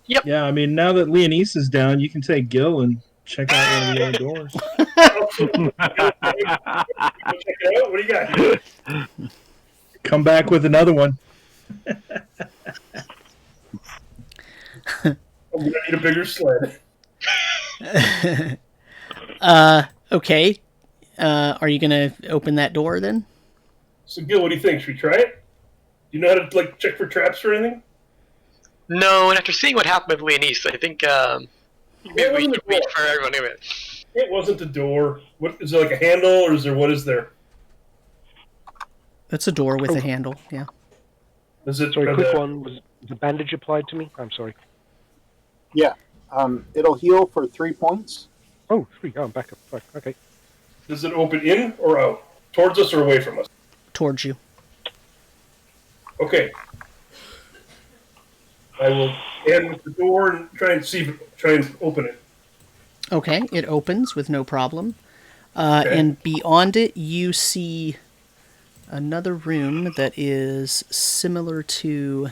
Yep. Yeah, I mean, now that Leanise is down, you can take Gil and check out one of the other doors. Check it out. What do you got here? Come back with another one. I'm gonna need a bigger sled. Okay. Are you going to open that door then? So Gil, what do you think? Should we try it? Do you know how to check for traps or anything? No, and after seeing what happened with Leanise, I think We should wait for everyone to it. It wasn't the door. What is there, like a handle, or is there, what is there? It's a door with a handle, yeah. Is it? Sorry, quick one. Was the bandage applied to me? I'm sorry. Yeah. It'll heal for 3 points. Oh, 3. Oh, back up. Okay. Does it open in or out? Towards us or away from us? Towards you. Okay. I will stand with the door and try and open it. Okay, it opens with no problem. Okay. And beyond it, you see another room that is similar to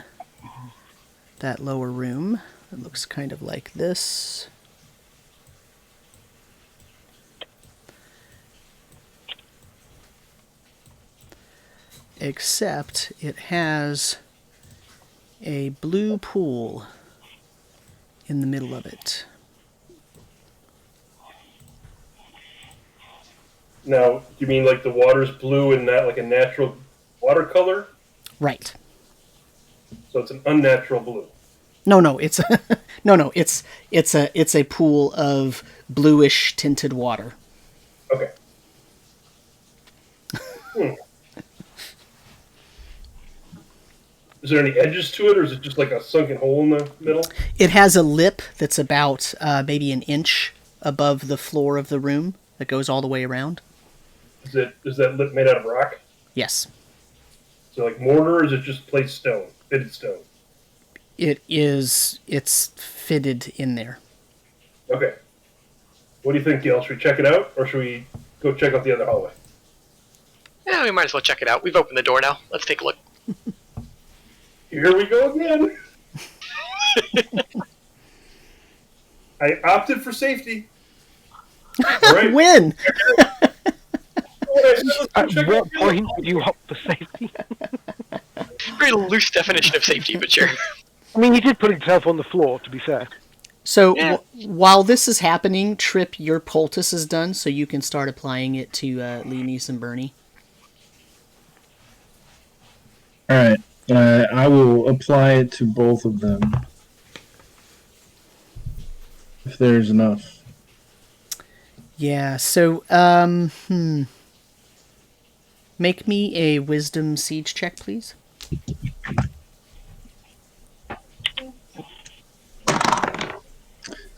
that lower room. It looks kind of like this. Except it has a blue pool in the middle of it. Now, you mean like the water's blue and not like a natural watercolor? Right. So it's an unnatural blue. No, it's it's a pool of bluish tinted water. Okay. Is there any edges to it, or is it just like a sunken hole in the middle? It has a lip that's about maybe an inch above the floor of the room that goes all the way around. Is that lip made out of rock? Yes. So like mortar, or is it just plain stone, fitted stone? It's fitted in there. Okay. What do you think, Gil? Should we check it out, or should we go check out the other hallway? Yeah, we might as well check it out. We've opened the door now. Let's take a look. Here we go again. I opted for safety. All right. Win! At what point would you opt for safety? Very loose definition of safety, but sure. I mean, he did put himself on the floor, to be fair. So while this is happening, Trip, your poultice is done, so you can start applying it to Leanise and Burnie. All right. I will apply it to both of them. If there's enough. Yeah, so, make me a wisdom siege check, please.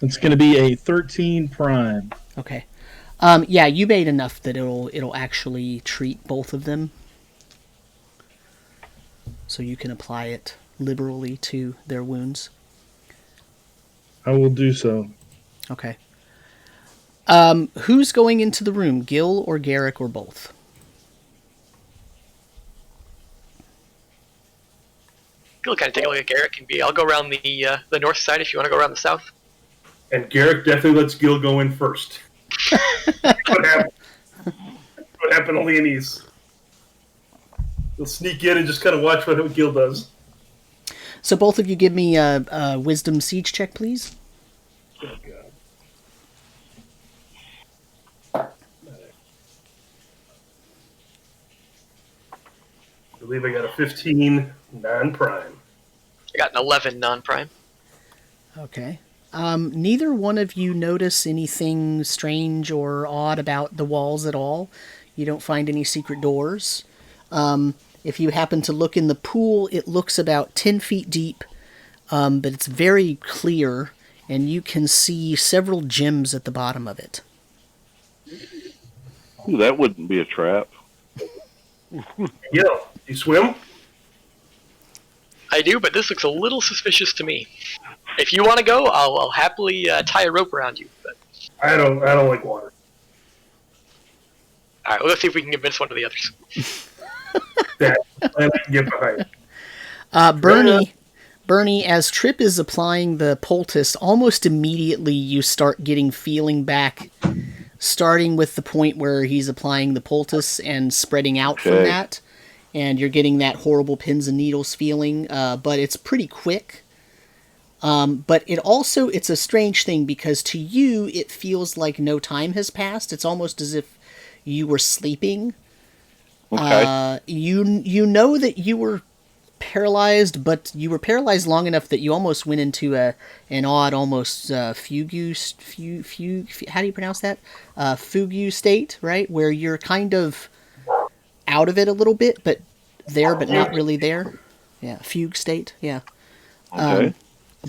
It's going to be a 13 prime. Okay. Yeah, you made enough that it'll actually treat both of them. So you can apply it liberally to their wounds. I will do so. Okay. Who's going into the room, Gil or Garek or both? You'll kind of take a look at Garek and I'll go around the north side if you want to go around the south. And Garek definitely lets Gil go in first. What happened to Leanise? He'll sneak in and just kind of watch what Gil does. So both of you give me a wisdom siege check, please. Oh, God. I believe I got a 15 non-prime. I got an 11 non-prime. Okay. Neither one of you notice anything strange or odd about the walls at all. You don't find any secret doors. If you happen to look in the pool, it looks about 10 feet deep, but it's very clear, and you can see several gems at the bottom of it. Ooh, that wouldn't be a trap. Yeah, you swim? I do, but this looks a little suspicious to me. If you want to go, I'll happily tie a rope around you. But... I don't like water. All right, well, let's see if we can convince one of the others. That I can get behind. Burnie, as Trip is applying the poultice, almost immediately you start getting feeling back, starting with the point where he's applying the poultice and spreading out from that, and you're getting that horrible pins and needles feeling, but it's pretty quick. But it's a strange thing because to you it feels like no time has passed. It's almost as if you were sleeping. Okay. You know that you were paralyzed, but you were paralyzed long enough that you almost went into an odd, almost fugue. How do you pronounce that? Fugue state, right? Where you're kind of out of it a little bit, but there, but not really there. Yeah, fugue state. Yeah. Okay.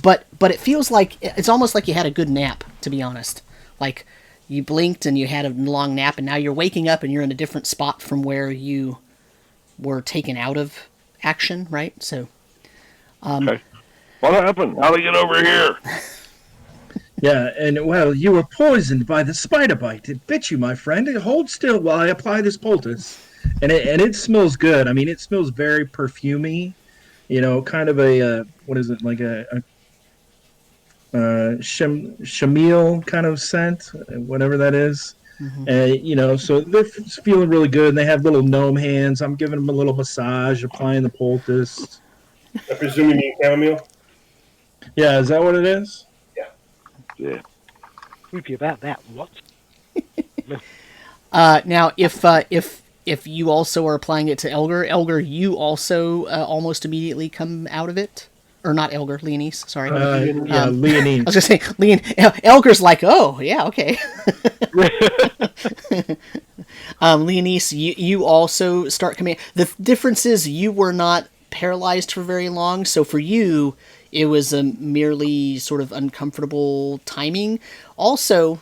But it feels like it's almost like you had a good nap, to be honest. Like you blinked and you had a long nap, and now you're waking up and you're in a different spot from where you were taken out of action, right? So, Okay. What happened? How did I get over here? Yeah, and well, you were poisoned by the spider bite. It bit you, my friend. Hold still while I apply this poultice. And it smells good. I mean, it smells very perfumey. You know, kind of a what is it, like a chamomile kind of scent, whatever that is. Mm-hmm. You know, so they're feeling really good. And they have little gnome hands. I'm giving them a little massage, applying the poultice. I presume you mean chamomile? Yeah, is that what it is? Yeah. Creepy about that. What? Now, if you also are applying it to Elgar, you also almost immediately come out of it. Or not Elgar, Leanise, sorry. Leanise. I was going to say, Elgar's like, oh, yeah, okay. Leanise, you also start coming. The difference is you were not paralyzed for very long, so for you, it was a merely sort of uncomfortable timing. Also,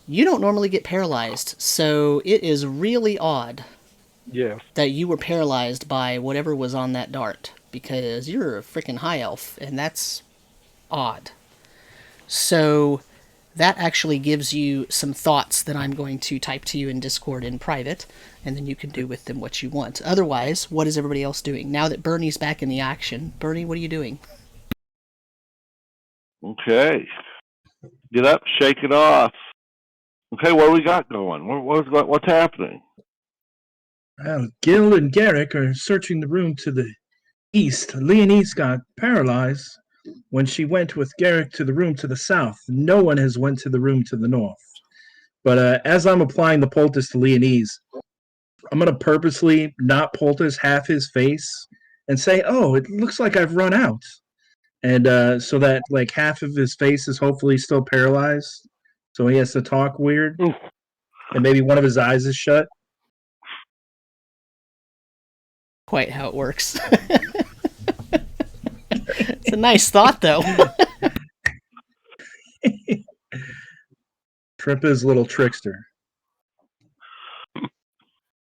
you don't normally get paralyzed, so it is really odd that you were paralyzed by whatever was on that dart, because you're a freaking high elf, and that's odd. So that actually gives you some thoughts that I'm going to type to you in Discord in private, and then you can do with them what you want. Otherwise, what is everybody else doing? Now that Burnie's back in the action, Burnie, what are you doing? Okay. Get up, shake it off. Okay, what do we got going? What's happening? Well, Gil and Garek are searching the room to the east. Leanise got paralyzed when she went with Garek to the room to the south. No one has went to the room to the north. But as I'm applying the poultice to Leanise, I'm going to purposely not poultice half his face and say, oh, it looks like I've run out. And so that like half of his face is hopefully still paralyzed. So he has to talk weird. And maybe one of his eyes is shut. Quite how it works. It's a nice thought, though. Trip is a little trickster.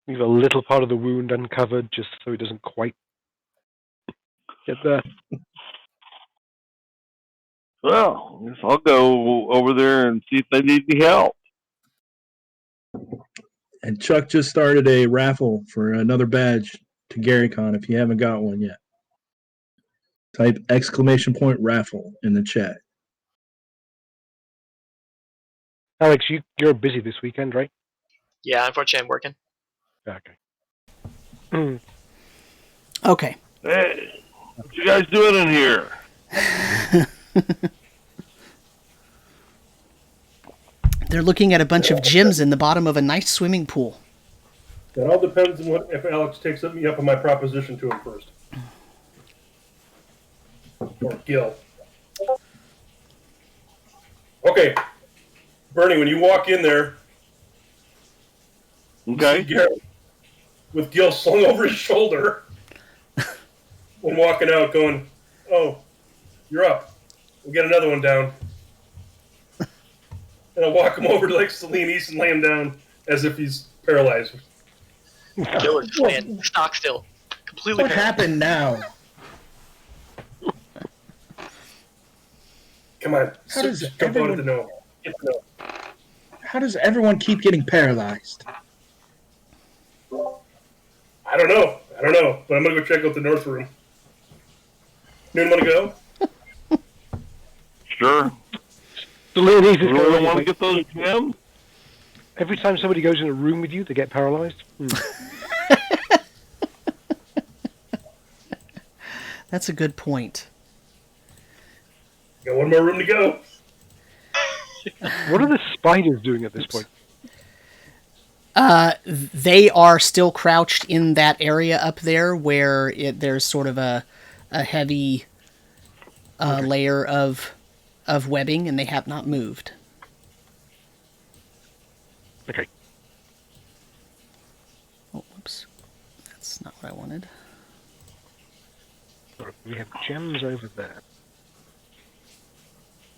Leave a little part of the wound uncovered just so he doesn't quite get there. Well, I guess I'll go over there and see if they need any help. And Chuck just started a raffle for another badge to GaryCon if you haven't got one yet. Type !raffle in the chat. Alex, you're busy this weekend, right? Yeah, unfortunately I'm working. Okay. Okay. Hey, what you guys doing in here? They're looking at a bunch of gems in the bottom of a nice swimming pool. That all depends on if Alex takes me up on my proposition to him first. Or Gil. Okay. Burnie, when you walk in there, Okay. Garek, with Gil slung over his shoulder, and walking out going, oh, you're up. We'll get another one down. And I'll walk him over to Leanise and lay him down as if he's paralyzed. Gil is laying stock still. Completely What paralyzed. happened now? Come on. How does Just jump on it to know. How does everyone keep getting paralyzed? I don't know. But I'm going to go check out the north room. Anyone want to go? Sure. The Leanise is Really going want to get those gems? every time somebody goes in a room with you, they get paralyzed. That's a good point. Got one more room to go. What are the spiders doing at this point? They are still crouched in that area up there where there's sort of a heavy layer of webbing, and they have not moved. Okay. Oh, whoops. That's not what I wanted. So we have gems over there.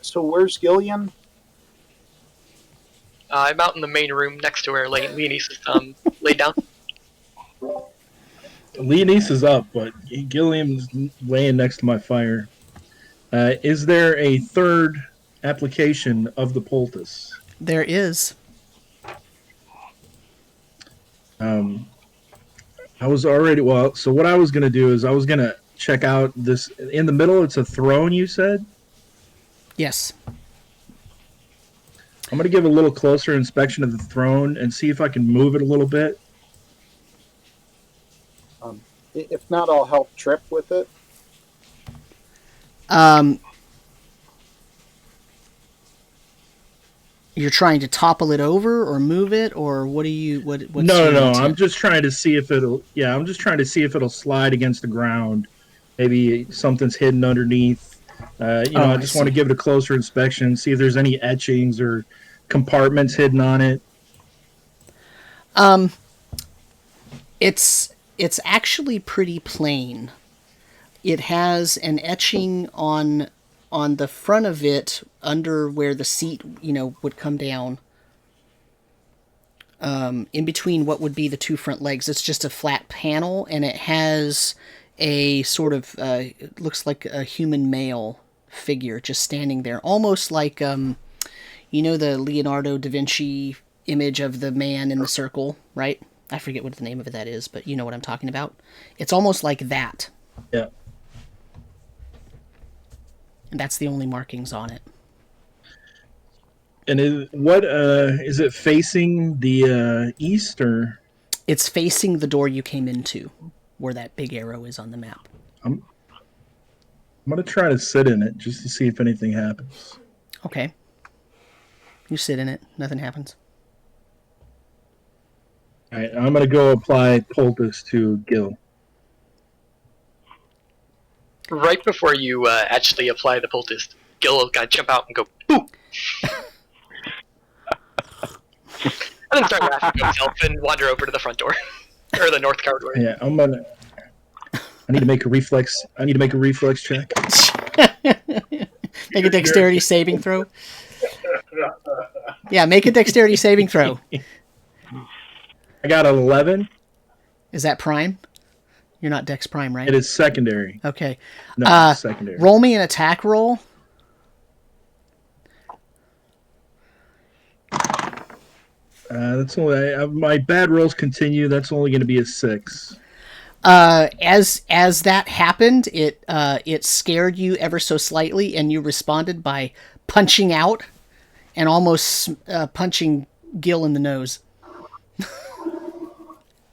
So where's Gillian? I'm out in the main room next to where Leanise is laid down. Leanise is up, but Gillian's laying next to my fire. Is there a third application of the poultice? There is. I was already so what I was going to do is I was going to check out this in the middle. It's a throne, you said? Yes. I'm going to give a little closer inspection of the throne and see if I can move it a little bit. If not, I'll help Trip with it. You're trying to topple it over or move it, or what do you? What's No. your intent? I'm just trying to see if it'll. Yeah, I'm just trying to see if it'll slide against the ground. Maybe something's hidden underneath. I just want to give it a closer inspection, see if there's any etchings or compartments hidden on it. It's actually pretty plain. It has an etching on the front of it, under where the seat, would come down. In between what would be the two front legs, it's just a flat panel, and it has a sort of it looks like a human male figure just standing there, almost like the Leonardo da Vinci image of the man in the circle, right? I forget what the name of that is, but you know what I'm talking about. It's almost like that. Yeah. And that's the only markings on it. And is it facing the east, or? It's facing the door you came into, where that big arrow is on the map. I'm going to try to sit in it just to see if anything happens. Okay. You sit in it. Nothing happens. All right, I'm going to go apply poultice to Gil. Right before you actually apply the poultice, Gil will kind of jump out and go, "Boo!" and then start laughing to himself and wander over to the front door. Or the north corridor. Yeah, I need to make a reflex. I need to make a reflex check. Make a dexterity saving throw. Yeah, make a dexterity saving throw. I got an 11. Is that prime? You're not dex prime, right? It is secondary. Okay. No, it's secondary. Roll me an attack roll. That's only my bad rolls continue. That's only going to be a 6. As that happened, it scared you ever so slightly, and you responded by punching out and almost punching Gil in the nose.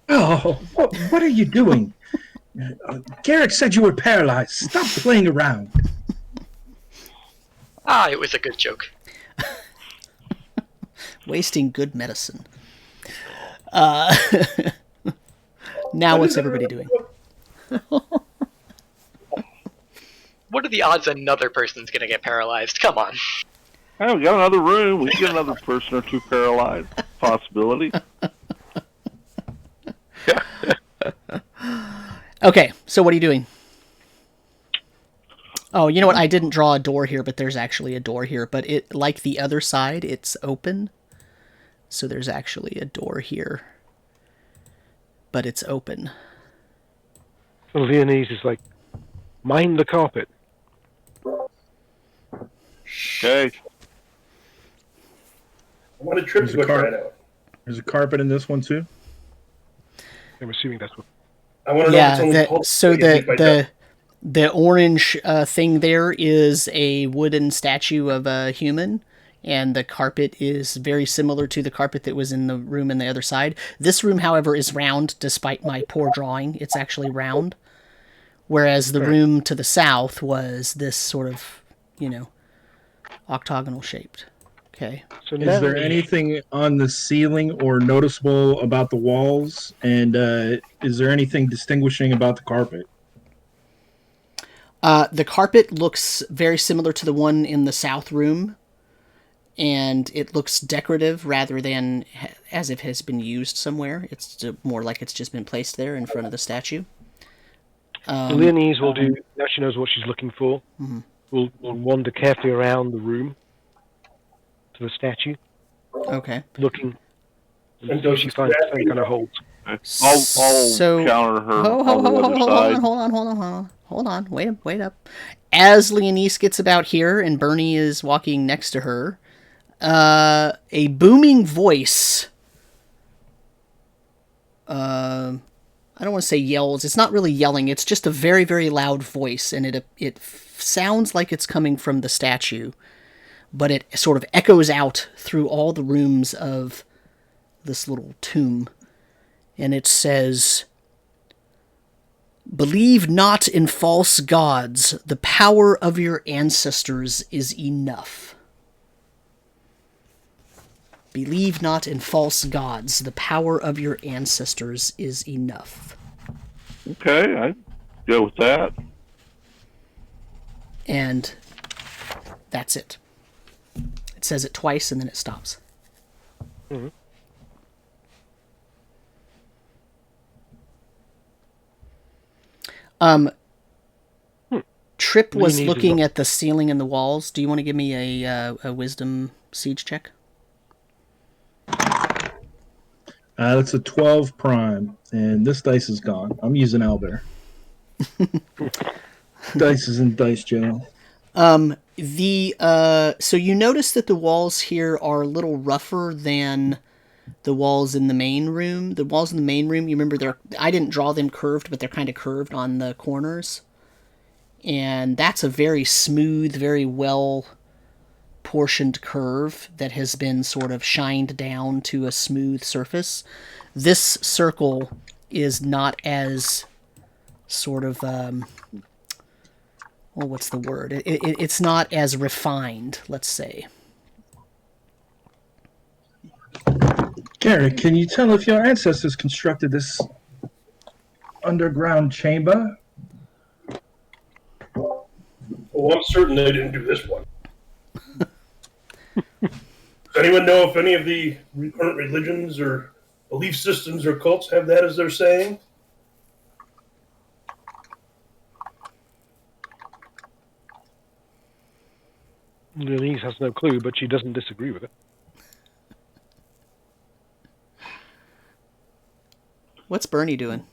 Oh, what are you doing? Garek said you were paralyzed. Stop playing around. It was a good joke. Wasting good medicine. Now what's everybody doing? What are the odds another person's going to get paralyzed? Come on. Hey, we got another room. We can get another person or two paralyzed. Possibility. Okay, so what are you doing? Oh, you know what? I didn't draw a door here, but there's actually a door here. But it, like the other side, it's open. So there's actually a door here. But it's open. So Leanise is like, mind the carpet. Okay. I wanted Trip to go try it out. There's a carpet in this one too. I'm assuming that's what. I want to know if it's only cold. So the orange thing there is a wooden statue of a human, and the carpet is very similar to the carpet that was in the room on the other side. This room, however, is round, despite my poor drawing. It's actually round, whereas the room to the south was this sort of, octagonal shaped Okay. So Is now there anything on the ceiling or noticeable about the walls? And is there anything distinguishing about the carpet? The carpet looks very similar to the one in the south room, and it looks decorative rather than as if it has been used somewhere. It's more like it's just been placed there in front of the statue. Leanise will do, now she knows what she's looking for, will wander carefully around the room to the statue, Okay. looking Until until she finds some kind of holes. I'll So- counter her Hold on the other side. on. Wait up. As Leanise gets about here and Burnie is walking next to her, a booming voice. I don't want to say yells. It's not really yelling. It's just a very, very loud voice, and it sounds like it's coming from the statue, but it sort of echoes out through all the rooms of this little tomb, and it says, "Believe not in false gods. The power of your ancestors is enough." Believe not in false gods. The power of your ancestors is enough. Okay, I'd go with that. And that's it. It says it twice and then it stops. Mhm. Trip was Leanise looking is- at the ceiling and the walls. Do you want to give me a wisdom siege check? That's a 12 prime, and this dice is gone. I'm using owlbear. Dice is in dice jail. So you notice that the walls here are a little rougher than the walls in the main room. The walls in the main room, you remember, I didn't draw them curved, but they're kind of curved on the corners. And that's a very smooth, very well portioned curve that has been sort of shined down to a smooth surface. This circle is not as sort of what's the word? It's not as refined, let's say. Garek, can you tell if your ancestors constructed this underground chamber? Oh, I'm certain they didn't do this one. Does anyone know if any of the current religions or belief systems or cults have that as their saying? Leanise has no clue, but she doesn't disagree with it. What's Burnie doing?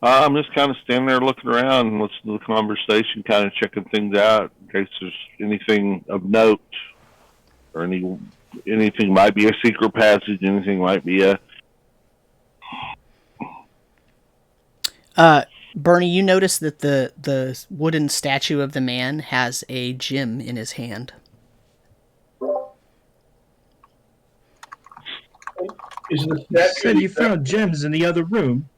I'm just kind of standing there looking around and listening to the conversation, kind of checking things out in case there's anything of note or anything might be a secret passage, anything might be a... Burnie, you notice that the wooden statue of the man has a gem in his hand. Is the You statue said you found gems in the other room.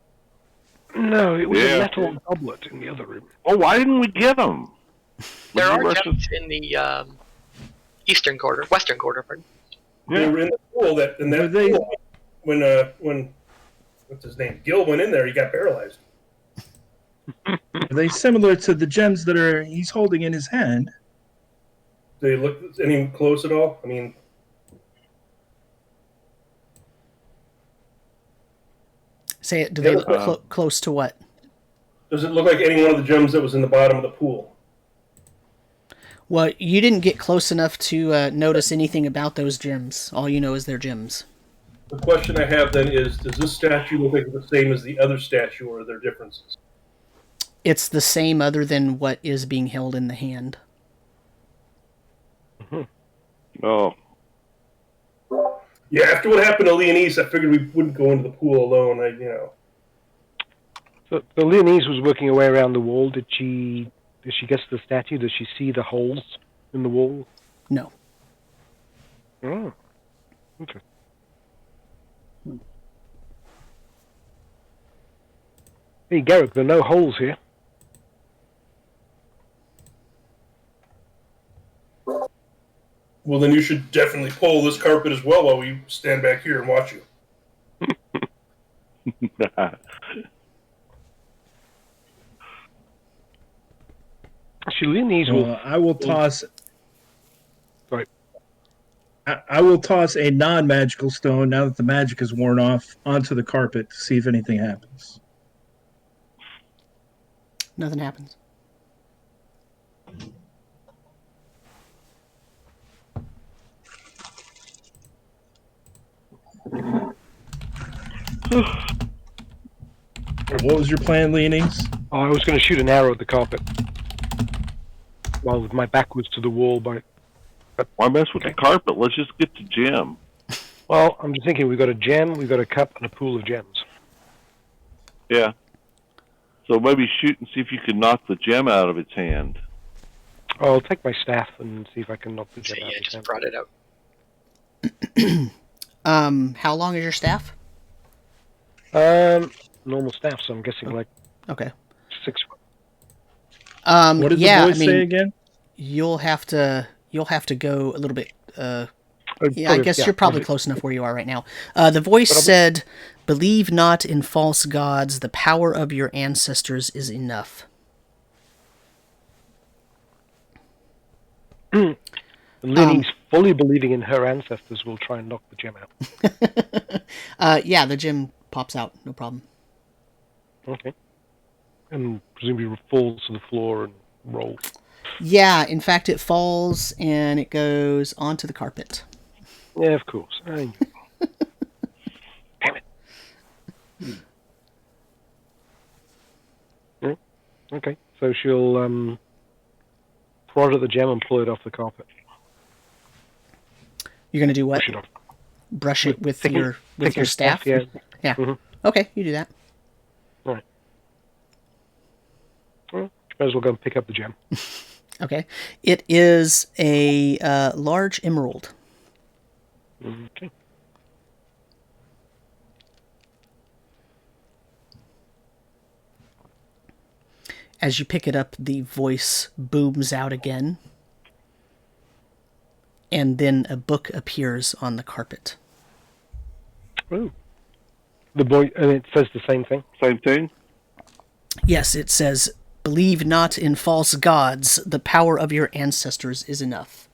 No, it was Yeah. a metal goblet in the other room. Oh, why didn't we get them? There Would are you rush gems in the western quarter. Pardon. They were in the pool Were they- pool when what's his name? Gil went in there, he got paralyzed. Are they similar to the gems that he's holding in his hand? Did they look any close at all? I mean, Say it. Do they Yeah, look close to what? does it look like any one of the gems that was in the bottom of the pool? Well, you didn't get close enough to notice anything about those gems. All you know is they're gems. The question I have then is, does this statue look like the same as the other statue, or are there differences? It's the same other than what is being held in the hand. Oh, Yeah, after what happened to Leanise, I figured we wouldn't go into the pool alone. So Leanise was working her way around the wall. Did she get to the statue? Does she see the holes in the wall? No. Oh, okay. Hey, Garek, there are no holes here. Well, then you should definitely pull this carpet as well while we stand back here and watch you. Actually, Leanise will. I will toss. Sorry. I will toss a non-magical stone now that the magic is worn off onto the carpet to see if anything happens. Nothing happens. What was your plan, Leanise? Oh, I was going to shoot an arrow at the carpet. While with my back was to the wall. Why mess with the carpet? Let's just get the gem. Well, I'm just thinking we've got a gem, we've got a cup, and a pool of gems. Yeah. So maybe shoot and see if you can knock the gem out of its hand. Oh, I'll take my staff and see if I can knock the gem So, out yeah, of his just hand. brought it out. How long is your staff? Normal staff, so I'm guessing like Okay. 6 foot. What did yeah, the voice say again? You'll have to go a little bit. Yeah, I Probably- guess yeah, you're probably probably. close enough where you are right now. The voice said, "Believe not in false gods. The power of your ancestors is enough." And Leanise, fully believing in her ancestors, will try and knock the gem out. Yeah, the gem pops out, no problem. Okay. And presumably falls to the floor and rolls. Yeah, in fact, it falls and it goes onto the carpet. Yeah, of course. Damn it. Yeah, okay, so she'll prod at the gem and pull it off the carpet. You're gonna do what? Push it off. Brush it with Taking- your taking staff? yeah. Yeah. Mhm. Okay, you do that. Right. Well, might as well go and pick up the gem. Okay. It is a large emerald. Okay. As you pick it up, the voice booms out again. And then a book appears on the carpet. Oh. The boy, and it says the same thing. Same thing? Yes, it says, "Believe not in false gods. The power of your ancestors is enough."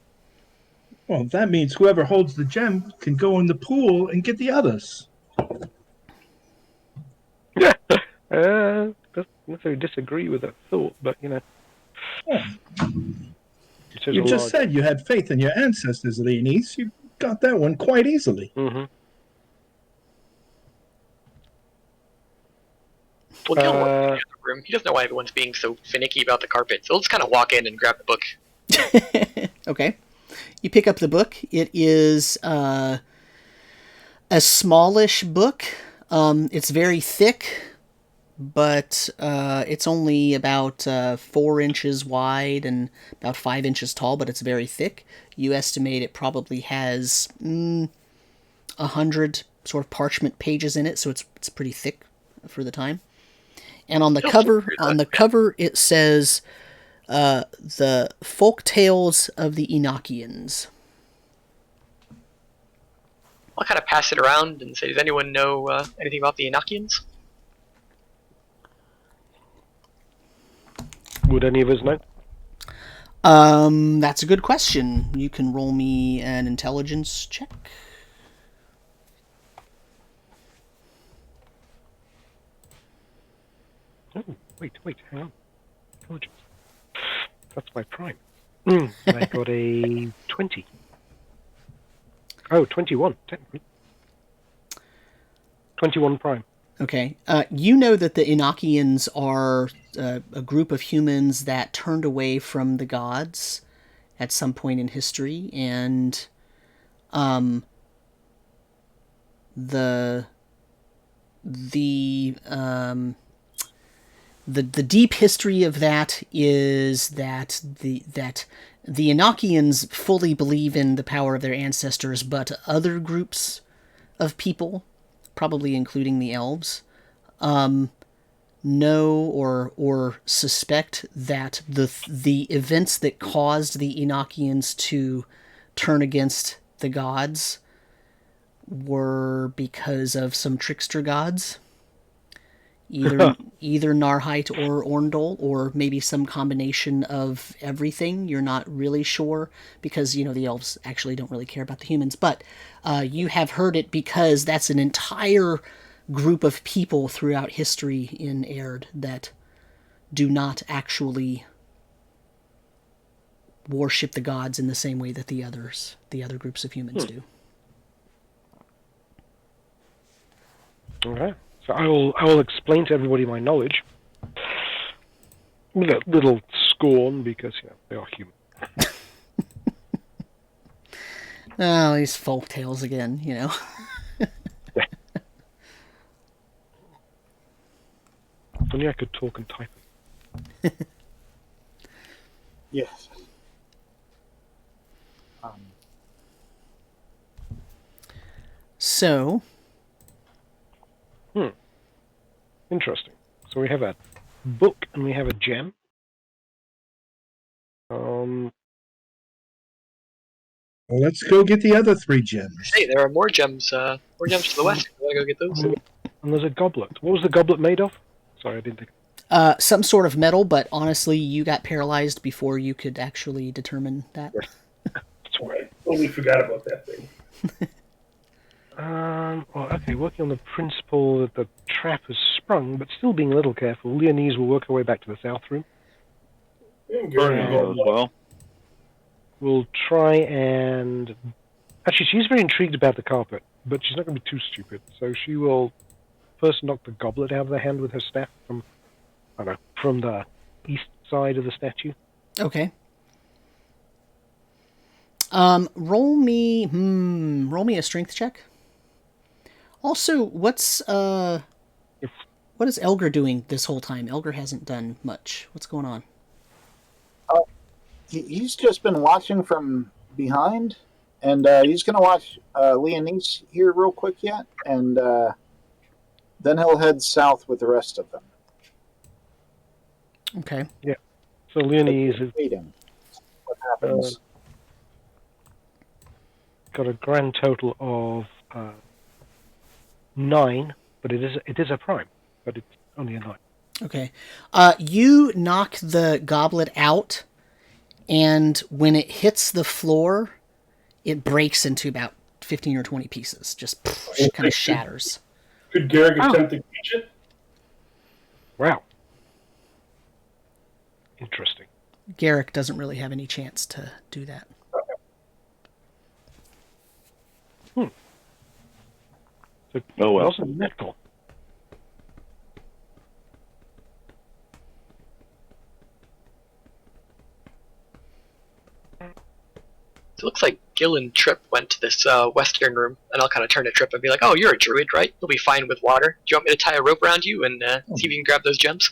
Well, that means whoever holds the gem can go in the pool and get the others. Doesn't necessarily disagree with that thought, but you know. Yeah. It says You a just large- said you had faith in your ancestors, Leanise. You got that one quite easily. Mhm. Well, Gil walks in the other room. He doesn't know why everyone's being so finicky about the carpet, so he'll just kind of walk in and grab the book. Okay. You pick up the book. It is a smallish book. It's very thick, but it's only about 4 inches wide and about 5 inches tall, but it's very thick. You estimate it probably has 100 sort of parchment pages in it, so it's pretty thick for the time. And on the cover, it says the folk tales of the Enochians. I'll kind of pass it around and say, does anyone know anything about the Enochians? Would any of us know? That's a good question. You can roll me an intelligence check. Oh, wait, hang on. Intelligence. That's my prime. I got a 20. Oh, 21, technically. 21 prime. Okay. You know that the Enochians are a group of humans that turned away from the gods at some point in history, and the deep history of that is that the Enochians fully believe in the power of their ancestors, but other groups of people, probably including the elves, know or suspect that the events that caused the Enochians to turn against the gods were because of some trickster gods. Either Narrheit or Orndol, or maybe some combination of everything. You're not really sure, because, the elves actually don't really care about the humans. But you have heard it because that's an entire group of people throughout history in Aihrde that do not actually worship the gods in the same way that the other groups of humans do. All right. So I will explain to everybody my knowledge with a little scorn, because they are human. Oh, these folk tales again, Yeah. If only I could talk and type it. Yes. So. Interesting. So we have a book and we have a gem. Well, let's go get the other 3 gems. Hey, there are more gems. More gems to the west. You want to go get those? And there's a goblet. What was the goblet made of? Sorry, I didn't think. Some sort of metal, but honestly, you got paralyzed before you could actually determine that. That's right. Totally forgot about that thing. Well, okay, working on the principle that the trap has sprung, but still being a little careful, Leanise will work her way back to the south room. Well, We'll try and... Actually, she's very intrigued about the carpet, but she's not going to be too stupid, so she will first knock the goblet out of the hand with her staff from the east side of the statue. Okay. Roll me a strength check. Also, what is Elgar doing this whole time? Elgar hasn't done much. What's going on? He's just been watching from behind, and he's going to watch Leanise here real quick yet, and then he'll head south with the rest of them. Okay. Yeah. So Leanise is waiting. What happens? Got a grand total of 9, but it is a prime, but it's only a 9. Okay. You knock the goblet out, and when it hits the floor, it breaks into about 15 or 20 pieces. Just kind of shatters. Could Garek attempt to teach it? Wow. Interesting. Garek doesn't really have any chance to do that. So Oh, well. Also metal. It looks like Gil and Trip went to this western room, and I'll kind of turn to Trip and be like, "Oh, you're a druid, right? You'll be fine with water. Do you want me to tie a rope around you and see if you can grab those gems?"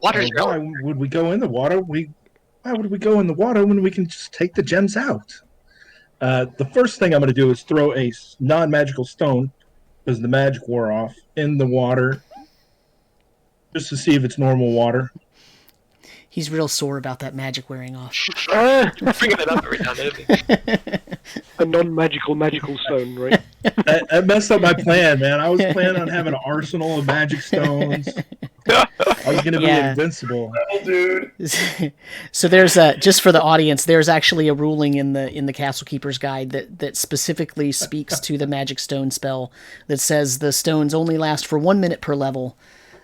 Water's Why would we go in the water? Why would we go in the water when we can just take the gems out? The first thing I'm going to do is throw a non-magical stone, because the magic wore off, in the water, just to see if it's normal water. He's real sore about that magic wearing off. bringing it up every now and then. A non-magical stone, right? That messed up my plan, man. I was planning on having an arsenal of magic stones. I was going to be invincible. Oh, dude. So there's just for the audience, there's actually a ruling in the Castle Keeper's Guide that specifically speaks to the magic stone spell that says the stones only last for 1 minute per level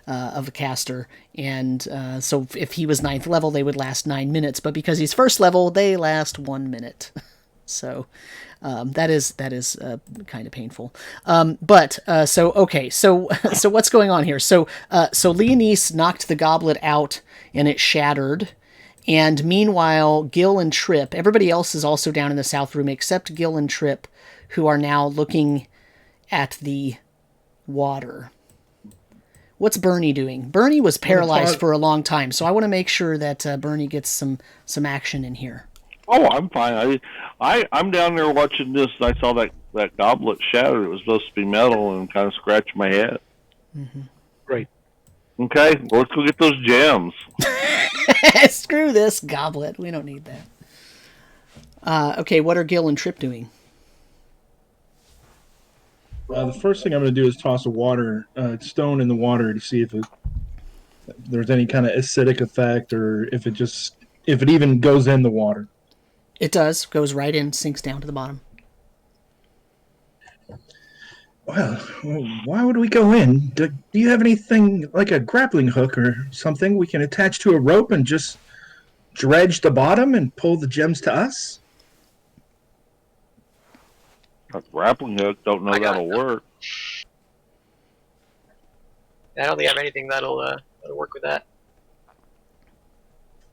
of a caster, and so if he was 9th level, they would last 9 minutes, but because he's 1st level, they last 1 minute. So that is kind of painful. So what's going on here? So Leanise knocked the goblet out and it shattered. And meanwhile, Gil and Trip, everybody else is also down in the south room except Gil and Trip, who are now looking at the water. What's Burnie doing? Burnie was paralyzed for a long time, so I want to make sure that Burnie gets some action in here. Oh, I'm fine. I'm down there watching this. I saw that goblet shatter. It was supposed to be metal, and kind of scratched my head. Mm-hmm. Great. Okay, well, let's go get those gems. Screw this goblet. We don't need that. Okay, what are Gil and Trip doing? The first thing I'm going to do is toss a stone in the water to see if there's any kind of acidic effect, or if it even goes in the water. It does. Goes right in, sinks down to the bottom. Well, why would we go in? Do you have anything like a grappling hook or something we can attach to a rope and just dredge the bottom and pull the gems to us? A grappling hook, don't know that'll work. I don't think I have anything that'll work with that.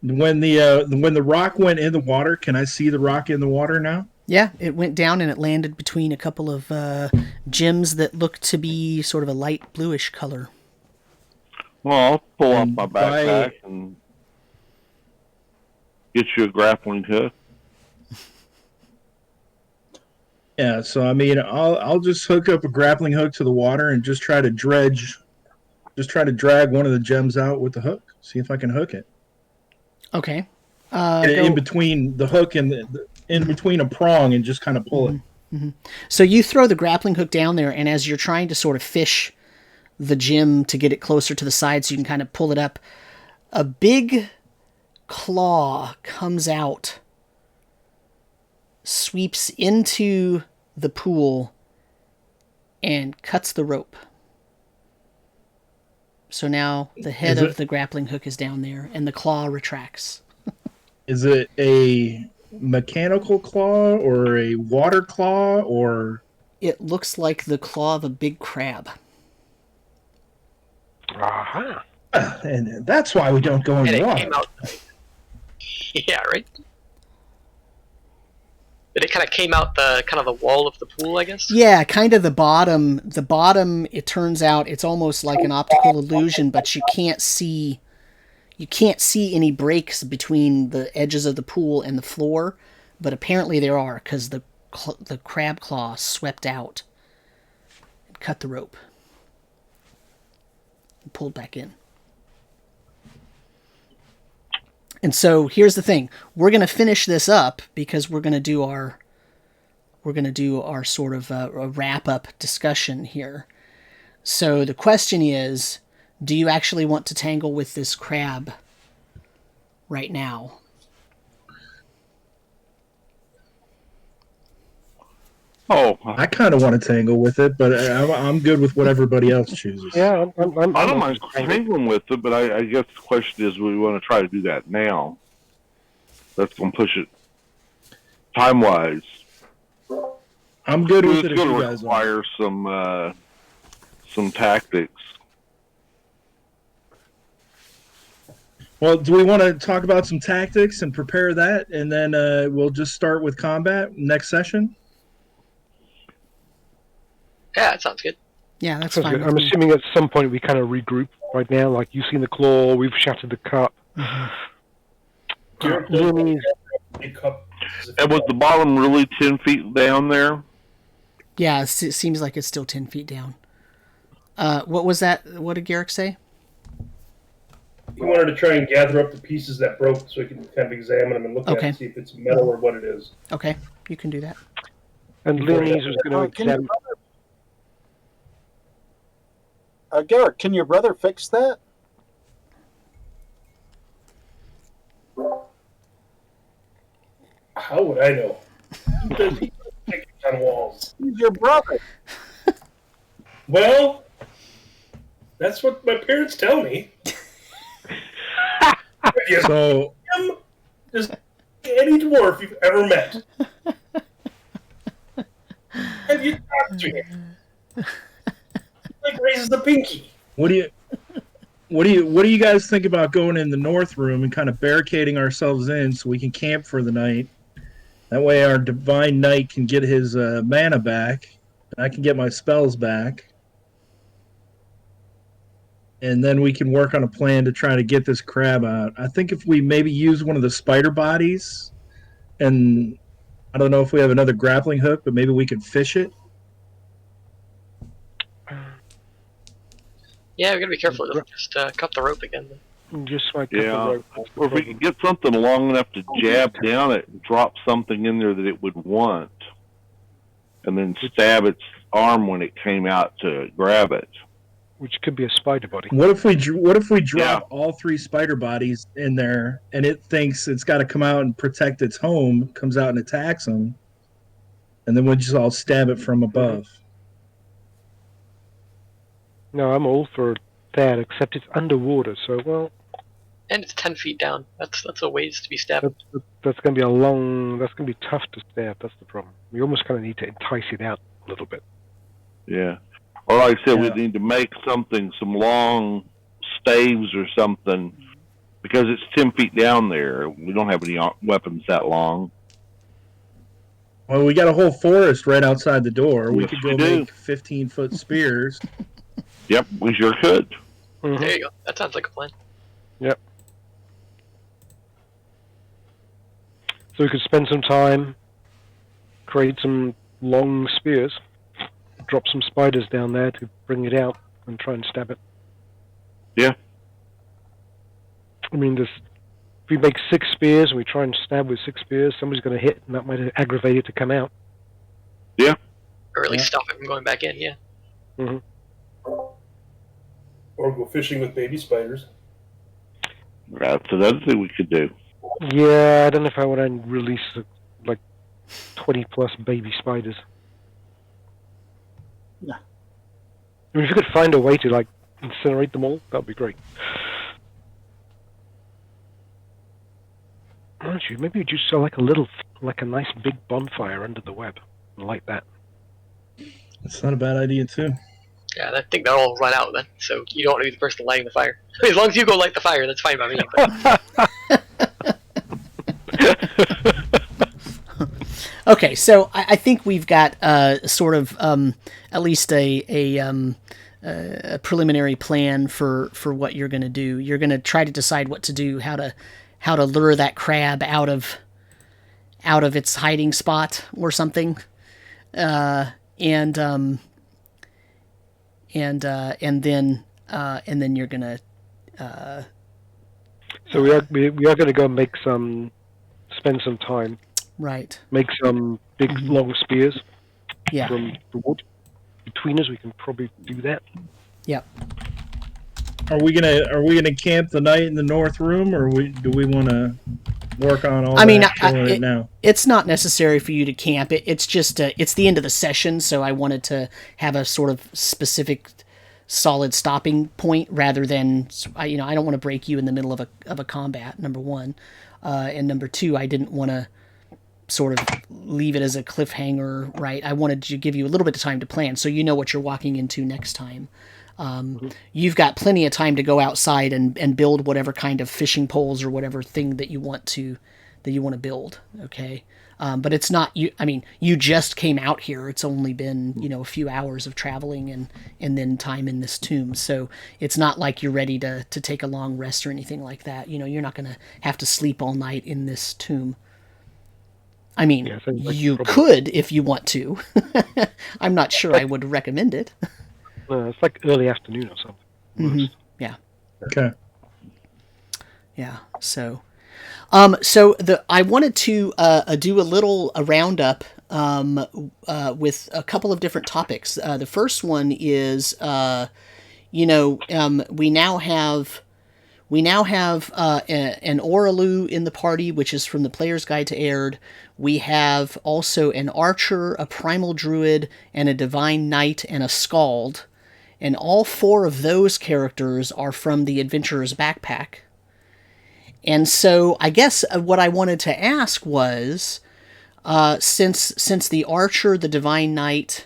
When the rock went in the water, can I see the rock in the water now? Yeah, it went down and it landed between a couple of gems that look to be sort of a light bluish color. Well, I'll pull off my backpack and get you a grappling hook. Yeah, so I mean, I'll just hook up a grappling hook to the water and just try to drag one of the gems out with the hook. See if I can hook it. Okay. In between the hook and in between a prong, and just kind of pull it. Mm-hmm. So you throw the grappling hook down there, and as you're trying to sort of fish the gem to get it closer to the side so you can kind of pull it up, a big claw comes out, sweeps into the pool, and cuts the rope. So now the head of the grappling hook is down there, and the claw retracts. Is it a mechanical claw or a water claw, or? It looks like the claw of a big crab. Aha. And that's why we don't go in the water. Came out. Yeah, right. But it kind of came out the wall of the pool, I guess. Yeah, kind of the bottom. The bottom, it turns out, it's almost like an optical illusion, but you can't see any breaks between the edges of the pool and the floor. But apparently there are, because the crab claw swept out and cut the rope and pulled back in. And so here's the thing: we're going to finish this up because we're going to do our sort of a wrap up discussion here. So the question is, do you actually want to tangle with this crab right now? Oh, I kind of want to tangle with it, but I'm good with what everybody else chooses. Yeah, I don't mind tangling with it, but I guess the question is, we want to try to do that now. That's going to push it time-wise. I'm good with it. It's going to require some tactics. Well, do we want to talk about some tactics and prepare that, and then we'll just start with combat next session? Yeah, that sounds good. Yeah, that's Sounds fine. good. I'm assuming at some point we kind of regroup right now. Like, you've seen the claw, we've shattered the cup. Leanise. And was the bottom really 10 feet down there? Yeah, it seems like it's still 10 feet down. What was that? What did Garek say? He wanted to try and gather up the pieces that broke so he can kind of examine them and look at it and see if it's metal or what it is. Okay, you can do that. And Leanise was going to examine... Garek, can your brother fix that? How would I know? He does pictures on walls. He's your brother. Well, that's what my parents tell me. So, just any dwarf you've ever met. Have you talked to him? Like raises the pinky. what do you guys think about going in the north room and kind of barricading ourselves in so we can camp for the night? That way our divine knight can get his mana back, and I can get my spells back. And then we can work on a plan to try to get this crab out. I think if we maybe use one of the spider bodies, and I don't know if we have another grappling hook, but maybe we could fish it. Yeah, we gotta be careful. It doesn't just cut the rope again. Just like cut the Yeah. rope. Or if we could get something long enough to jab down it and drop something in there that it would want, and then stab its arm when it came out to grab it. Which could be a spider body. What if we drop all 3 spider bodies in there, and it thinks it's got to come out and protect its home, comes out and attacks them, and then we just all stab it from above? No, I'm all for that, except it's underwater, so, well... And it's 10 feet down. That's a ways to be stabbed. That's going to be that's going to be tough to stab, that's the problem. We almost kind of need to entice it out a little bit. Yeah. Or like I said, we need to make some long staves or something, because it's 10 feet down there. We don't have any weapons that long. Well, we got a whole forest right outside the door. We Yes, could go we do. make 15-foot spears. Yep, we sure could. Mm-hmm. There you go. That sounds like a plan. Yep. So we could spend some time, create some long spears, drop some spiders down there to bring it out and try and stab it. Yeah. I mean, if we make 6 spears and we try and stab with 6 spears, somebody's going to hit, and that might aggravate it to come out. Yeah. Or at least stop it from going back in, yeah. Mm-hmm. Or go fishing with baby spiders. That's another thing we could do. Yeah, I don't know if I want to release like 20-plus baby spiders. Yeah. I mean, if you could find a way to like incinerate them all, that would be great. Aren't you? Maybe you just sell like a nice big bonfire under the web and light that. That's not a bad idea, too. Yeah, I think that'll run out then, so you don't want to be the person lighting the fire. As long as you go light the fire, that's fine by me. Okay, so I think we've got sort of at least a preliminary plan for what you're going to do. You're going to try to decide what to do, how to lure that crab out of its hiding spot or something, and then you're gonna. So we are going to go and spend some time. Right. Make some big long spears. Yeah. From the wood. Between us, we can probably do that. Yep. Are we gonna camp the night in the north room, or do we want to work on all? Now? It's not necessary for you to camp. It's just it's the end of the session, so I wanted to have a sort of specific, solid stopping point rather than I don't want to break you in the middle of a combat. Number one, and number two, I didn't want to sort of leave it as a cliffhanger. Right, I wanted to give you a little bit of time to plan, so you know what you're walking into next time. You've got plenty of time to go outside and build whatever kind of fishing poles or whatever thing that you want to build. Okay. But it's not you. I mean, you just came out here. It's only been, a few hours of traveling and then time in this tomb. So it's not like you're ready to take a long rest or anything like that. You're not going to have to sleep all night in this tomb. I mean, you could if you want to. I'm not sure I would recommend it. It's like early afternoon or something. Mm-hmm. Yeah. Okay. Yeah. So, I wanted to do a little roundup with a couple of different topics. The first one is, we now have an Oraalau in the party, which is from the Player's Guide to Aihrde. We have also an archer, a primal druid, and a divine knight, and a skald. And all 4 of those characters are from the Adventurer's Backpack. And so I guess what I wanted to ask was, since the archer, the divine knight,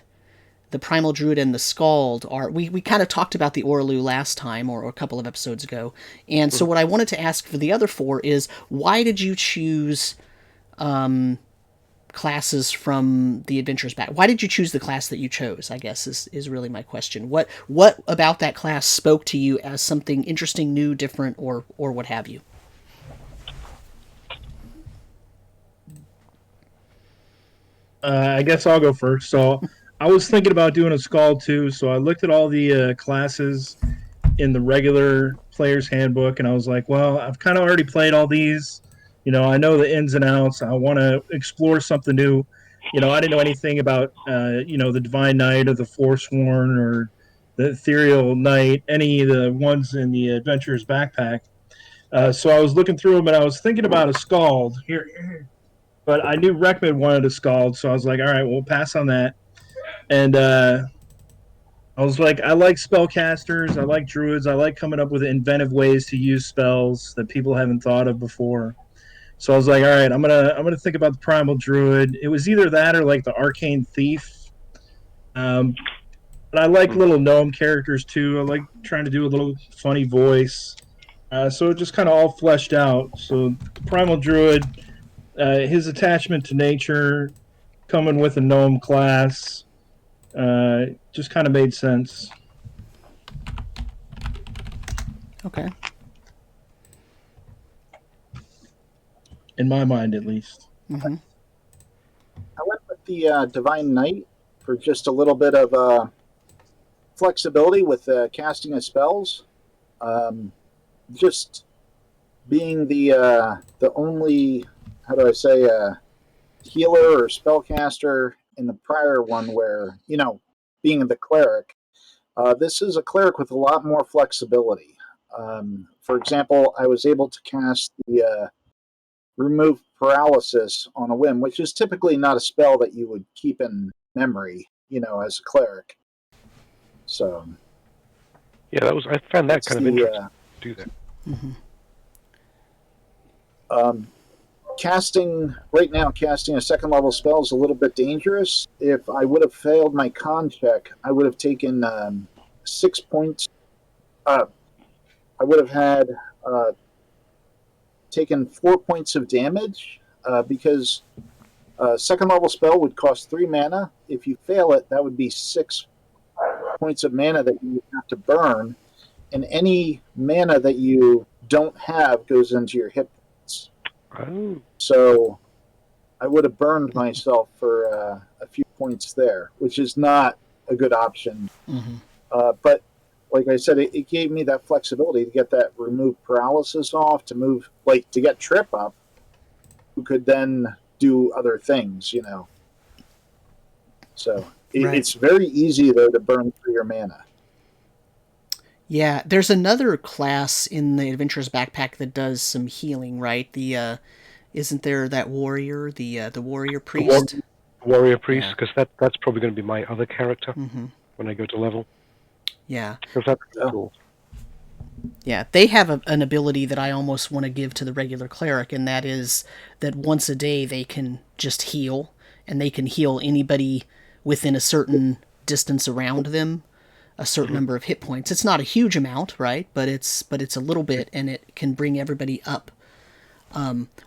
the primal druid, and the skald are... We kind of talked about the Oraalau last time, or a couple of episodes ago. And so what I wanted to ask for the other 4 is, why did you choose classes from the Adventurer's Back? Why did you choose the class that you chose, I guess, is really my question. What about that class spoke to you as something interesting, new, different, or what have you? I guess I'll go first. So I was thinking about doing a Skald too, so I looked at all the classes in the regular player's handbook, and I was like, well, I've kind of already played all these. I know the ins and outs. I want to explore something new. I didn't know anything about, the Divine Knight or the Forsworn or the Ethereal Knight, any of the ones in the Adventurer's Backpack. So I was looking through them, and I was thinking about a Skald here, but I knew Reckman wanted a Skald, so I was like, all right, we'll pass on that. And I was like, I like spellcasters, I like druids, I like coming up with inventive ways to use spells that people haven't thought of before. So I was like, all right, I'm gonna think about the Primal Druid. It was either that or like the Arcane Thief. But I like little gnome characters too. I like trying to do a little funny voice. So it just kind of all fleshed out. So the Primal Druid, his attachment to nature, coming with a gnome class, just kind of made sense. Okay. In my mind, at least. Mm-hmm. I went with the Divine Knight for just a little bit of flexibility with casting of spells. Just being the only, how do I say, healer or spellcaster in the prior one where, being the cleric, this is a cleric with a lot more flexibility. For example, I was able to cast the remove paralysis on a whim, which is typically not a spell that you would keep in memory, as a cleric. So, Yeah, I found that kind of interesting. Do that. Mm-hmm. Casting a second level spell is a little bit dangerous. If I would have failed my con check, I would have taken 6 points. I would have had taken 4 points of damage because a second level spell would cost 3 mana. If you fail it, that would be 6 points of mana that you would have to burn, and any mana that you don't have goes into your hit points. Oh. So I would have burned myself for a few points there, which is not a good option. Mm-hmm. But like I said, it gave me that flexibility to get that remove paralysis off, to move, to get trip up, who could then do other things, So it's very easy, though, to burn through your mana. Yeah, there's another class in the Adventurer's Backpack that does some healing, right? Isn't there that warrior, the warrior priest? Warrior priest, because that's probably going to be my other character when I go to level. Yeah. Because that's cool. Yeah, they have an ability that I almost want to give to the regular cleric, and that is that once a day they can just heal, and they can heal anybody within a certain distance around them, a certain number of hit points. It's not a huge amount, right? But it's a little bit, and it can bring everybody up,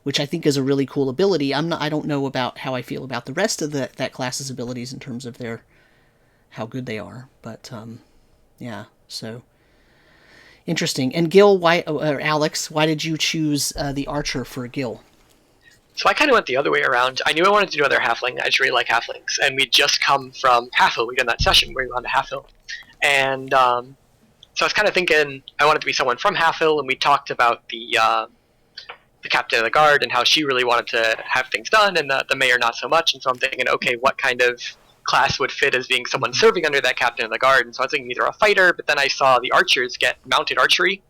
which I think is a really cool ability. I don't know about how I feel about the rest of that class's abilities in terms of how good they are, but yeah. So interesting. And Gil, or Alex, why did you choose the archer for Gil? So I kind of went the other way around. I knew I wanted to do another halfling. I just really like halflings, and we'd just come from Halfhill. We'd done that session where we went to Halfhill. And so I was kind of thinking I wanted to be someone from Halfhill, and we talked about the captain of the guard and how she really wanted to have things done, and the mayor not so much. And so I'm thinking, okay, what kind of class would fit as being someone serving under that captain of the guard? And so I was thinking either a fighter, but then I saw the archers get mounted archery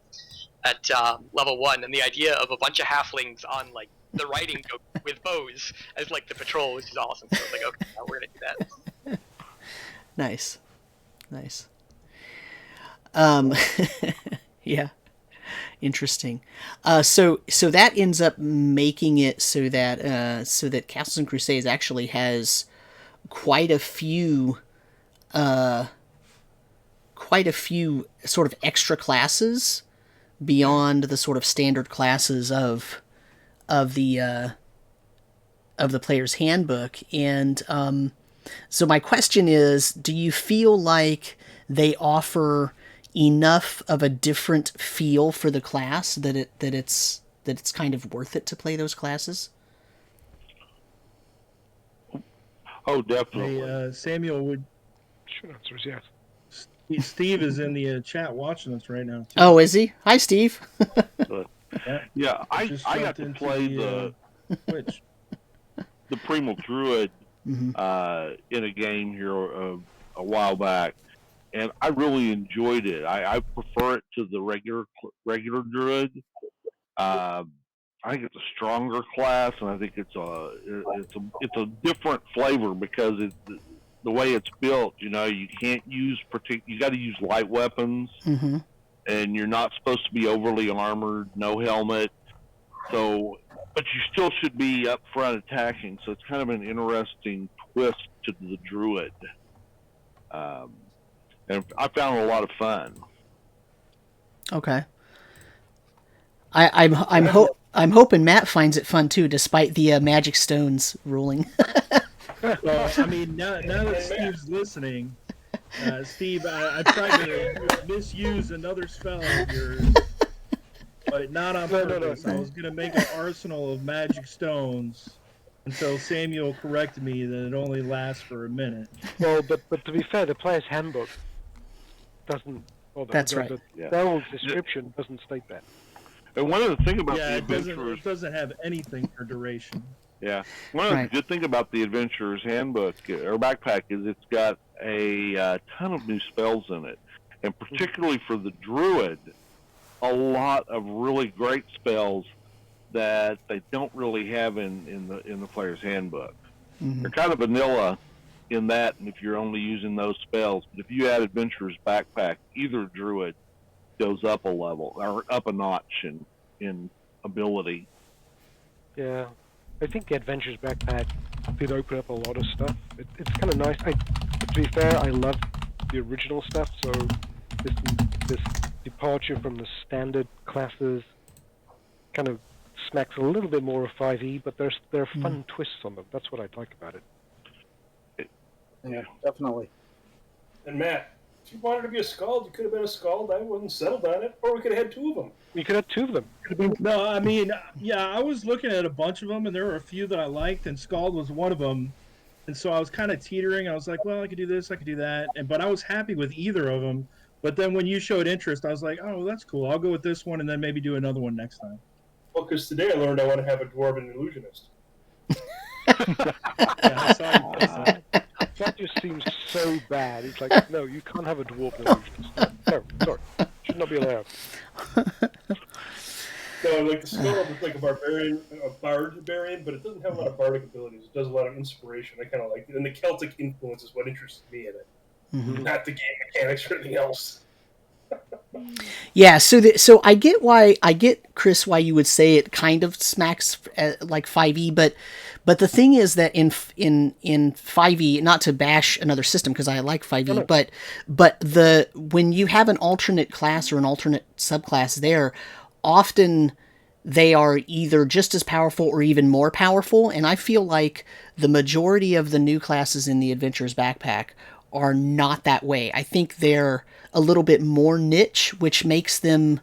at level 1, and the idea of a bunch of halflings on the riding with bows as the patrol, which is awesome. So I was like, okay, now we're gonna do that. Nice. Yeah, interesting. So that ends up making it so that Castles Crusades actually has quite a few sort of extra classes beyond the sort of standard classes of the player's handbook. And so my question is, do you feel like they offer enough of a different feel for the class that it's kind of worth it to play those classes? Oh, definitely. Hey, Samuel, would Short answer is yes. Steve is in the chat watching us right now. Too. Oh, is he? Hi, Steve. Yeah, I Just got jumped to into play Twitch. the Primal Druid in a game here a while back, and I really enjoyed it. I prefer it to the regular Druid. I think it's a stronger class, and I think it's a different flavor because the way it's built. You know, you can't use you got to use light weapons, and you're not supposed to be overly armored. No helmet. So, but you still should be up front attacking. So it's kind of an interesting twist to the Druid, and I found it a lot of fun. Okay. I'm hoping Matt finds it fun too, despite the magic stones ruling. Well, I mean, now that Steve's listening, Steve, I tried to misuse another spell of yours, but not on purpose. I was going to make an arsenal of magic stones until Samuel corrected me that it only lasts for a minute. Well, but to be fair, the player's handbook doesn't. Well, That's right. The spell's description doesn't state that. And one of the things about the it adventurers, doesn't have anything for duration. Yeah, one of the good things about the adventurer's handbook or backpack is it's got a ton of new spells in it, and particularly for the Druid, a lot of really great spells that they don't really have in the player's handbook. They're kind of vanilla in that, and if you're only using those spells, but if you add adventurer's backpack, either Druid goes up a level or up a notch in ability. Yeah, I think the Adventurer's Backpack did open up a lot of stuff. It's kind of nice. To be fair, I love the original stuff, so this departure from the standard classes kind of smacks a little bit more of 5e, but there are fun twists on them. That's what I like about it. Yeah, definitely. And Matt, if you wanted to be a Skald, you could have been a Skald. I wasn't settled on it, or we could have had two of them. You could have two of them. No, I mean, yeah, I was looking at a bunch of them, and there were a few that I liked, and Skald was one of them. And so I was kind of teetering. I was like, well, I could do this, I could do that. But I was happy with either of them. But then when you showed interest, I was like, oh, that's cool. I'll go with this one, and then maybe do another one next time. Well, because today I learned I want to have a Dwarven illusionist. That just seems so bad. It's like, no, you can't have a dwarf illusionist. No, sorry. Should not be allowed. No, like the Skald is like a bard barbarian, but it doesn't have a lot of bardic abilities. It does a lot of inspiration. I kind of like it. And the Celtic influence is what interests me in it. Not the game mechanics or anything else. Yeah, so I get Chris why you would say it kind of smacks like 5e, but the thing is that in 5e, not to bash another system because I like 5e, but when you have an alternate class or an alternate subclass there, often they are either just as powerful or even more powerful, and I feel like the majority of the new classes in the Adventurer's Backpack are not that way. I think they're a little bit more niche, which makes them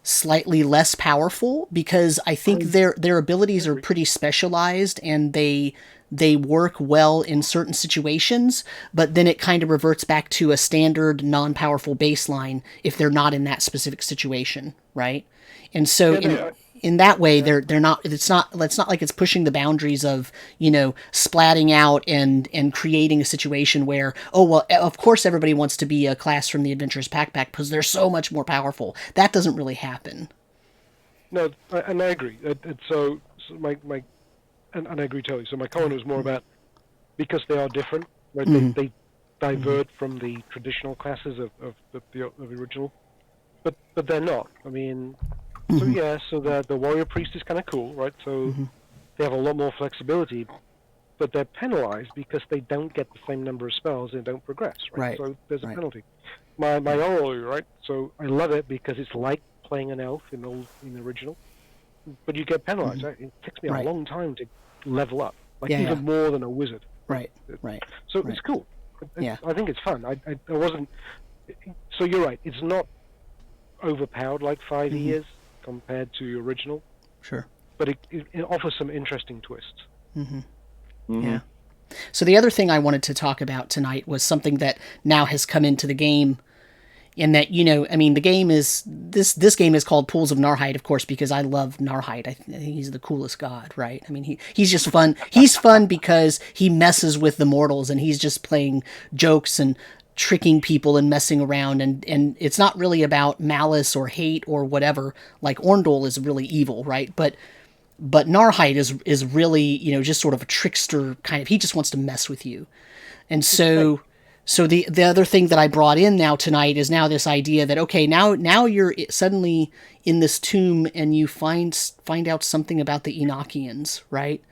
slightly less powerful because I think their abilities are pretty specialized and they work well in certain situations, but then it kind of reverts back to a standard non-powerful baseline if they're not in that specific situation, right? And so in that way, they're not. It's not like it's pushing the boundaries of splatting out and creating a situation where of course everybody wants to be a class from the Adventurer's Backpack because they're so much more powerful. That doesn't really happen. No, and I agree. So my and I agree totally. So my comment was more about because they are different, right? They divert from the traditional classes of the original, but they're not. I mean. So yeah, so the warrior priest is kind of cool, right? So they have a lot more flexibility, but they're penalized because they don't get the same number of spells and don't progress, right? So there's a penalty. My Oraalau, right? So I love it because it's like playing an elf in the original, but you get penalized. Right? It takes me a long time to level up, like even more than a wizard. Right. So it's cool. I think it's fun. I wasn't. So you're right. It's not overpowered like 5e is. Compared to the original, sure, but it offers some interesting twists. Yeah, So the other thing I wanted to talk about tonight was something that now has come into the game. In that, I mean, the game is this game is called Pools of Narrheit, of course, because I love Narrheit. I think he's the coolest god, right? I mean, he's just fun. He's fun because he messes with the mortals, and he's just playing jokes and tricking people and messing around, and it's not really about malice or hate or whatever. Like Orndol is really evil, right? But Narrheit is really, just sort of a trickster kind of. He just wants to mess with you, and so. So the other thing that I brought in now tonight is now this idea that, okay, now you're suddenly in this tomb and you find out something about the Enochians, right?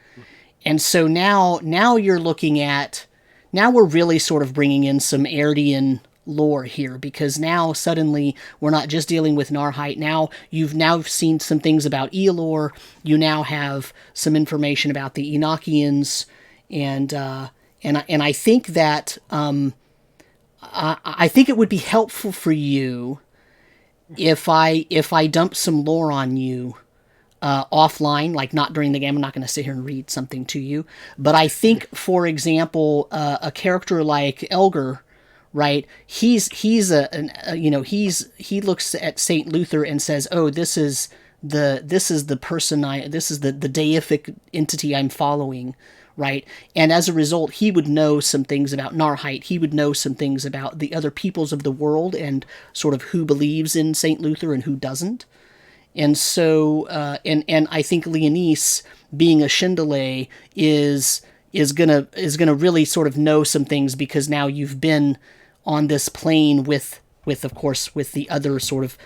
And so now you're looking at, now we're really sort of bringing in some Aihrdian lore here, because now suddenly we're not just dealing with Narrheit. Now you've seen some things about Elor. You now have some information about the Enochians, and I think that I think it would be helpful for you if I dump some lore on you offline, like not during the game. I'm not going to sit here and read something to you, but I think, for example, a character like Elgar, right? He looks at Saint Luther and says, "Oh, this is the person this is the deific entity I'm following." Right? And as a result, he would know some things about Narrheit. He would know some things about the other peoples of the world and sort of who believes in St. Luther and who doesn't. And so, and I think Leanise, being a Shindelay, is gonna really sort of know some things, because now you've been on this plane with of course, with the other sort of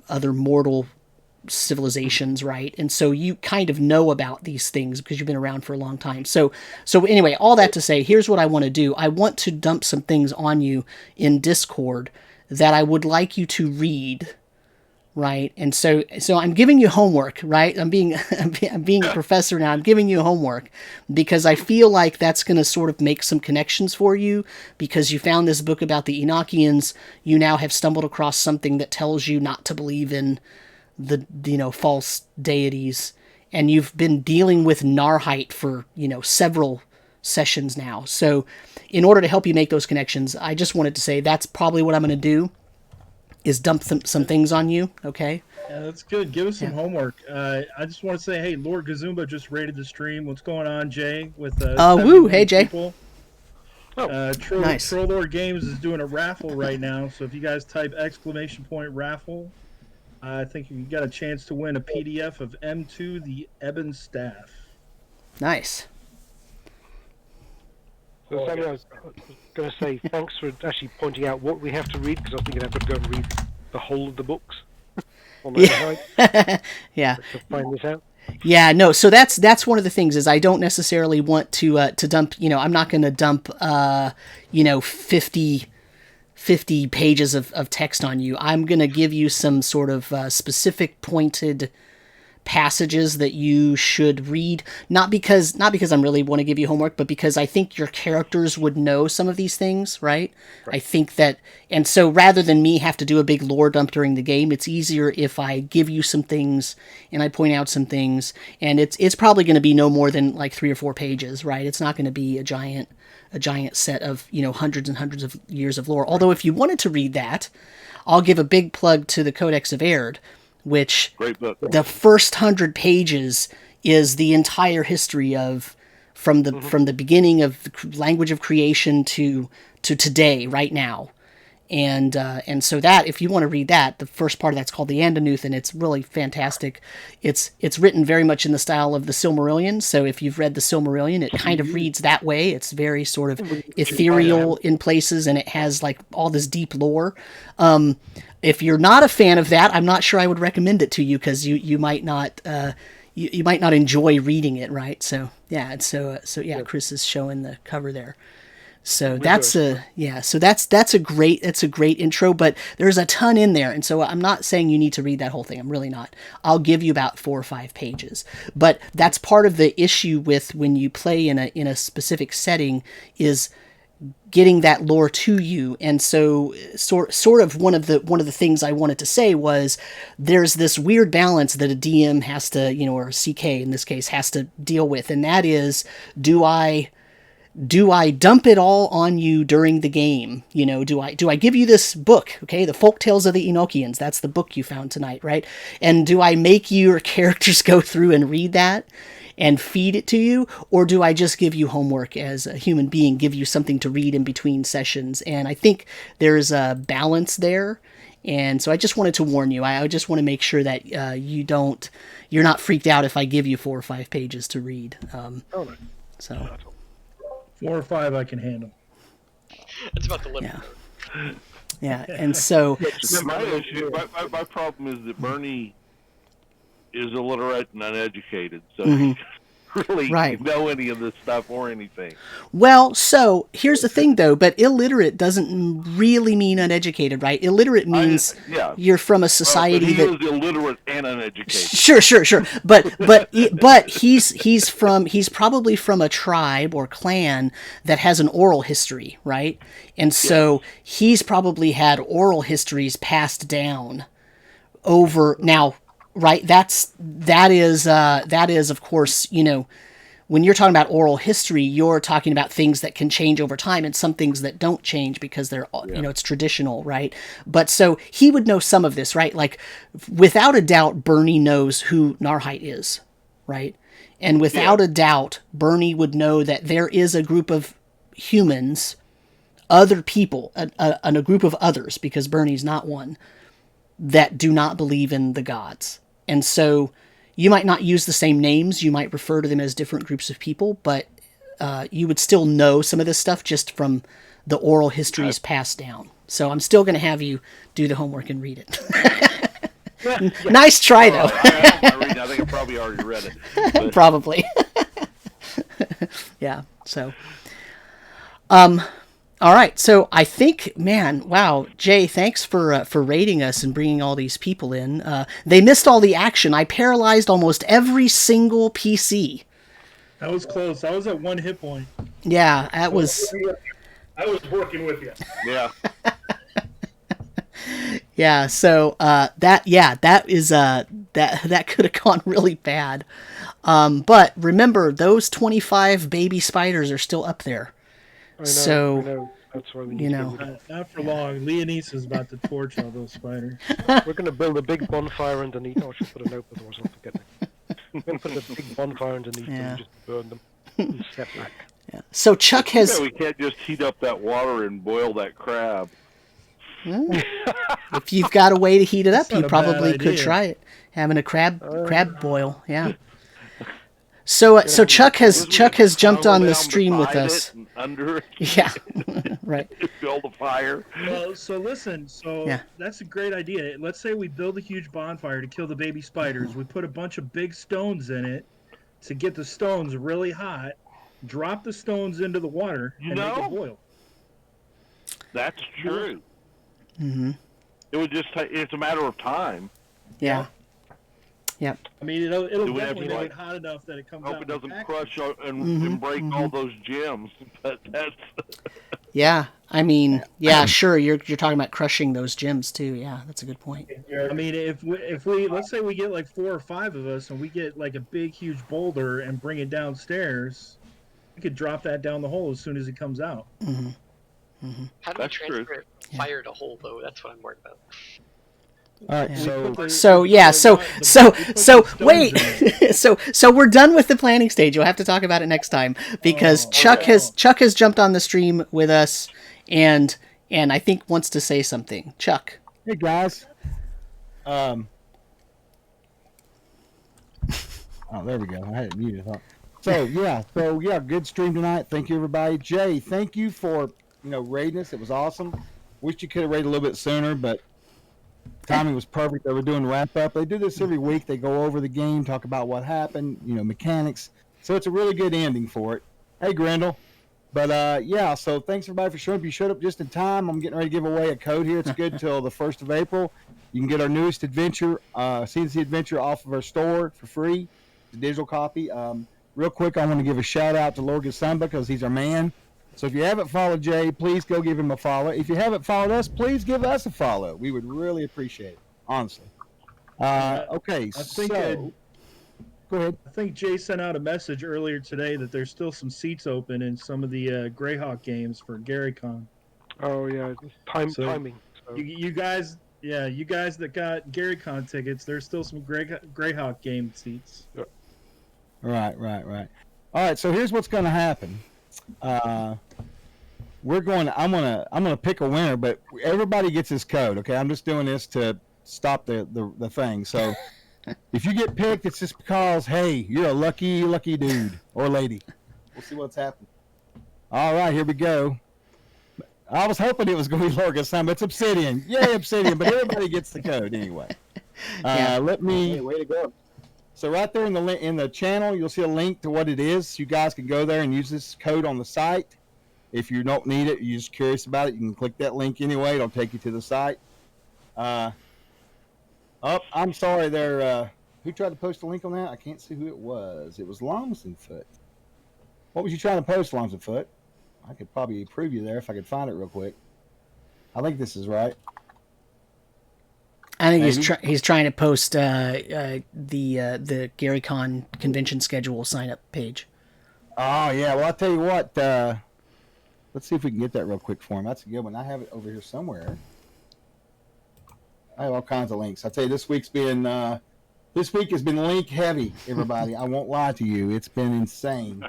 other mortal civilizations, right? And so you kind of know about these things because you've been around for a long time. So anyway, all that to say, here's what I want to do. I want to dump some things on you in Discord that I would like you to read, right? And so I'm giving you homework, right? I'm being a professor now. I'm giving you homework because I feel like that's going to sort of make some connections for you, because you found this book about the Enochians. You now have stumbled across something that tells you not to believe in the false deities, and you've been dealing with Narrheit for several sessions now. So in order to help you make those connections, I just wanted to say that's probably what I'm going to do, is dump some things on you. Okay, yeah, that's good. Give us some homework. I just want to say, hey, Lord Gazumba just raided the stream. What's going on, Jay? With woo, hey Jay. People. Nice. Troll Lord Games is doing a raffle right now, so if you guys type !raffle, I think you got a chance to win a PDF of M2, the Ebon Staff. Nice. So, Samuel, I was going to say thanks for actually pointing out what we have to read, because I was thinking I've got to go and read the whole of the books on the site. Yeah. To find this out. Yeah, no. So that's one of the things, is I don't necessarily want to dump. I'm not going to dump 50 pages of text on you. I'm going to give you some sort of specific pointed passages that you should read, not because I'm really want to give you homework, but because I think your characters would know some of these things, right? I think that, and so rather than me have to do a big lore dump during the game, it's easier if I give you some things and I point out some things, and it's probably going to be no more than like 3 or 4 pages, right? It's not going to be a giant set of hundreds and hundreds of years of lore. Although if you wanted to read that, I'll give a big plug to the Codex of Aihrde, which Great book. The first 100 pages is the entire history of from the beginning of the language of creation to today, right now. And so that, if you want to read that, the first part of that's called the Andanuth, and it's really fantastic. It's written very much in the style of the Silmarillion. So if you've read the Silmarillion, it kind of reads that way. It's very sort of ethereal in places, and it has like all this deep lore. If you're not a fan of that, I'm not sure I would recommend it to you, because you might not you might not enjoy reading it, right? So yeah, and so Chris is showing the cover there. So that's a great intro, but there's a ton in there, and so I'm not saying you need to read that whole thing. I'm really not. I'll give you about 4 or 5 pages, but that's part of the issue with when you play in a specific setting, is getting that lore to you. And so sort of one of the things I wanted to say was, there's this weird balance that a DM has to, or a CK in this case, has to deal with, and that is, do I do I dump it all on you during the game? You know, do I give you this book, okay, the Folk Tales of the Enochians, that's the book you found tonight, right? And do I make your characters go through and read that and feed it to you? Or do I just give you homework as a human being, give you something to read in between sessions? And I think there's a balance there. And so I just wanted to warn you. I just want to make sure that you're not freaked out if I give you 4 or 5 pages to read. So 4 or 5 I can handle. It's about the limit. Yeah, and so my problem is that Burnie is illiterate and uneducated, so Mm-hmm. he doesn't really know any of this stuff or anything. Well, so here's the thing, though. But illiterate doesn't really mean uneducated, right? Illiterate means you're from a society but he is illiterate and uneducated. Sure. But he's probably from a tribe or clan that has an oral history, right? And so he's probably had oral histories passed down over now. Right, that is of course, you know, when you're talking about oral history, you're talking about things that can change over time and some things that don't change because they're, you know, it's traditional, right? But so he would know some of this, right? Like, without a doubt, Burnie knows who Narrheit is, right? And without a doubt, Burnie would know that there is a group of humans, other people, a group of others, because Burnie's not one, that do not believe in the gods. And so you might not use the same names, you might refer to them as different groups of people, but you would still know some of this stuff just from the oral histories passed down. So I'm still going to have you do the homework and read it. Nice try, though. I think I probably already read it. But. Probably. Yeah, so... all right, so I think, man, wow, Jay, thanks for raiding us and bringing all these people in. They missed all the action. I paralyzed almost every single PC. That was close. I was at 1 hit point. Yeah, that was... I was working with you. Yeah. Yeah, so that could have gone really bad. But remember, those 25 baby spiders are still up there. I know. That's why we need to not for long. Leanise is about to torch all those spiders. We're going to build a big bonfire underneath. Oh, I should put a note, otherwise I'll forget it. We're going to put a big bonfire underneath them and just burn them and step back. Yeah. So Chuck has... we can't just heat up that water and boil that crab. If you've got a way to heat it up, you probably could try it. Having a crab boil, yeah. So Chuck has jumped on the stream with us. Under it. Yeah, right. Build a fire. Well, so listen. That's a great idea. Let's say we build a huge bonfire to kill the baby spiders. We put a bunch of big stones in it to get the stones really hot. Drop the stones into the water and make it boil. That's true. Mm-hmm. It would it's a matter of time. Yeah. Yep. I mean, it'll definitely make it hot enough that it comes out. Hope it doesn't crush and break all those gems. But that's. Yeah, I mean, yeah, sure. You're talking about crushing those gems too. Yeah, that's a good point. I mean, if we let's say we get like 4 or 5 of us, and we get like a big, huge boulder and bring it downstairs, we could drop that down the hole as soon as it comes out. Mm-hmm. Mm-hmm. How do we transfer fire to hole though? That's what I'm worried about. All right, so we're done with the planning stage. You'll have to talk about it next time because Chuck has jumped on the stream with us and I think wants to say something. Chuck. Hey guys. Oh, there we go. I had it muted. So good stream tonight. Thank you everybody. Jay, thank you for raiding us. It was awesome. Wish you could have raided a little bit sooner, but timing was perfect. They were doing wrap up. They do this every week. They go over the game, talk about what happened, mechanics. So it's a really good ending for it. Hey, Grendel. But so thanks everybody for showing up. You showed up just in time. I'm getting ready to give away a code here. It's good till the 1st of April. You can get our newest adventure, CNC Adventure, off of our store for free. It's a digital copy. Real quick, I want to give a shout out to Lord Gasumba because he's our man. So if you haven't followed Jay, please go give him a follow. If you haven't followed us, please give us a follow. We would really appreciate it, honestly. Okay, Go ahead. I think Jay sent out a message earlier today that there's still some seats open in some of the Greyhawk games for GaryCon. Oh yeah, So- timing. So. You guys that got GaryCon tickets, there's still some Greyhawk game seats. Right. All right. So here's what's going to happen. I'm gonna pick a winner, but everybody gets this code. Okay, I'm just doing this to stop the thing. So if you get picked, it's just because hey, you're a lucky dude or lady. We'll see what's happening. All right, here we go. I was hoping it was going to be Lorgus time, but it's Obsidian. Yay, Obsidian! But everybody gets the code anyway. Let me. Hey, way to go. So right there in the channel, you'll see a link to what it is. You guys can go there and use this code on the site. If you don't need it, you're just curious about it, you can click that link anyway. It'll take you to the site. I'm sorry there. Who tried to post a link on that? I can't see who it was. It was Longsonfoot. What was you trying to post, Longsonfoot? I could probably prove you there if I could find it real quick. I think this is right. I think he's trying to post the GaryCon convention schedule sign up page. Oh yeah, well I'll tell you what. Let's see if we can get that real quick for him. That's a good one. I have it over here somewhere. I have all kinds of links. I'll tell you, this week has been link heavy, everybody. I won't lie to you. It's been insane.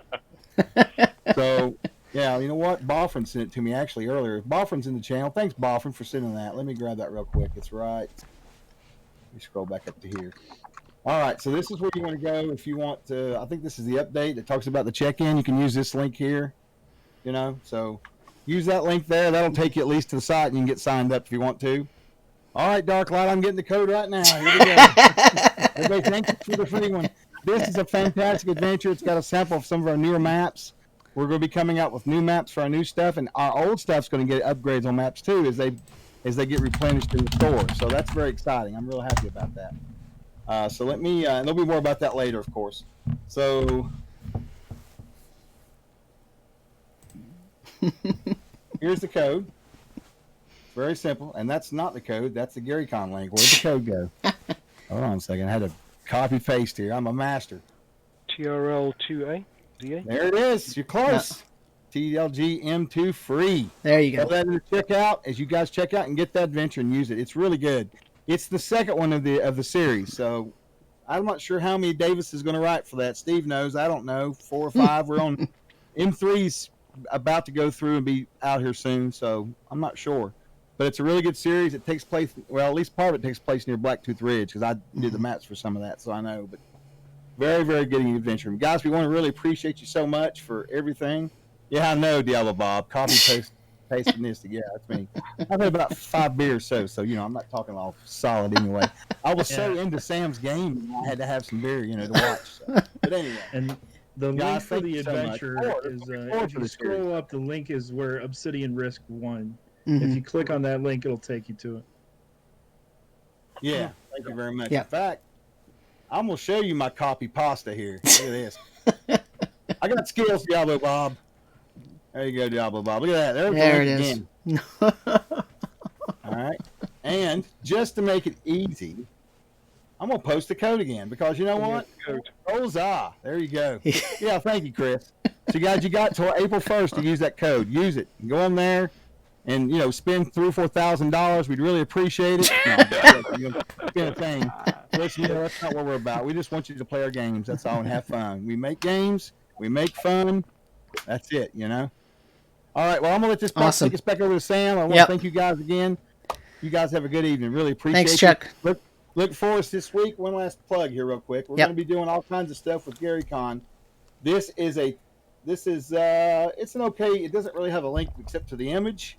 So yeah, you know what? Boffin sent it to me actually earlier. Boffin's in the channel. Thanks, Boffin, for sending that. Let me grab that real quick. It's right. Let me scroll back up to here. All right, so this is where you want to go if you want to. I think this is the update that talks about the check-in. You can use this link here. You know, so use that link there. That'll take you at least to the site, and you can get signed up if you want to. All right, Darklight, I'm getting the code right now. Here we go. Everybody, thank you for the free one. This is a fantastic adventure. It's got a sample of some of our newer maps. We're going to be coming out with new maps for our new stuff, and our old stuff's going to get upgrades on maps too as they get replenished in the store. So that's very exciting. I'm real happy about that. So let me. There'll be more about that later, of course. So. Here's the code. Very simple, and that's not the code. That's the GaryCon link. Where'd the code go? Hold on a second. I had to copy paste here. I'm a master. TRL2A. DA? There it is. You're close. TLG M2 free. There you go. Go ahead and check out as you guys check out and get that adventure and use it. It's really good. It's the second one of the series, so I'm not sure how many Davis is going to write for that. Steve knows. I don't know. 4 or 5. We're on M3's about to go through and be out here soon, so I'm not sure. But it's a really good series. It takes place, well, at least part of it takes place near Blacktooth Ridge because I did the maps for some of that, so I know. But very, very good adventure. Guys, we want to really appreciate you so much for everything. Yeah, I know, Diablo Bob. Copy, pasting this together. That's me. I've had about 5 beers, so you know, I'm not talking all solid anyway. I was so into Sam's game, I had to have some beer, you know, to watch. So. But anyway. And the Guys, link for thank the you so adventure much. is, Forward if for you the series. scroll up, the link is where Obsidian Risk won. Mhm. If you click on that link, it'll take you to it. Yeah, thank you very much. Yeah. In fact, I'm going to show you my copy pasta here. Look at this. I got skills, Diablo Bob. There you go, Diablo Bob. Look at that. There's There the it link is. again. All right. And just to make it easy, I'm going to post the code again because you know what? Huzzah. There you go. Yeah, thank you, Chris. So, guys, you got till April 1st to use that code. Use it. Go on there and, you know, spend $3,000 or $4,000. We'd really appreciate it. No, spend a thing. Listen, you know, that's not what we're about. We just want you to play our games. That's all, and have fun. We make games. We make fun. That's it, you know. All right, well, I'm going to let this Awesome. take us back over to Sam. I want Yep. to thank you guys again. You guys have a good evening. Really appreciate Thanks, it. Chuck. Look for us this week. One last plug here real quick. We're Yep. going to be doing all kinds of stuff with GaryCon. It's an okay, it doesn't really have a link except to the image,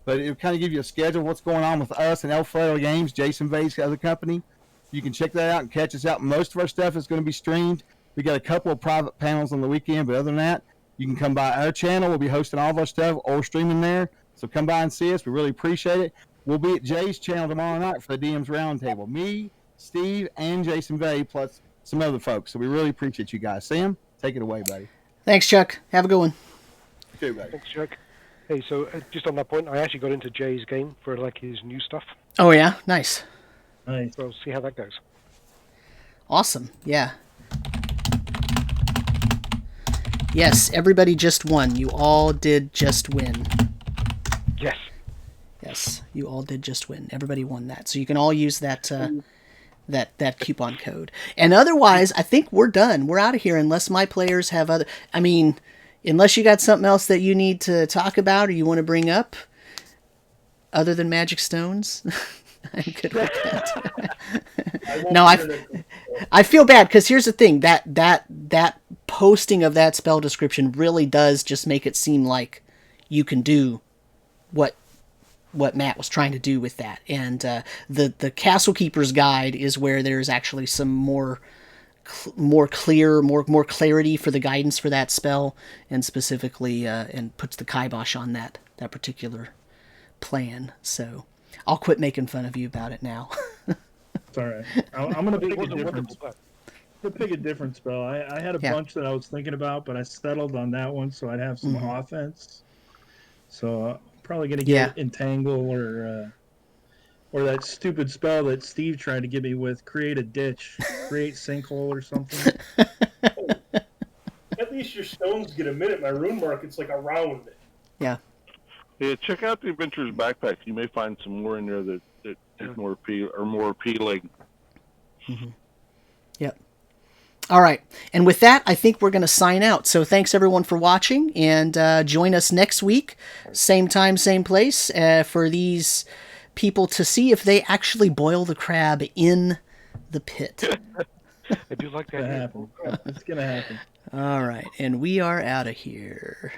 but it'll kind of give you a schedule of what's going on with us and Alfredo Games, Jason Vay's other company. You can check that out and catch us out. Most of our stuff is going to be streamed. We got a couple of private panels on the weekend, but other than that, you can come by our channel. We'll be hosting all of our stuff or streaming there. So come by and see us. We really appreciate it. We'll be at Jay's channel tomorrow night for the DM's Roundtable. Me, Steve, and Jason Vay, plus some other folks. So we really appreciate you guys. Sam, take it away, buddy. Thanks, Chuck. Have a good one. You too, buddy. Thanks, Chuck. Hey, so just on that point, I actually got into Jay's game for like his new stuff. Oh, yeah? Nice. Nice. So see how that goes. Awesome. Yeah. Yes, everybody just won. You all did just win. Yes. Yes, you all did just win. Everybody won that. So you can all use that that coupon code. And otherwise, I think we're done. We're out of here unless my players have other... I mean, unless you got something else that you need to talk about or you want to bring up other than magic stones. I'm good with that. No, I feel bad because here's the thing. That posting of that spell description really does just make it seem like you can do what Matt was trying to do with that. And the Castle Keeper's Guide is where there's actually some more clarity for the guidance for that spell, and specifically and puts the kibosh on that particular plan. So I'll quit making fun of you about it now. It's all right. I'm going to pick a different spell. I had a bunch that I was thinking about, but I settled on that one so I'd have some offense. So probably going to get Entangle or that stupid spell that Steve tried to get me with, create a ditch, create sinkhole or something. At least your stones get a minute. My rune market's like a round. Yeah. Yeah, check out the Adventurer's Backpack. You may find some more in there that is more appealing. Mm-hmm. Yep. All right. And with that, I think we're going to sign out. So thanks, everyone, for watching. And join us next week. Same time, same place, for these people to see if they actually boil the crab in the pit. I do like that. It's going to happen. All right. And we are out of here.